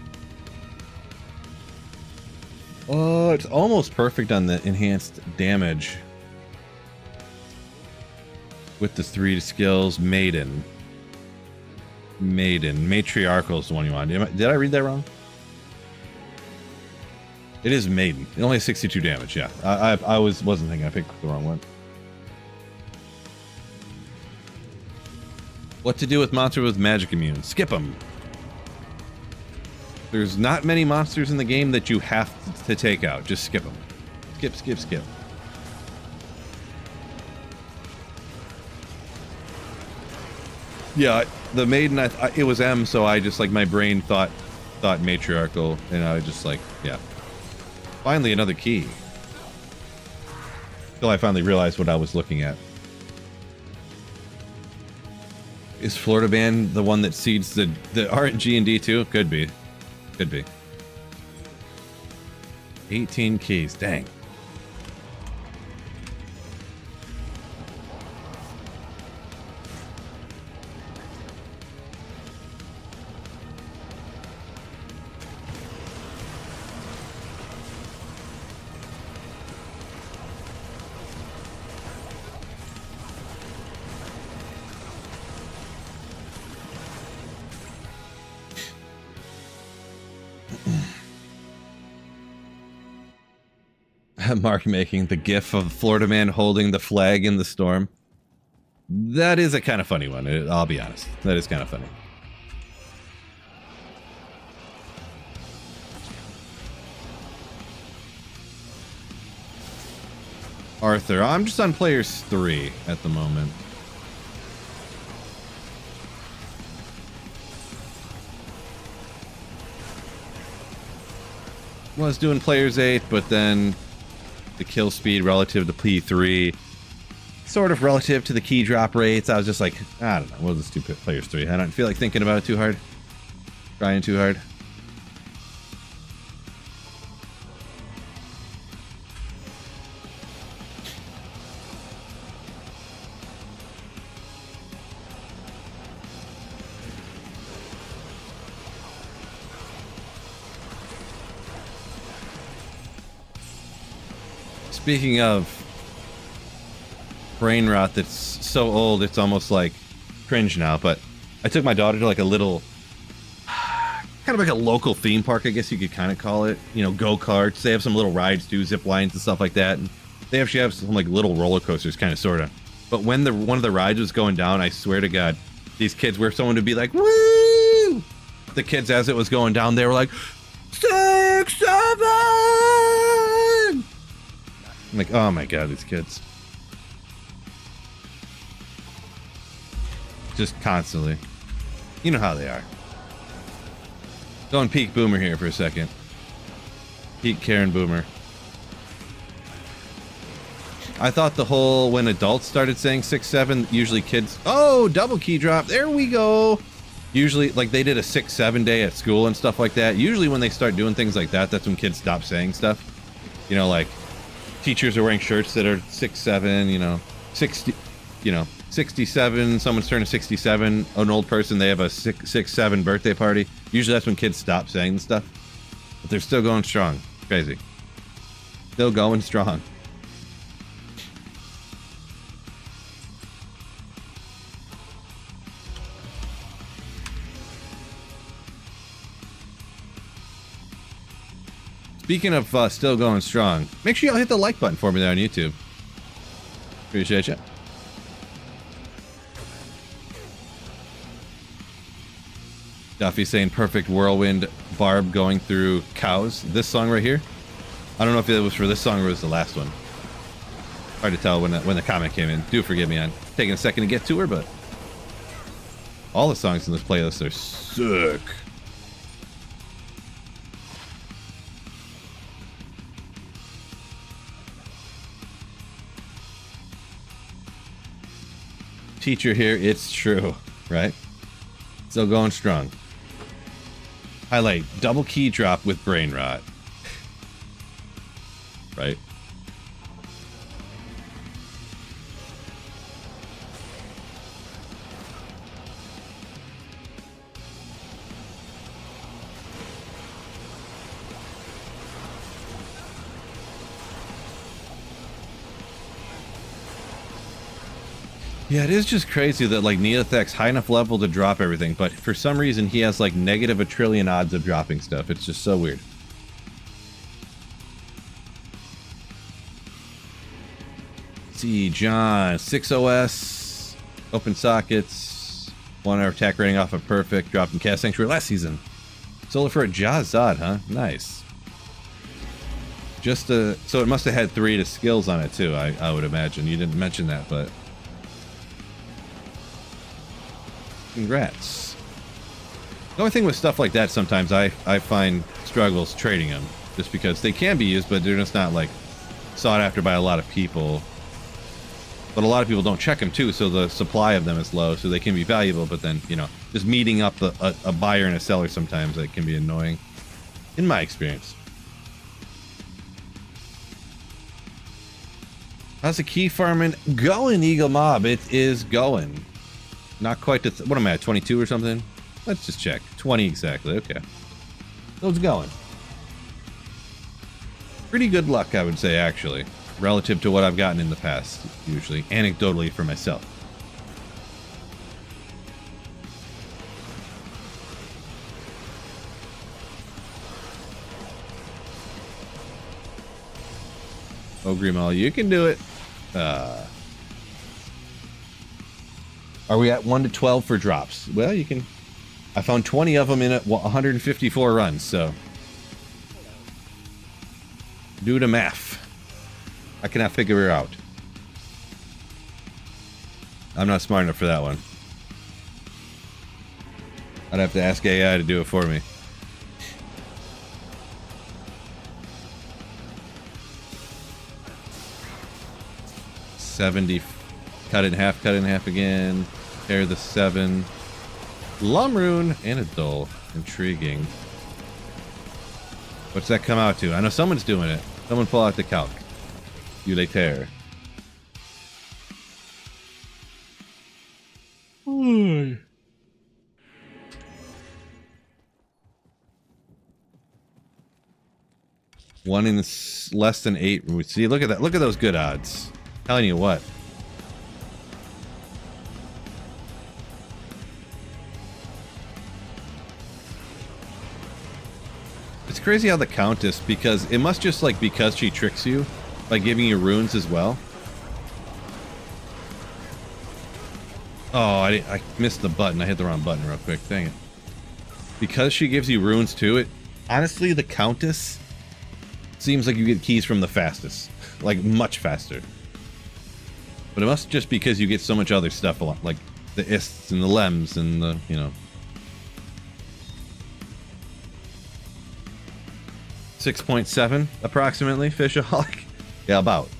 Oh, it's almost perfect on the enhanced damage. With the 3 skills. Maiden. Matriarchal is the one you want. Did I read that wrong? It is Maiden. It only has 62 damage, yeah. I wasn't thinking I picked the wrong one. What to do with monster with magic immune? Skip them. There's not many monsters in the game that you have to take out. Just skip them. Skip. Yeah, the maiden, it was M, so I just, like, my brain thought matriarchal, and I just, like, yeah. Finally, another key. Until I finally realized what I was looking at. Is Florida Ban the one that seeds the RNG and D2? Could be. 18 keys, dang. Mark making the gif of Florida man holding the flag in the storm. That is a kind of funny one, I'll be honest. That is kind of funny. Arthur, I'm just on players 3 at the moment. Was doing players 8, but then the kill speed relative to P3, sort of relative to the key drop rates. I was just like, I don't know, what was this 2 players 3? I don't feel like thinking about it too hard, trying too hard. Speaking of brain rot that's so old it's almost like cringe now, but I took my daughter to like a little, kind of like a local theme park, I guess you could kind of call it. You know, go-karts. They have some little rides too, zip lines and stuff like that. And they actually have some like little roller coasters, kind of, sort of. But when one of the rides was going down, I swear to God, these kids were someone to be like, woo! The kids, as it was going down, they were like, 6, 7! I'm like, oh my God, these kids. Just constantly. You know how they are. Going peak boomer here for a second. Peak Karen boomer. I thought the whole, when adults started saying 6, 7, usually kids, oh, double key drop, there we go. Usually, like, they did a 6, 7 day at school and stuff like that. Usually when they start doing things like that, that's when kids stop saying stuff. You know, like, teachers are wearing shirts that are 6, 7, you know, 60, you know, 67, someone's turning 67, an old person, they have a 6, 7 birthday party. Usually that's when kids stop saying stuff. But they're still going strong. Crazy. Still going strong. Speaking of still going strong, make sure y'all hit the like button for me there on YouTube. Appreciate you. Duffy saying perfect whirlwind barb going through cows. This song right here. I don't know if it was for this song or it was the last one. Hard to tell when the comment came in. Do forgive me on taking a second to get to her, but all the songs in this playlist are sick. Teacher here, it's true, right? Still going strong. Highlight, double key drop with brain rot. Right? Yeah, it is just crazy that, like, Nihlathak's high enough level to drop everything, but for some reason he has, like, negative a trillion odds of dropping stuff. It's just so weird. Let's see, John, 6OS, open sockets, 1 hour attack rating off of perfect, dropped in Cast Sanctuary last season. Solar for a Jazad, huh? Nice. Just so it must have had 3 to skills on it too, I would imagine. You didn't mention that, but congrats. The only thing with stuff like that, sometimes I find struggles trading them, just because they can be used, but they're just not, like, sought after by a lot of people. But a lot of people don't check them too, so the supply of them is low, so they can be valuable, but then, you know, just meeting up a buyer and a seller sometimes, that can be annoying, in my experience. How's the key farming going, Eagle Mob? It is going. Not quite to, what am I at, 22 or something? Let's just check. 20 exactly, okay. So it's going. Pretty good luck, I would say, actually, relative to what I've gotten in the past, usually, anecdotally for myself. Oh, Grimal, you can do it. Are we at 1 to 12 for drops? Well, you can. I found 20 of them in 154 runs, so do the math. I cannot figure it out. I'm not smart enough for that one. I'd have to ask AI to do it for me. 70. Cut it in half, cut it in half again. Tear the 7. Lumrune and a dull. Intriguing. What's that come out to? I know someone's doing it. Someone pull out the calc. You they tear. One in less than 8. See, look at that. Look at those good odds. Telling you what. It's crazy how the Countess, because it must just like because she tricks you by giving you runes as well. Oh, I missed the button. I hit the wrong button real quick. Dang it. Because she gives you runes too, it honestly the Countess seems like you get keys from the fastest. Like much faster. But it must just because you get so much other stuff a lot, like the ists and the lems and the, you know. 6.7 approximately, Fishaholic. Yeah, about.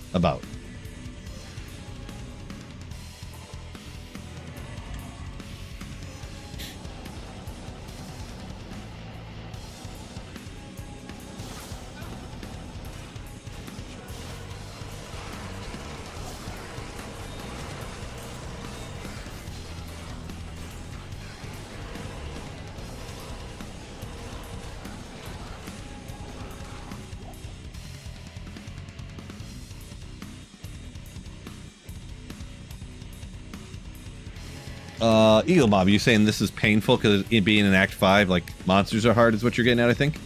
Eagle Bob, you saying this is painful because it being in Act 5, like monsters are hard is what you're getting at, I think?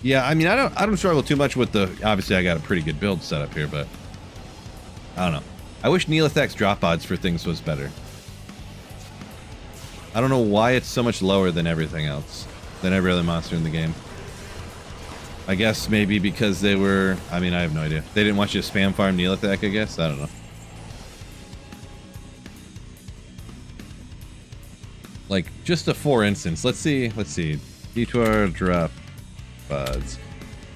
Yeah, I mean, I don't struggle too much with the, obviously I got a pretty good build set up here, but I don't know. I wish Nihlathak's drop odds for things was better. I don't know why it's so much lower than everything else, than every other monster in the game. I guess maybe because they were, I mean, I have no idea. They didn't want you to spam farm Nihlathak, I guess? I don't know. Like, just a for instance, let's see, Detour drop pods.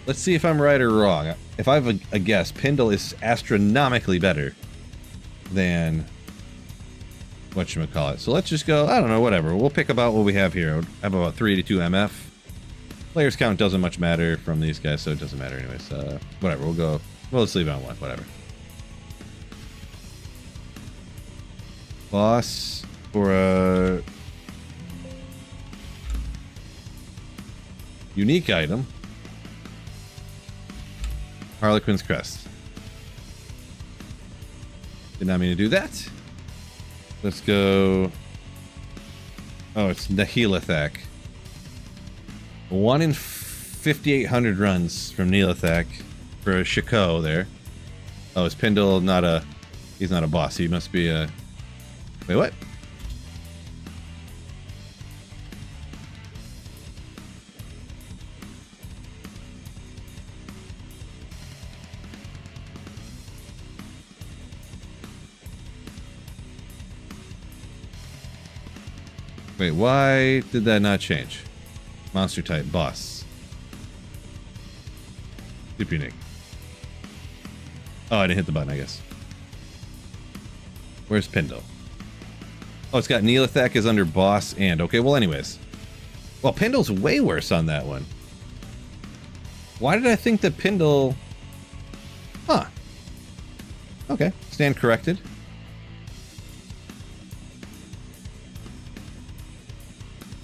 Let's see if I'm right or wrong. If I have a guess, Pindle is astronomically better than whatchamacallit. So let's just go, I don't know, whatever. We'll pick about what we have here. I have about 382 MF. Players count doesn't much matter from these guys, so it doesn't matter anyways. Whatever, we'll go, well, let's leave it on 1, whatever. Boss for a unique item. Harlequin's Crest. Did not mean to do that. Let's go. Oh, it's Nihlathak. 1 in 5,800 runs from Nihlathak for a Shiko there. Oh, is Pindle not a... He's not a boss. He must be a... Wait, what? Wait, why did that not change? Monster type, boss. Super unique. Oh, I didn't hit the button, I guess. Where's Pindle? Oh, it's got Nihlathak is under boss and... Okay, well anyways. Well, Pindle's way worse on that one. Why did I think that Pindle... Huh. Okay, stand corrected.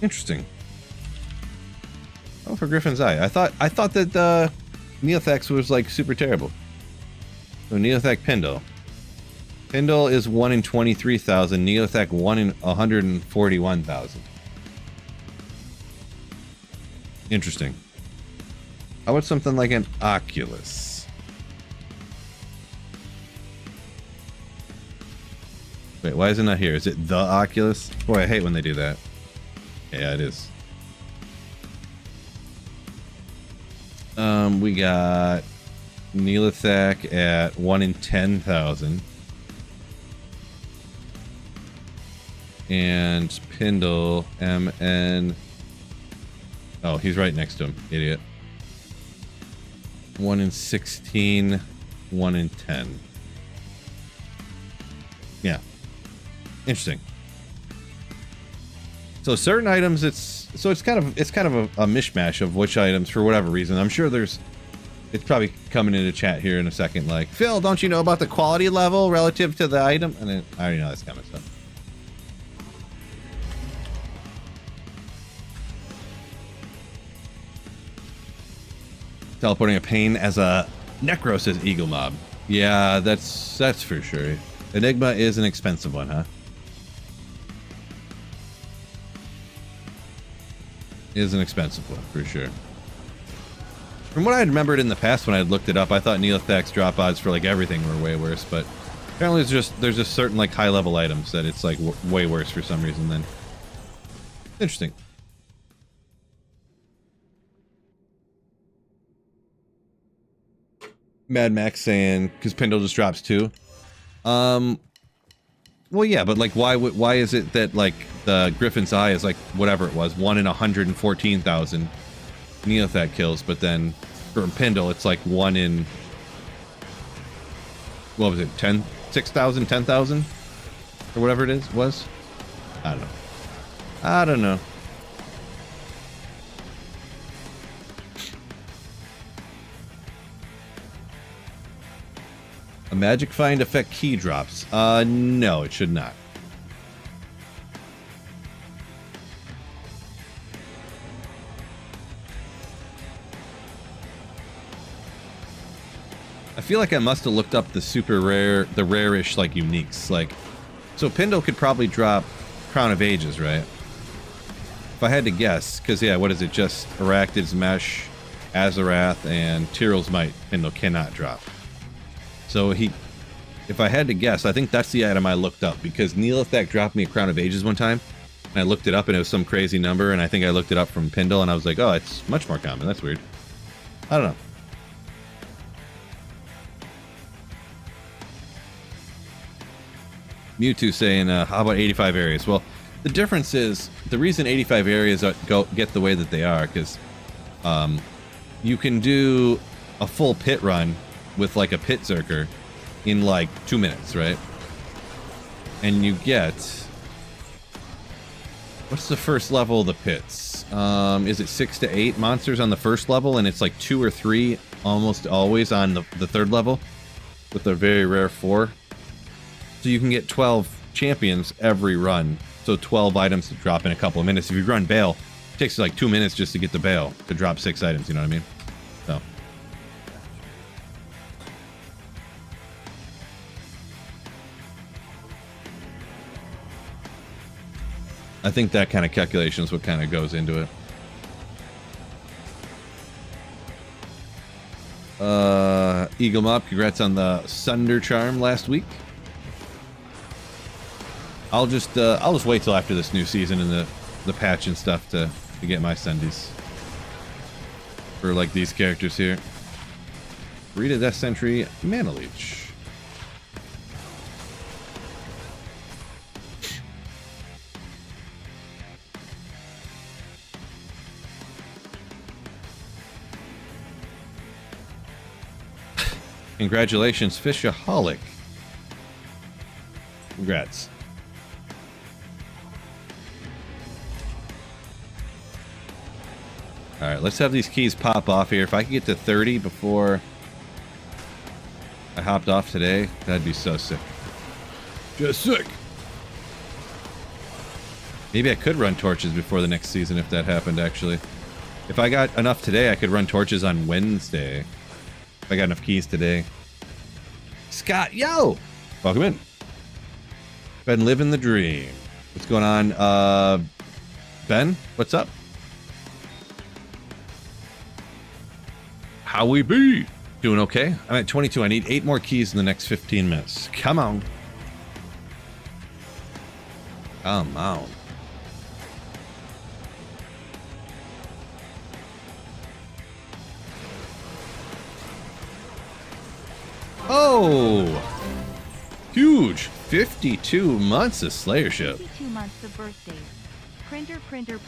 Interesting. Oh, for Griffin's Eye. I thought that Nihlathak's was like super terrible. So Nihlathak Pindle. Pindle is 1 in 23,000. Nihlathak 1 in 141,000. Interesting. How about something like an Oculus? Wait, why is it not here? Is it the Oculus? Boy, I hate when they do that. Yeah, it is. We got Nihlathak at 1 in 10,000. And Pindle, MN. Oh, he's right next to him, idiot. 1 in 16, 1 in 10. Interesting. So certain items, it's kind of a mishmash of which items for whatever reason. I'm sure it's probably coming into chat here in a second. Like, Phil, don't you know about the quality level relative to the item? And then, I already know this kind of stuff. Teleporting a pain as a Necro, says Eagle Mob. Yeah, that's for sure. Enigma is an expensive one, huh? Is an expensive one, for sure. From what I remembered in the past when I had looked it up, I thought Nihlathak's drop odds for like everything were way worse, but apparently there's just certain like high level items that it's like way worse for some reason then. Interesting. Mad Max saying, because Pindle just drops too. Well, yeah, but like, why is it that like the Griffin's Eye is like whatever it was, 1 in 114,000 Nihlathak kills, but then for Pindle it's like 1 in, what was it, 6,000, 10,000, or whatever it was. I don't know. A magic find effect key drops. No, it should not. I feel like I must have looked up the super rare, the rare-ish, like, uniques. Like, so Pindle could probably drop Crown of Ages, right? If I had to guess, because, yeah, what is it? Just Arachnid's Mesh, Azarath, and Tyrell's Might, Pindle cannot drop. So if I had to guess, I think that's the item I looked up, because Nihlathak dropped me a Crown of Ages one time, and I looked it up, and it was some crazy number, and I think I looked it up from Pindle, and I was like, oh, it's much more common. That's weird. I don't know. Mewtwo saying, how about 85 areas? Well, the difference is, the reason 85 areas get the way that they are, because you can do a full pit run with like a pit Zerker in like 2 minutes, right? And you get... What's the first level of the pits? Is it 6 to 8 monsters on the first level, and it's like 2 or 3 almost always on the third level, with a very rare 4. So you can get 12 champions every run. So 12 items to drop in a couple of minutes. If you run Bale, it takes like 2 minutes just to get the Bale to drop 6 items, you know what I mean? So. I think that kind of calculation is what kind of goes into it. Eagle Mop, congrats on the Sunder Charm last week. I'll just wait till after this new season and the patch and stuff to get my Sundies. For like these characters here. Rita Death Sentry, Mana Leech. Congratulations, Fishaholic. Congrats. Alright, let's have these keys pop off here. If I could get to 30 before I hopped off today, that'd be so sick. Just sick. Maybe I could run torches before the next season if that happened, actually. If I got enough today, I could run torches on Wednesday. If I got enough keys today. Scott, yo! Welcome in. Been living the dream. What's going on? Ben, what's up? How we be? Doing okay? I'm at 22. I need 8 more keys in the next 15 minutes. Come on. Come on. Oh! Huge! 52 months of Slayership. 52 months of birthdays. Printer. Printer.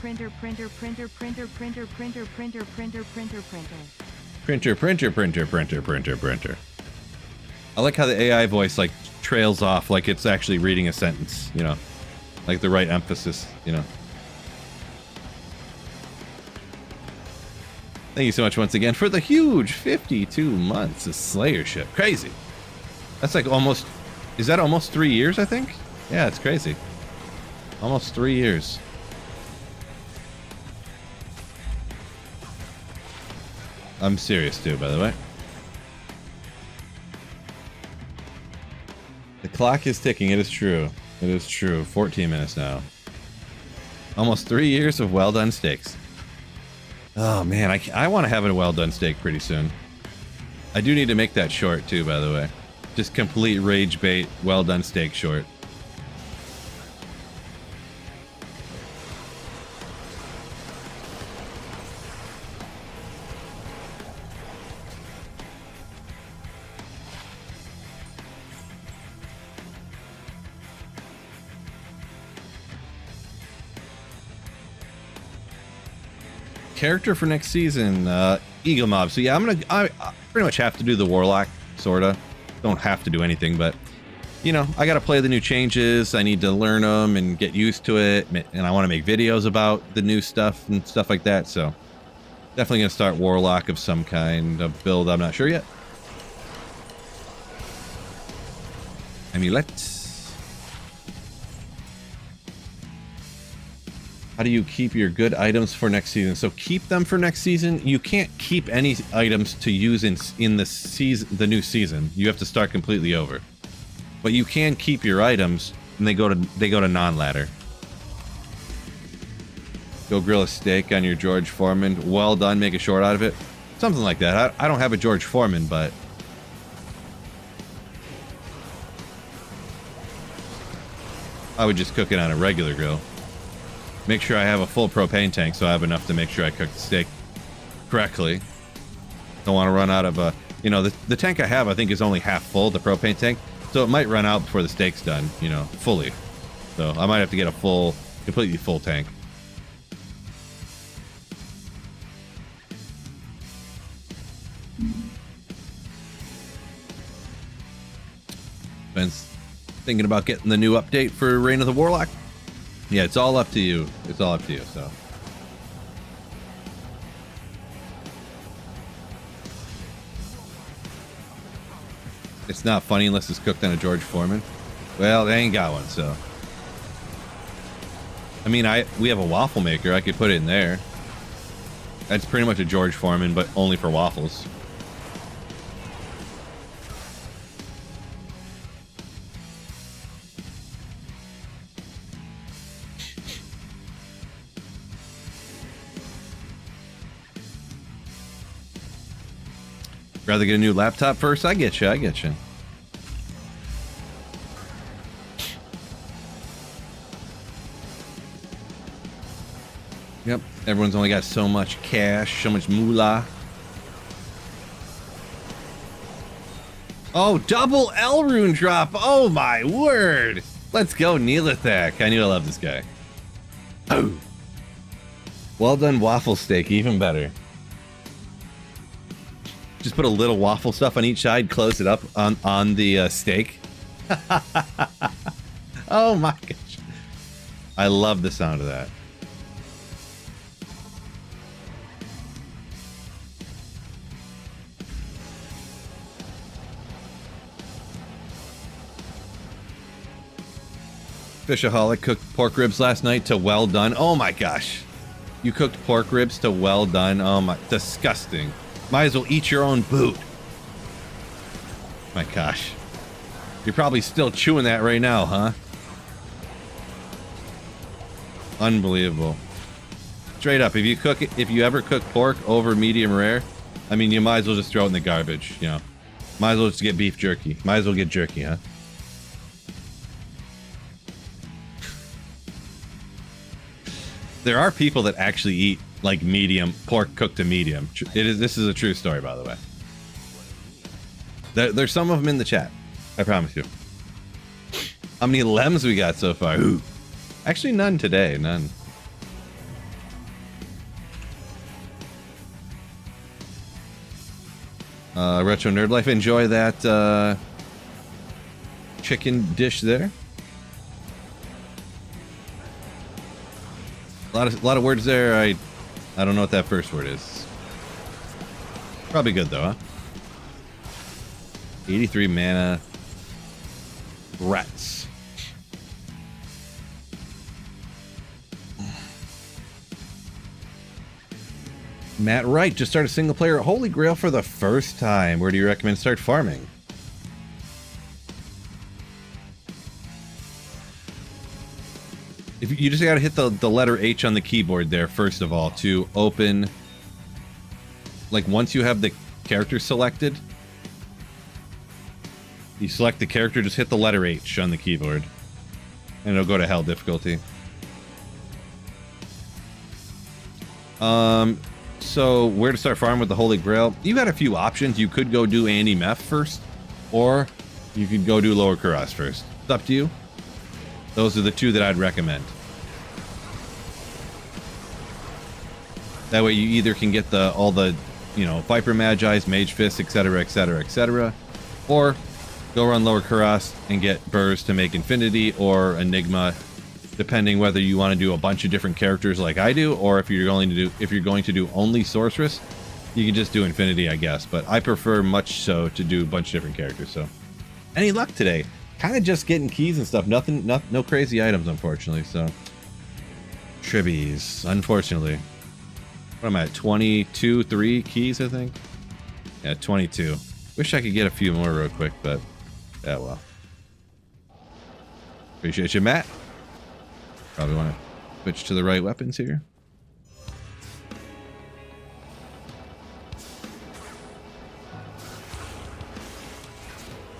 I like how the AI voice like trails off like it's actually reading a sentence, you know, like the right emphasis, you know. Thank you so much once again for the huge 52 months of Slayership. Crazy. That's like almost, is that almost 3 years, I think? Yeah, it's crazy. Almost 3 years. I'm serious too, by the way. The clock is ticking. It is true. It is true. 14 minutes now. Almost 3 years of well done steaks. Oh man, I want to have a well done steak pretty soon. I do need to make that short too, by the way. Just complete rage bait well done steak short. Character for next season, Eagle Mob. So yeah, I pretty much have to do the Warlock, sorta. Don't have to do anything, but you know, I gotta play the new changes. I need to learn them and get used to it, and I want to make videos about the new stuff and stuff like that. So definitely gonna start Warlock of some kind of build. I'm not sure yet. Amulet. How do you keep your good items for next season? So keep them for next season. You can't keep any items to use in the season, the new season. You have to start completely over. But you can keep your items, and they go to non-ladder. Go grill a steak on your George Foreman. Well done. Make a short out of it. Something like that. I don't have a George Foreman, but I would just cook it on a regular grill. Make sure I have a full propane tank so I have enough to make sure I cook the steak correctly. Don't want to run out of you know, the tank I have I think is only half full, the propane tank. So it might run out before the steak's done, you know, fully. So I might have to get a completely full tank. Ben's thinking about getting the new update for Reign of the Warlock. Yeah, it's all up to you. It's all up to you, so. It's not funny unless it's cooked on a George Foreman. Well, they ain't got one, so. I mean, we have a waffle maker. I could put it in there. That's pretty much a George Foreman, but only for waffles. Rather get a new laptop first? I get you. I get you. Yep. Everyone's only got so much cash, so much moolah. Oh, double L rune drop. Oh, my word. Let's go, Nihlathak. I knew I love this guy. Oh. Well done waffle steak. Even better. Just put a little waffle stuff on each side, close it up on the steak. Oh my gosh. I love the sound of that. Fishaholic cooked pork ribs last night to well done. Oh my gosh. You cooked pork ribs to well done. Oh my, disgusting. Might as well eat your own boot. My gosh. You're probably still chewing that right now, huh? Unbelievable. Straight up, if you ever cook pork over medium rare, I mean, you might as well just throw it in the garbage, you know. Might as well just get beef jerky. Might as well get jerky, huh? There are people that actually eat like medium pork cooked to medium. This is a true story, by the way. There's some of them in the chat. I promise you. How many lems we got so far? Ooh. Actually, none today. None. Retro Nerd Life. Enjoy that chicken dish there. A lot of words there. I don't know what that first word is. Probably good though, huh? 83 mana. Rats. Matt Wright just started single player Holy Grail for the first time. Where do you recommend start farming? If you just gotta hit the letter H on the keyboard there, first of all, to open. Like, once you have the character selected, you select the character, just hit the letter H on the keyboard, and it'll go to hell difficulty. So where to start farming with the Holy Grail? You got a few options. You could go do Andy Meth first, or you could go do Lower Kuras first. It's up to you. Those are the two that I'd recommend. That way you either can get all the, Viper Magi's, Mage Fist, etc., etc., etc., or go run Lower Kuras and get Burrs to make Infinity or Enigma, depending whether you want to do a bunch of different characters like I do, or if you're going to do only Sorceress, you can just do Infinity, I guess. But I prefer much so to do a bunch of different characters. So, any luck today? Kind of just getting keys and stuff. No crazy items, unfortunately. So, Tribbies, unfortunately. What am I at? 22, 3 keys, I think. Yeah, 22. Wish I could get a few more real quick, but yeah, well. Appreciate you, Matt. Probably want to switch to the right weapons here.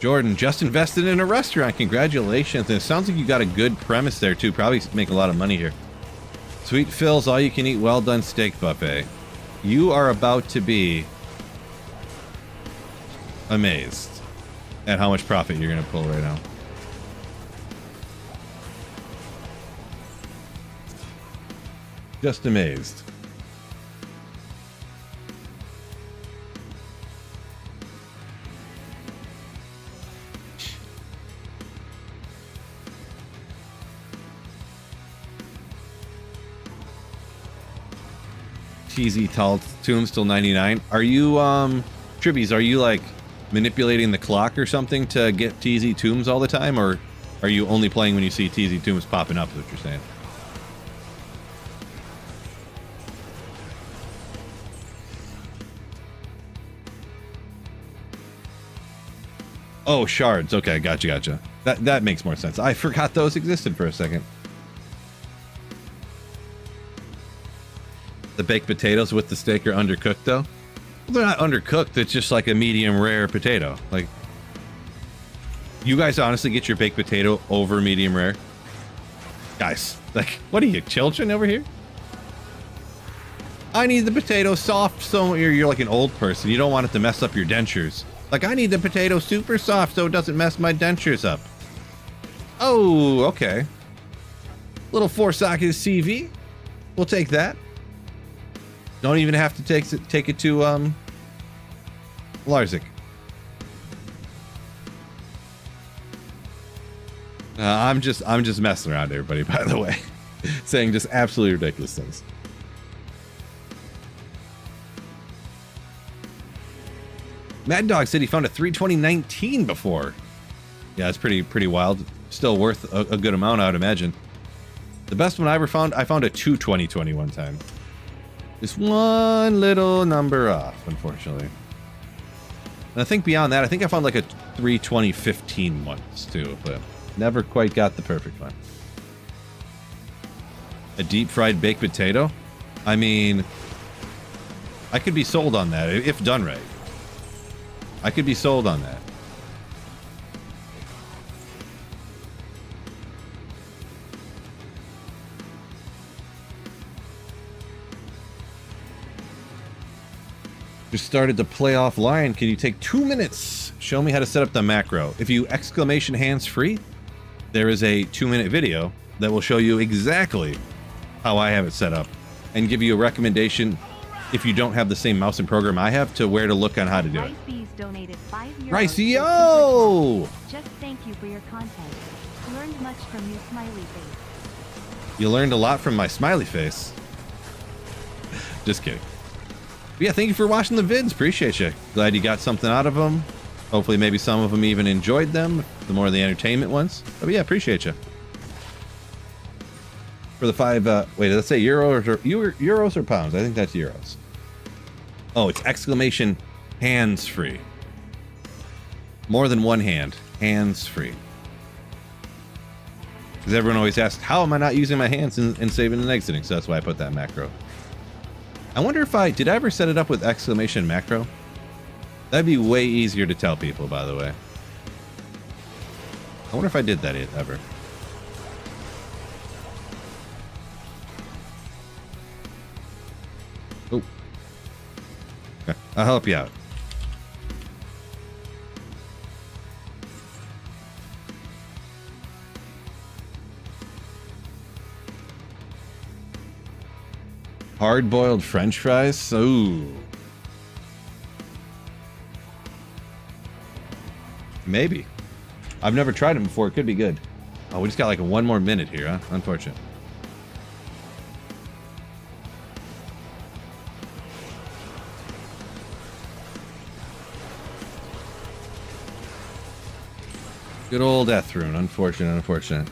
Jordan, just invested in a restaurant. Congratulations. And it sounds like you got a good premise there, too. Probably make a lot of money here. Sweet Phil's all-you-can-eat well-done steak buffet. You are about to be amazed at how much profit you're going to pull right now. Just amazed. TZ Tall Tomb still 99. Are you Tribbies, are you like manipulating the clock or something to get TZ Tombs all the time, or are you only playing when you see TZ Tombs popping up, is what you're saying? Oh, shards. Okay, gotcha. That makes more sense. I forgot those existed for a second. The baked potatoes with the steak are undercooked, though? Well, they're not undercooked. It's just like a medium rare potato. Like, you guys honestly get your baked potato over medium rare? Guys, like, what are you, children over here? I need the potato soft, so you're like an old person. You don't want it to mess up your dentures. Like, I need the potato super soft so it doesn't mess my dentures up. Oh, okay. Little 4-socket CV. We'll take that. Don't even have to take it to Larzik. I'm just messing around, everybody, by the way. Saying just absolutely ridiculous things. Mad Dog said he found a 32019 before. Yeah, it's pretty wild. Still worth a good amount, I would imagine. The best one I ever found, I found a 22020 one time. Just one little number off, unfortunately. And I think beyond that, I think I found like a 32015 once too, but never quite got the perfect one. A deep fried baked potato? I mean, I could be sold on that if done right. I could be sold on that. Just started to play offline. Can you take 2 minutes? Show me how to set up the macro. If you exclamation hands free, there is a 2-minute video that will show you exactly how I have it set up and give you a recommendation if you don't have the same mouse and program I have, to where to look on how to do it. Rice Bees donated 5 euros. Ricey-o! Just thank you for your content. Learned much from you, smiley face. You learned a lot from my smiley face. Just kidding. But yeah, thank you for watching the vids. Appreciate you. Glad you got something out of them. Hopefully maybe some of them even enjoyed them. The more of the entertainment ones. But yeah, appreciate you. For the 5, wait, let's say euros or pounds? I think that's euros. Oh, it's exclamation hands-free. More than one hand. Hands-free. Because everyone always asks, how am I not using my hands and saving and exiting? So that's why I put that macro. I wonder if did I ever set it up with exclamation macro? That'd be way easier to tell people, by the way. I wonder if I did that ever. Oh. Okay, I'll help you out. Hard-boiled French fries? Ooh. Maybe. I've never tried them before. It could be good. Oh, we just got like 1 more minute here, huh? Unfortunate. Good old death rune. Unfortunate, unfortunate.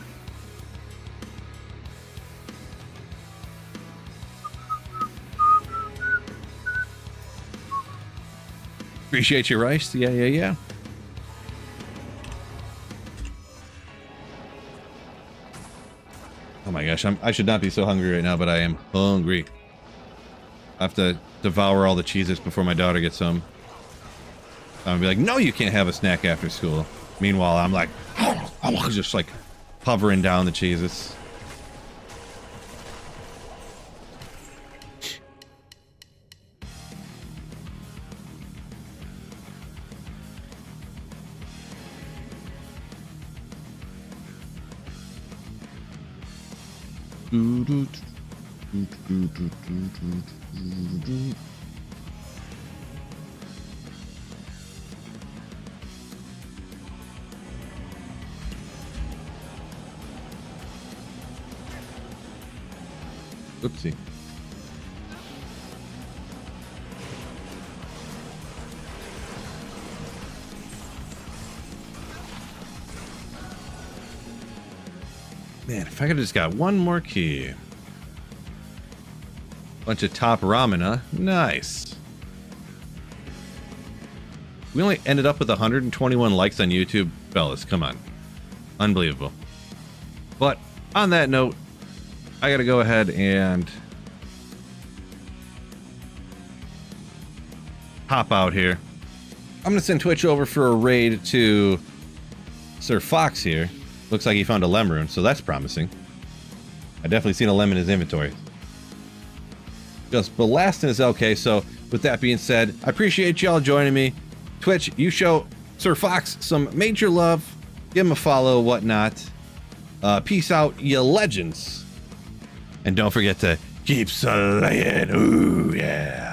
Appreciate your rice. Yeah, yeah, yeah. Oh my gosh, I should not be so hungry right now, but I am hungry. I have to devour all the cheeses before my daughter gets home. I'm gonna be like, no, you can't have a snack after school. Meanwhile, I'm like, just like hovering down the cheeses. Oopsie. Man, if I could have just got 1 more key. Bunch of top ramen, huh? Nice. We only ended up with 121 likes on YouTube. Fellas, come on. Unbelievable. But on that note, I gotta go ahead and hop out here. I'm gonna send Twitch over for a raid to Sir Fox here. Looks like he found a lemon, so that's promising. I definitely seen a lemon in his inventory. Just blasting is okay, so with that being said, I appreciate y'all joining me. Twitch, you show Sir Fox some major love. Give him a follow, whatnot. Peace out, you legends. And don't forget to keep slaying. Ooh, yeah.